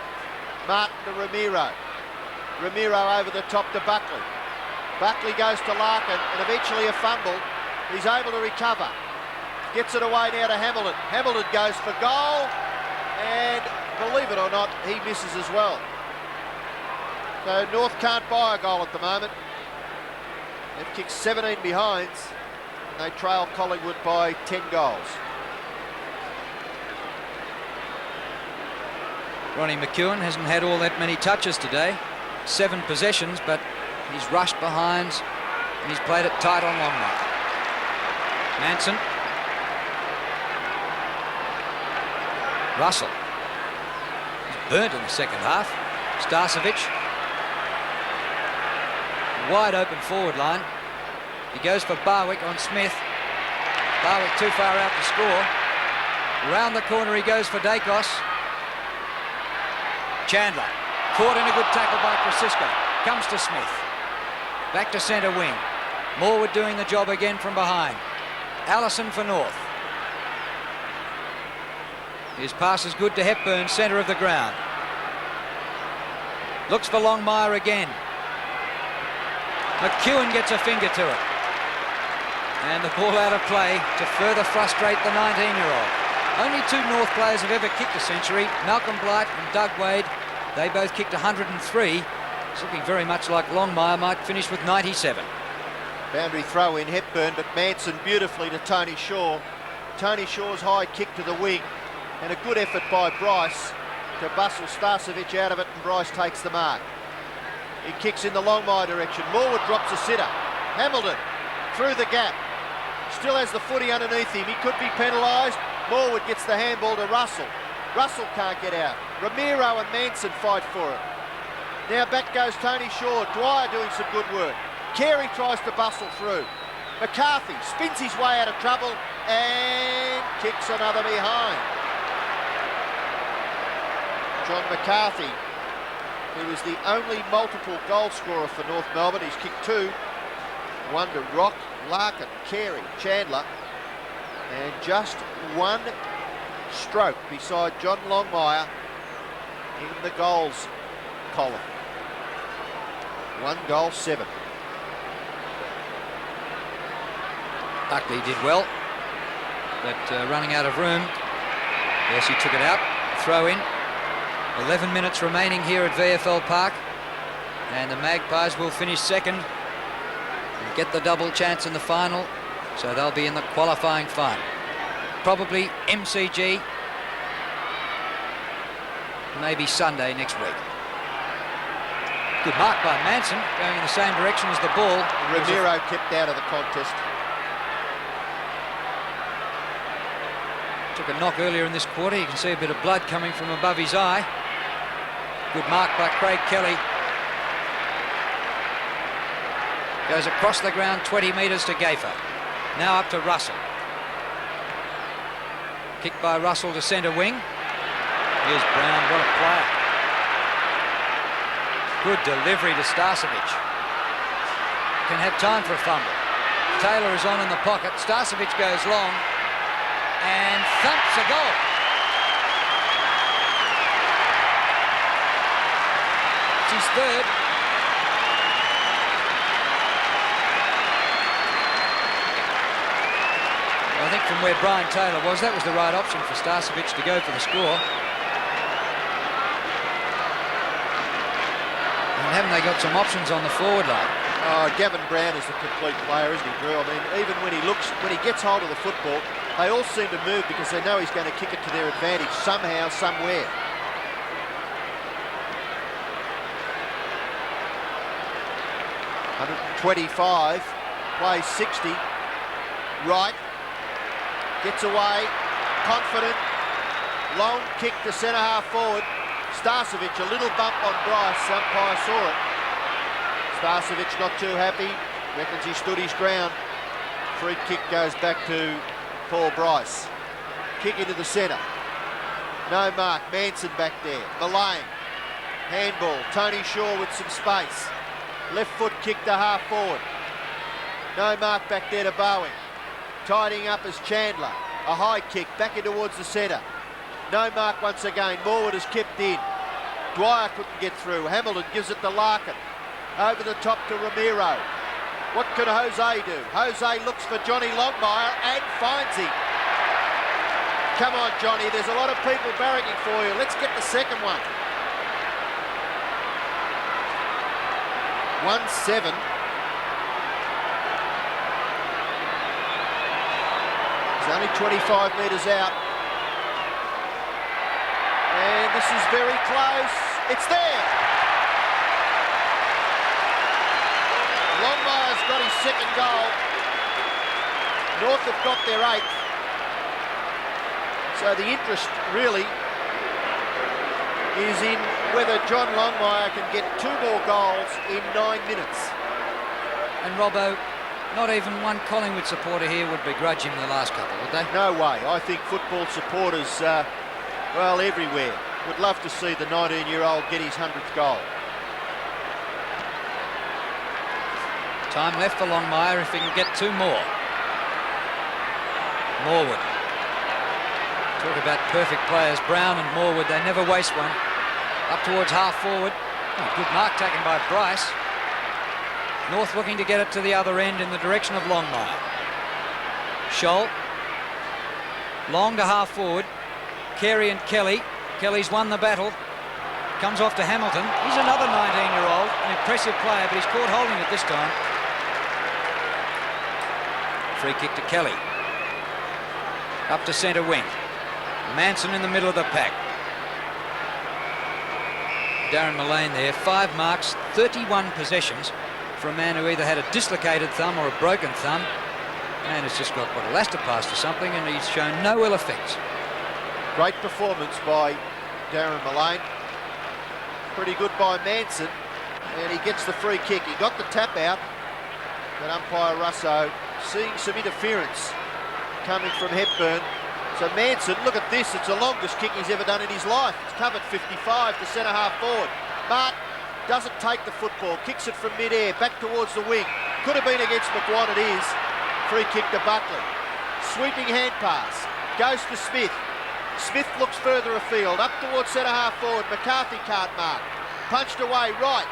Martin to Ramiro. Ramiro over the top to Buckley. Buckley goes to Larkin, and eventually a fumble. He's able to recover. Gets it away now to Hamilton. Hamilton goes for goal, and believe it or not, he misses as well. So North can't buy a goal at the moment. They've kicked 17 behinds, and they trail Collingwood by 10 goals. Ronnie McEwen hasn't had all that many touches today. 7 possessions, but he's rushed behinds and he's played it tight on Longmire. Manson. Russell. He's burnt in the second half. Starcevic. Wide open forward line. He goes for Barwick on Smith. Barwick too far out to score. Round the corner he goes for Dacos. Chandler. Caught in a good tackle by Krasiska. Comes to Smith. Back to centre wing. Morwood doing the job again from behind. Allison for North. His pass is good to Hepburn, centre of the ground. Looks for Longmire again. McEwen gets a finger to it. And the ball out of play to further frustrate the 19-year-old. Only 2 North players have ever kicked a century. Malcolm Blight and Doug Wade. They both kicked 103. It's looking very much like Longmire might finish with 97. Boundary throw in Hepburn, but Manson beautifully to Tony Shaw. Tony Shaw's high kick to the wing, and a good effort by Bryce to bustle Starcevic out of it, and Bryce takes the mark. He kicks in the Longmire direction. Morwood drops a sitter. Hamilton through the gap. Still has the footy underneath him. He could be penalised. Morwood gets the handball to Russell. Russell can't get out. Ramiro and Manson fight for it. Now back goes Tony Shaw. Dwyer doing some good work. Carey tries to bustle through. McCarthy spins his way out of trouble and kicks another behind. John McCarthy, who is the only multiple goal scorer for North Melbourne. He's kicked 2. 1 to Rock, Larkin, Carey, Chandler, and just 1 stroke beside John Longmire in the goals column. 1 goal, 7. Buckley did well, but running out of room. Yes, he took it out. Throw in. 11 minutes remaining here at VFL Park, and the Magpies will finish second and get the double chance in the final, so they'll be in the qualifying final. Probably MCG, maybe Sunday next week. Good mark by Manson, going in the same direction as the ball. Ramiro kept out of the contest. Took a knock earlier in this quarter. You can see a bit of blood coming from above his eye. Good mark by Craig Kelly. Goes across the ground 20 metres to Gafer. Now up to Russell. Kick by Russell to centre wing. Here's Brown, what a player. Good delivery to Starcevic. Can have time for a fumble. Taylor is on in the pocket. Starcevic goes long and thumps a goal. It's his third. I think from where Brian Taylor was, that was the right option for Starcevic to go for the score. And haven't they got some options on the forward line? Gavin Brown is a complete player, isn't he, Drew? I mean, even when he gets hold of the football, they all seem to move because they know he's going to kick it to their advantage somehow, somewhere. .125, plays 60, right, gets away, confident, long kick to centre half forward. Starcevic, a little bump on Bryce, umpire saw it. Starcevic not too happy, reckons he stood his ground. Free kick goes back to Paul Bryce. Kick into the centre. No mark, Manson back there. Mullane, handball, Tony Shaw with some space. Left foot kick to half forward. No mark back there to Bowen. Tidying up as Chandler. A high kick back in towards the centre. No mark once again. Morwood is kept in. Dwyer couldn't get through. Hamilton gives it to Larkin. Over the top to Ramiro. What could Jose do? Jose looks for Johnny Longmire and finds him. Come on, Johnny. There's a lot of people barracking for you. Let's get the second one. 1-7. He's only 25 metres out. And this is very close. It's there. Longmire's got his second goal. North have got their 8th. So the interest really is in whether John Longmire can get 2 more goals in 9 minutes. And Robbo, not even one Collingwood supporter here would begrudge him the last couple, would they? No way. I think football supporters, well, everywhere, would love to see the 19-year-old get his 100th goal. Time left for Longmire if he can get 2 more. Morwood. Talk about perfect players. Brown and Morwood, they never waste one. Up towards half forward. Oh, good mark taken by Bryce. North looking to get it to the other end in the direction of Longmire. Scholl. Long to half forward. Carey and Kelly. Kelly's won the battle. Comes off to Hamilton. He's another 19-year-old. An impressive player, but he's caught holding it this time. Free kick to Kelly. Up to centre wing. Manson in the middle of the pack. Darren Mullane there. 5 marks, 31 possessions for a man who either had a dislocated thumb or a broken thumb. And has just got, what, elastoplast or something, and he's shown no ill effects. Great performance by Darren Mullane. Pretty good by Manson. And he gets the free kick. He got the tap out. But umpire Russo seeing some interference coming from Hepburn. So Manson, look at this. It's the longest kick he's ever done in his life. It's covered 55 to centre half forward. Mark doesn't take the football. Kicks it from mid-air back towards the wing. Could have been against McWan. It is. Free kick to Buckley. Sweeping hand pass. Goes to Smith. Smith looks further afield, up towards centre half forward. McCarthy can't mark. Punched away, right.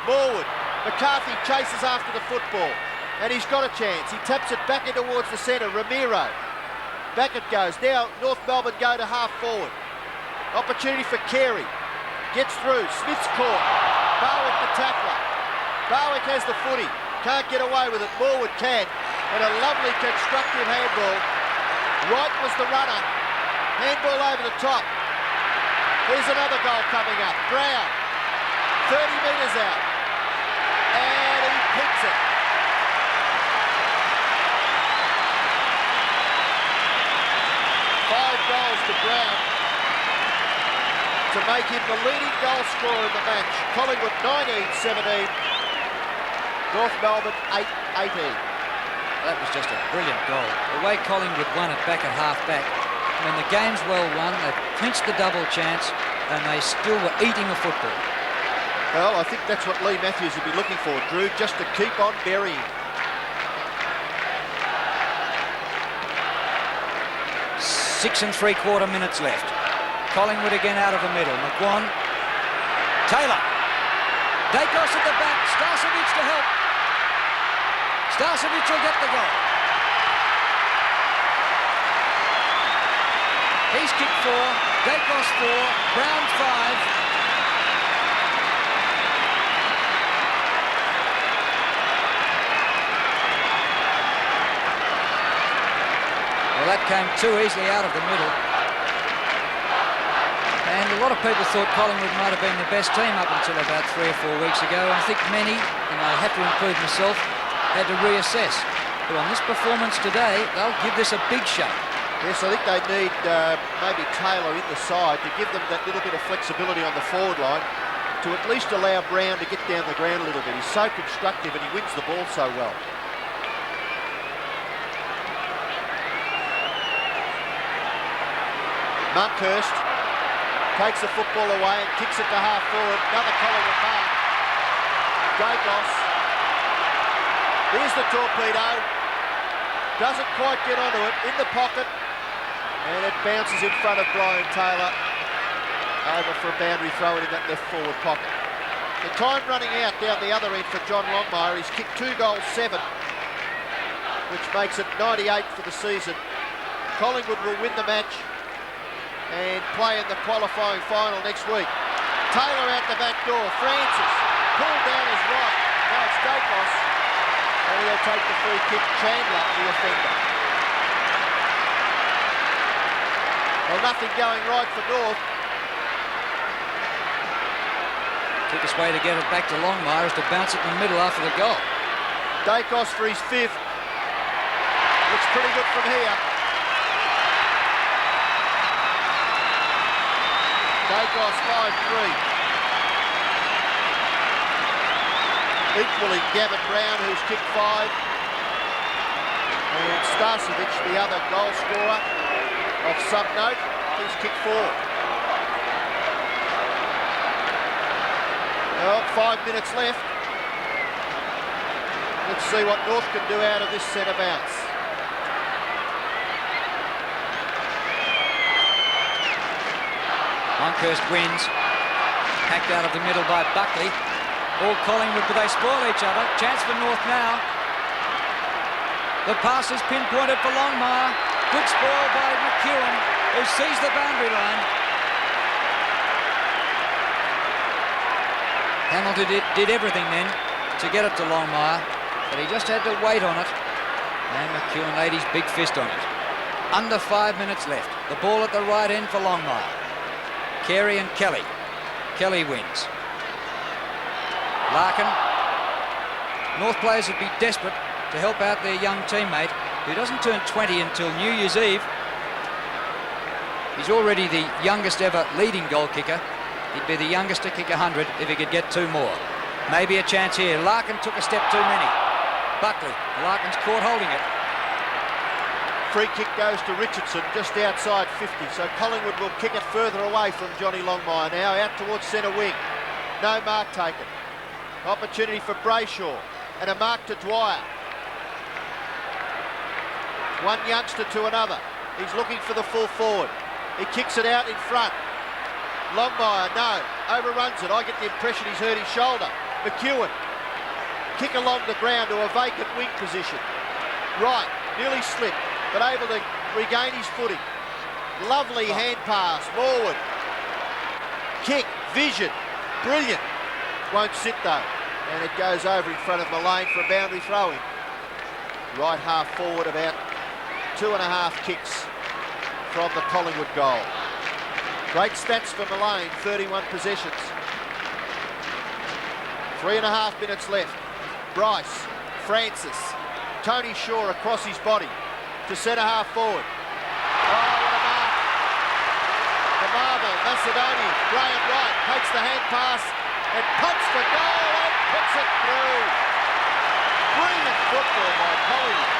Morwood. McCarthy chases after the football, and he's got a chance. He taps it back in towards the centre. Ramiro. Back it goes. Now North Melbourne go to half forward. Opportunity for Carey. Gets through. Smith's caught. Barwick the tackler. Barwick has the footy. Can't get away with it. Morwood can. And a lovely constructive handball. Wright was the runner. Handball over the top. Here's another goal coming up. Brown. 30 metres out. And he picks it. Five goals to Brown to make him the leading goal scorer in the match. Collingwood 19-17. North Melbourne 8-18. That was just a brilliant goal. The way Collingwood won it back at half-back. I mean, the game's well won. They clinched the double chance, and they still were eating the football. Well, I think that's what Lee Matthews would be looking for, Drew, just to keep on burying. 6 3/4 minutes left. Collingwood again out of the middle. McGuan. Taylor. Dacos at the back. Starcevic to help. Starcevic will get the goal. He's kicked 4. Dacos 4. Brown 5. Well, that came too easily out of the middle. And a lot of people thought Collingwood might have been the best team up until about 3 or 4 weeks ago. I think many, and I have to include myself, had to reassess. But on this performance today, they'll give this a big shake. Yes, I think they need maybe Taylor in the side to give them that little bit of flexibility on the forward line to at least allow Brown to get down the ground a little bit. He's so constructive and he wins the ball so well. Monkhurst takes the football away and kicks it to half forward. Another Collingwood mark. Dacos. Here's the torpedo. Doesn't quite get onto it. In the pocket. And it bounces in front of Brian Taylor. Over for a boundary throw in that left forward pocket. The time running out down the other end for John Longmire. He's kicked 2 goals, 7. Which makes it 98 for the season. Collingwood will win the match and play in the qualifying final next week. Taylor out the back door. Francis pulled down his right. Now it's Dacos. And he'll take the free kick. Chandler, the offender. Well, nothing going right for North. Quickest way to get it back to Longmire is to bounce it in the middle after the goal. Dacos for his 5th. Looks pretty good from here. Dacos 5-3. Equaling Gavin Brown, who's kicked 5. And Starcevic, the other goal scorer of some note, he's kicked 4. Well, 5 minutes left. Let's see what North can do out of this centre bounce. Monkhurst wins. Hacked out of the middle by Buckley. All Collingwood, but they spoil each other. Chance for North now. The pass is pinpointed for Longmire. Good spoil by McEwen, who sees the boundary line. Hamilton did everything then to get it to Longmire, but he just had to wait on it. And McEwen laid his big fist on it. Under 5 minutes left. The ball at the right end for Longmire. Carey and Kelly. Kelly wins. Larkin. North players would be desperate to help out their young teammate, who doesn't turn 20 until New Year's Eve. He's already the youngest ever leading goal kicker. He'd be the youngest to kick 100 if he could get 2 more. Maybe a chance here. Larkin took a step too many. Buckley. Larkin's caught holding it. Free kick goes to Richardson just outside 50, so Collingwood will kick it further away from Johnny Longmire now, out towards centre wing. No mark taken. Opportunity for Brayshaw and a mark to Dwyer. One youngster to another. He's looking for the full forward. He kicks it out in front. Longmire, no, overruns it. I get the impression he's hurt his shoulder. McEwen, kick along the ground to a vacant wing position. Right, nearly slipped, but able to regain his footing. Lovely hand pass, forward. Kick, vision, brilliant. Won't sit though, and it goes over in front of Mullane for a boundary throw-in. Right half forward, about 2.5 kicks from the Collingwood goal. Great stats for Mullane, 31 possessions. 3.5 minutes left. Bryce, Francis, Tony Shaw across his body to centre half forward. Oh, what a mark. The marble, Macedonian, Graham Wright takes the hand pass and punts for goal and puts it through. Brilliant football by Collingwood.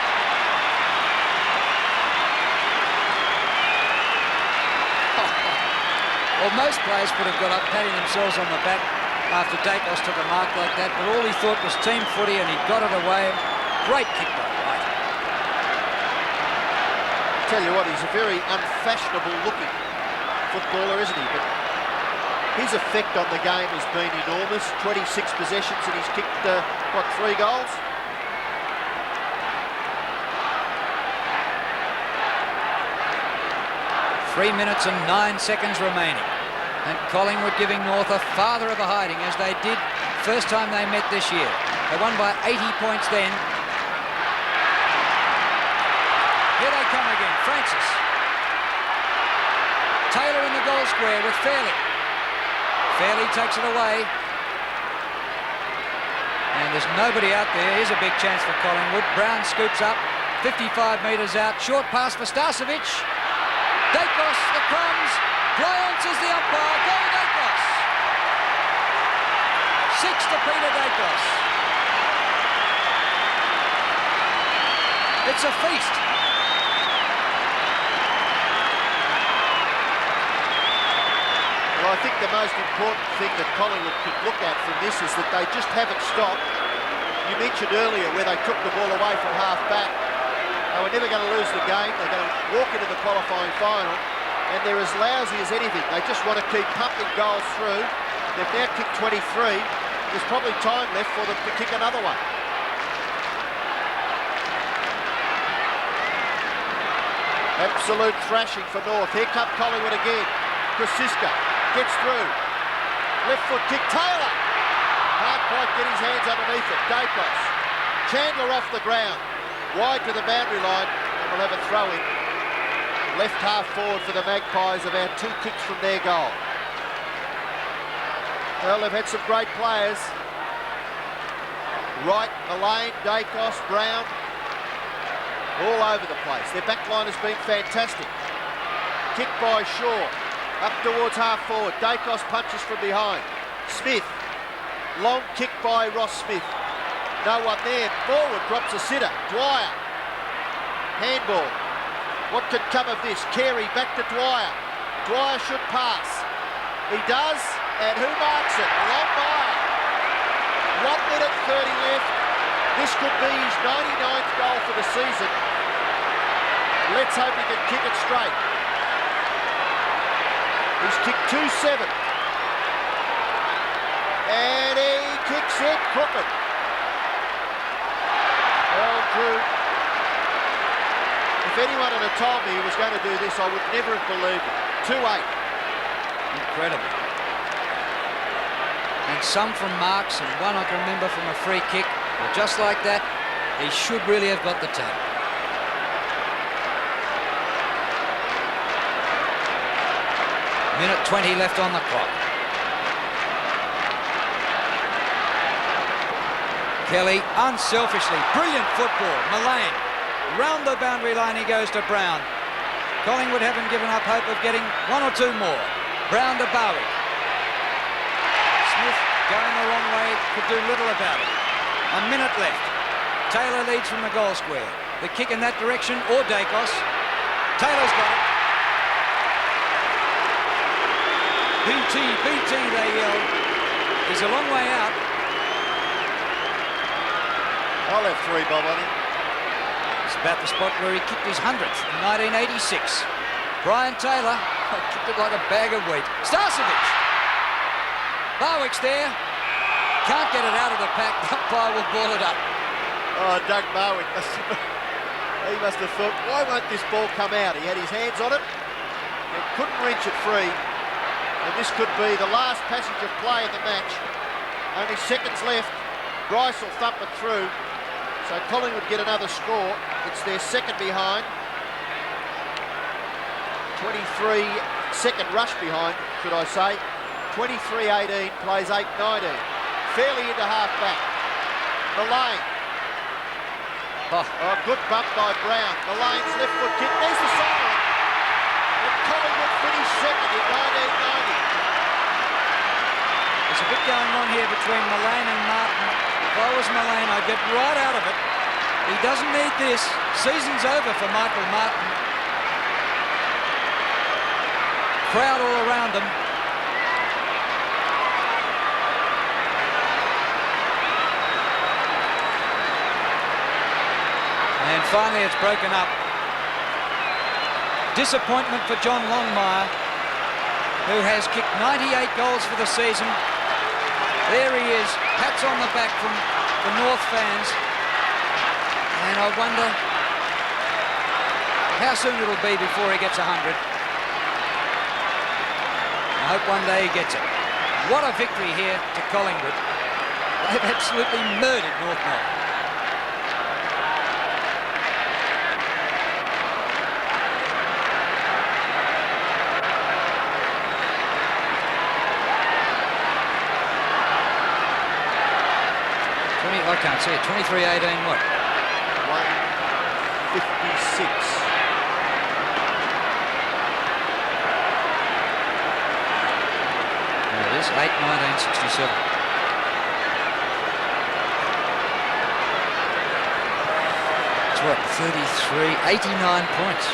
Well, most players would have got up patting themselves on the back after Dacos took a mark like that, but all he thought was team footy and he got it away. Great kick by Wright. Tell you what, he's a very unfashionable looking footballer, isn't he? But his effect on the game has been enormous. 26 possessions and he's kicked, 3 goals? Three minutes and 9 seconds remaining. And Collingwood giving North a farther of a hiding, as they did first time they met this year. They won by 80 points then. Here they come again, Francis. Taylor in the goal square with Fairley. Fairley takes it away. And there's nobody out there. Here's a big chance for Collingwood. Brown scoops up, 55 metres out. Short pass for Starcevic. Dacos, the crumbs. Bryant is the umpire. Go Dacos. 6 to Peter Dacos. It's a feast. Well, I think the most important thing that Collingwood could look at from this is that they just haven't stopped. You mentioned earlier where they took the ball away from half back. They were never going to lose the game. They're going to walk into the qualifying final, and they're as lousy as anything. They just want to keep pumping goals through. They've now kicked 23. There's probably time left for them to kick another one. Absolute thrashing for North. Here come Collingwood again. Krasiska gets through. Left foot kick. Taylor can't quite get his hands underneath it. Dacos. Chandler off the ground. Wide to the boundary line, and we'll have a throw in. Left half forward for the Magpies, about 2 kicks from their goal. Well, they've had some great players. Wright, Mullane, Dacos, Brown, all over the place. Their back line has been fantastic. Kick by Shaw, up towards half forward. Dacos punches from behind. Smith, long kick by Ross Smith. No one there. Forward drops a sitter. Dwyer. Handball. What can come of this? Carey back to Dwyer. Dwyer should pass. He does. And who marks it? Longmire. 1 minute 30 left. This could be his 99th goal for the season. Let's hope he can kick it straight. He's kicked 2-7. And he kicks it crooked. Well, Drew, if anyone had told me he was going to do this, I would never have believed it. 2-8. Incredible. And some from marks, and one I can remember from a free kick. Well, just like that, he should really have got the tap. Minute 20 left on the clock. Kelly, unselfishly, brilliant football. Mullane, round the boundary line he goes to Brown. Collingwood haven't given up hope of getting 1 or 2 more. Brown to Bowie. Smith going the wrong way, could do little about it. A minute left. Taylor leads from the goal square. The kick in that direction, or Dacos. Taylor's got it. BT, BT, they yell. He's a long way out. I'll have 3 bob on him. It's about the spot where he kicked his 100th in 1986. Brian Taylor kicked it like a bag of wheat. Starcevic. Barwick's there. Can't get it out of the pack. The umpire will ball it up. Oh, Doug Barwick. He must have thought, why won't this ball come out? He had his hands on it. He couldn't wrench it free. And this could be the last passage of play in the match. Only seconds left. Bryce will thump it through. So Collingwood get another score. It's their second behind. 23-second rush behind, should I say. 23-18, plays 8-19. Fairly into half-back. Mullane. Oh, good bump by Brown. Mullane's left foot kick. There's the siren. And Collingwood finished second in 1990. There's a bit going on here between Mullane and Martin. If I was Mullane, I'd get right out of it. He doesn't need this. Season's over for Michael Martin. Crowd all around them. And finally it's broken up. Disappointment for John Longmire, who has kicked 98 goals for the season. There he is, pats on the back from the North fans. And I wonder how soon it'll be before he gets 100. I hope one day he gets it. What a victory here to Collingwood. They've absolutely murdered North Melbourne. I can't see it. 23-18 what? 156. There it is, 8-19-67. It's what, 33, 89 points.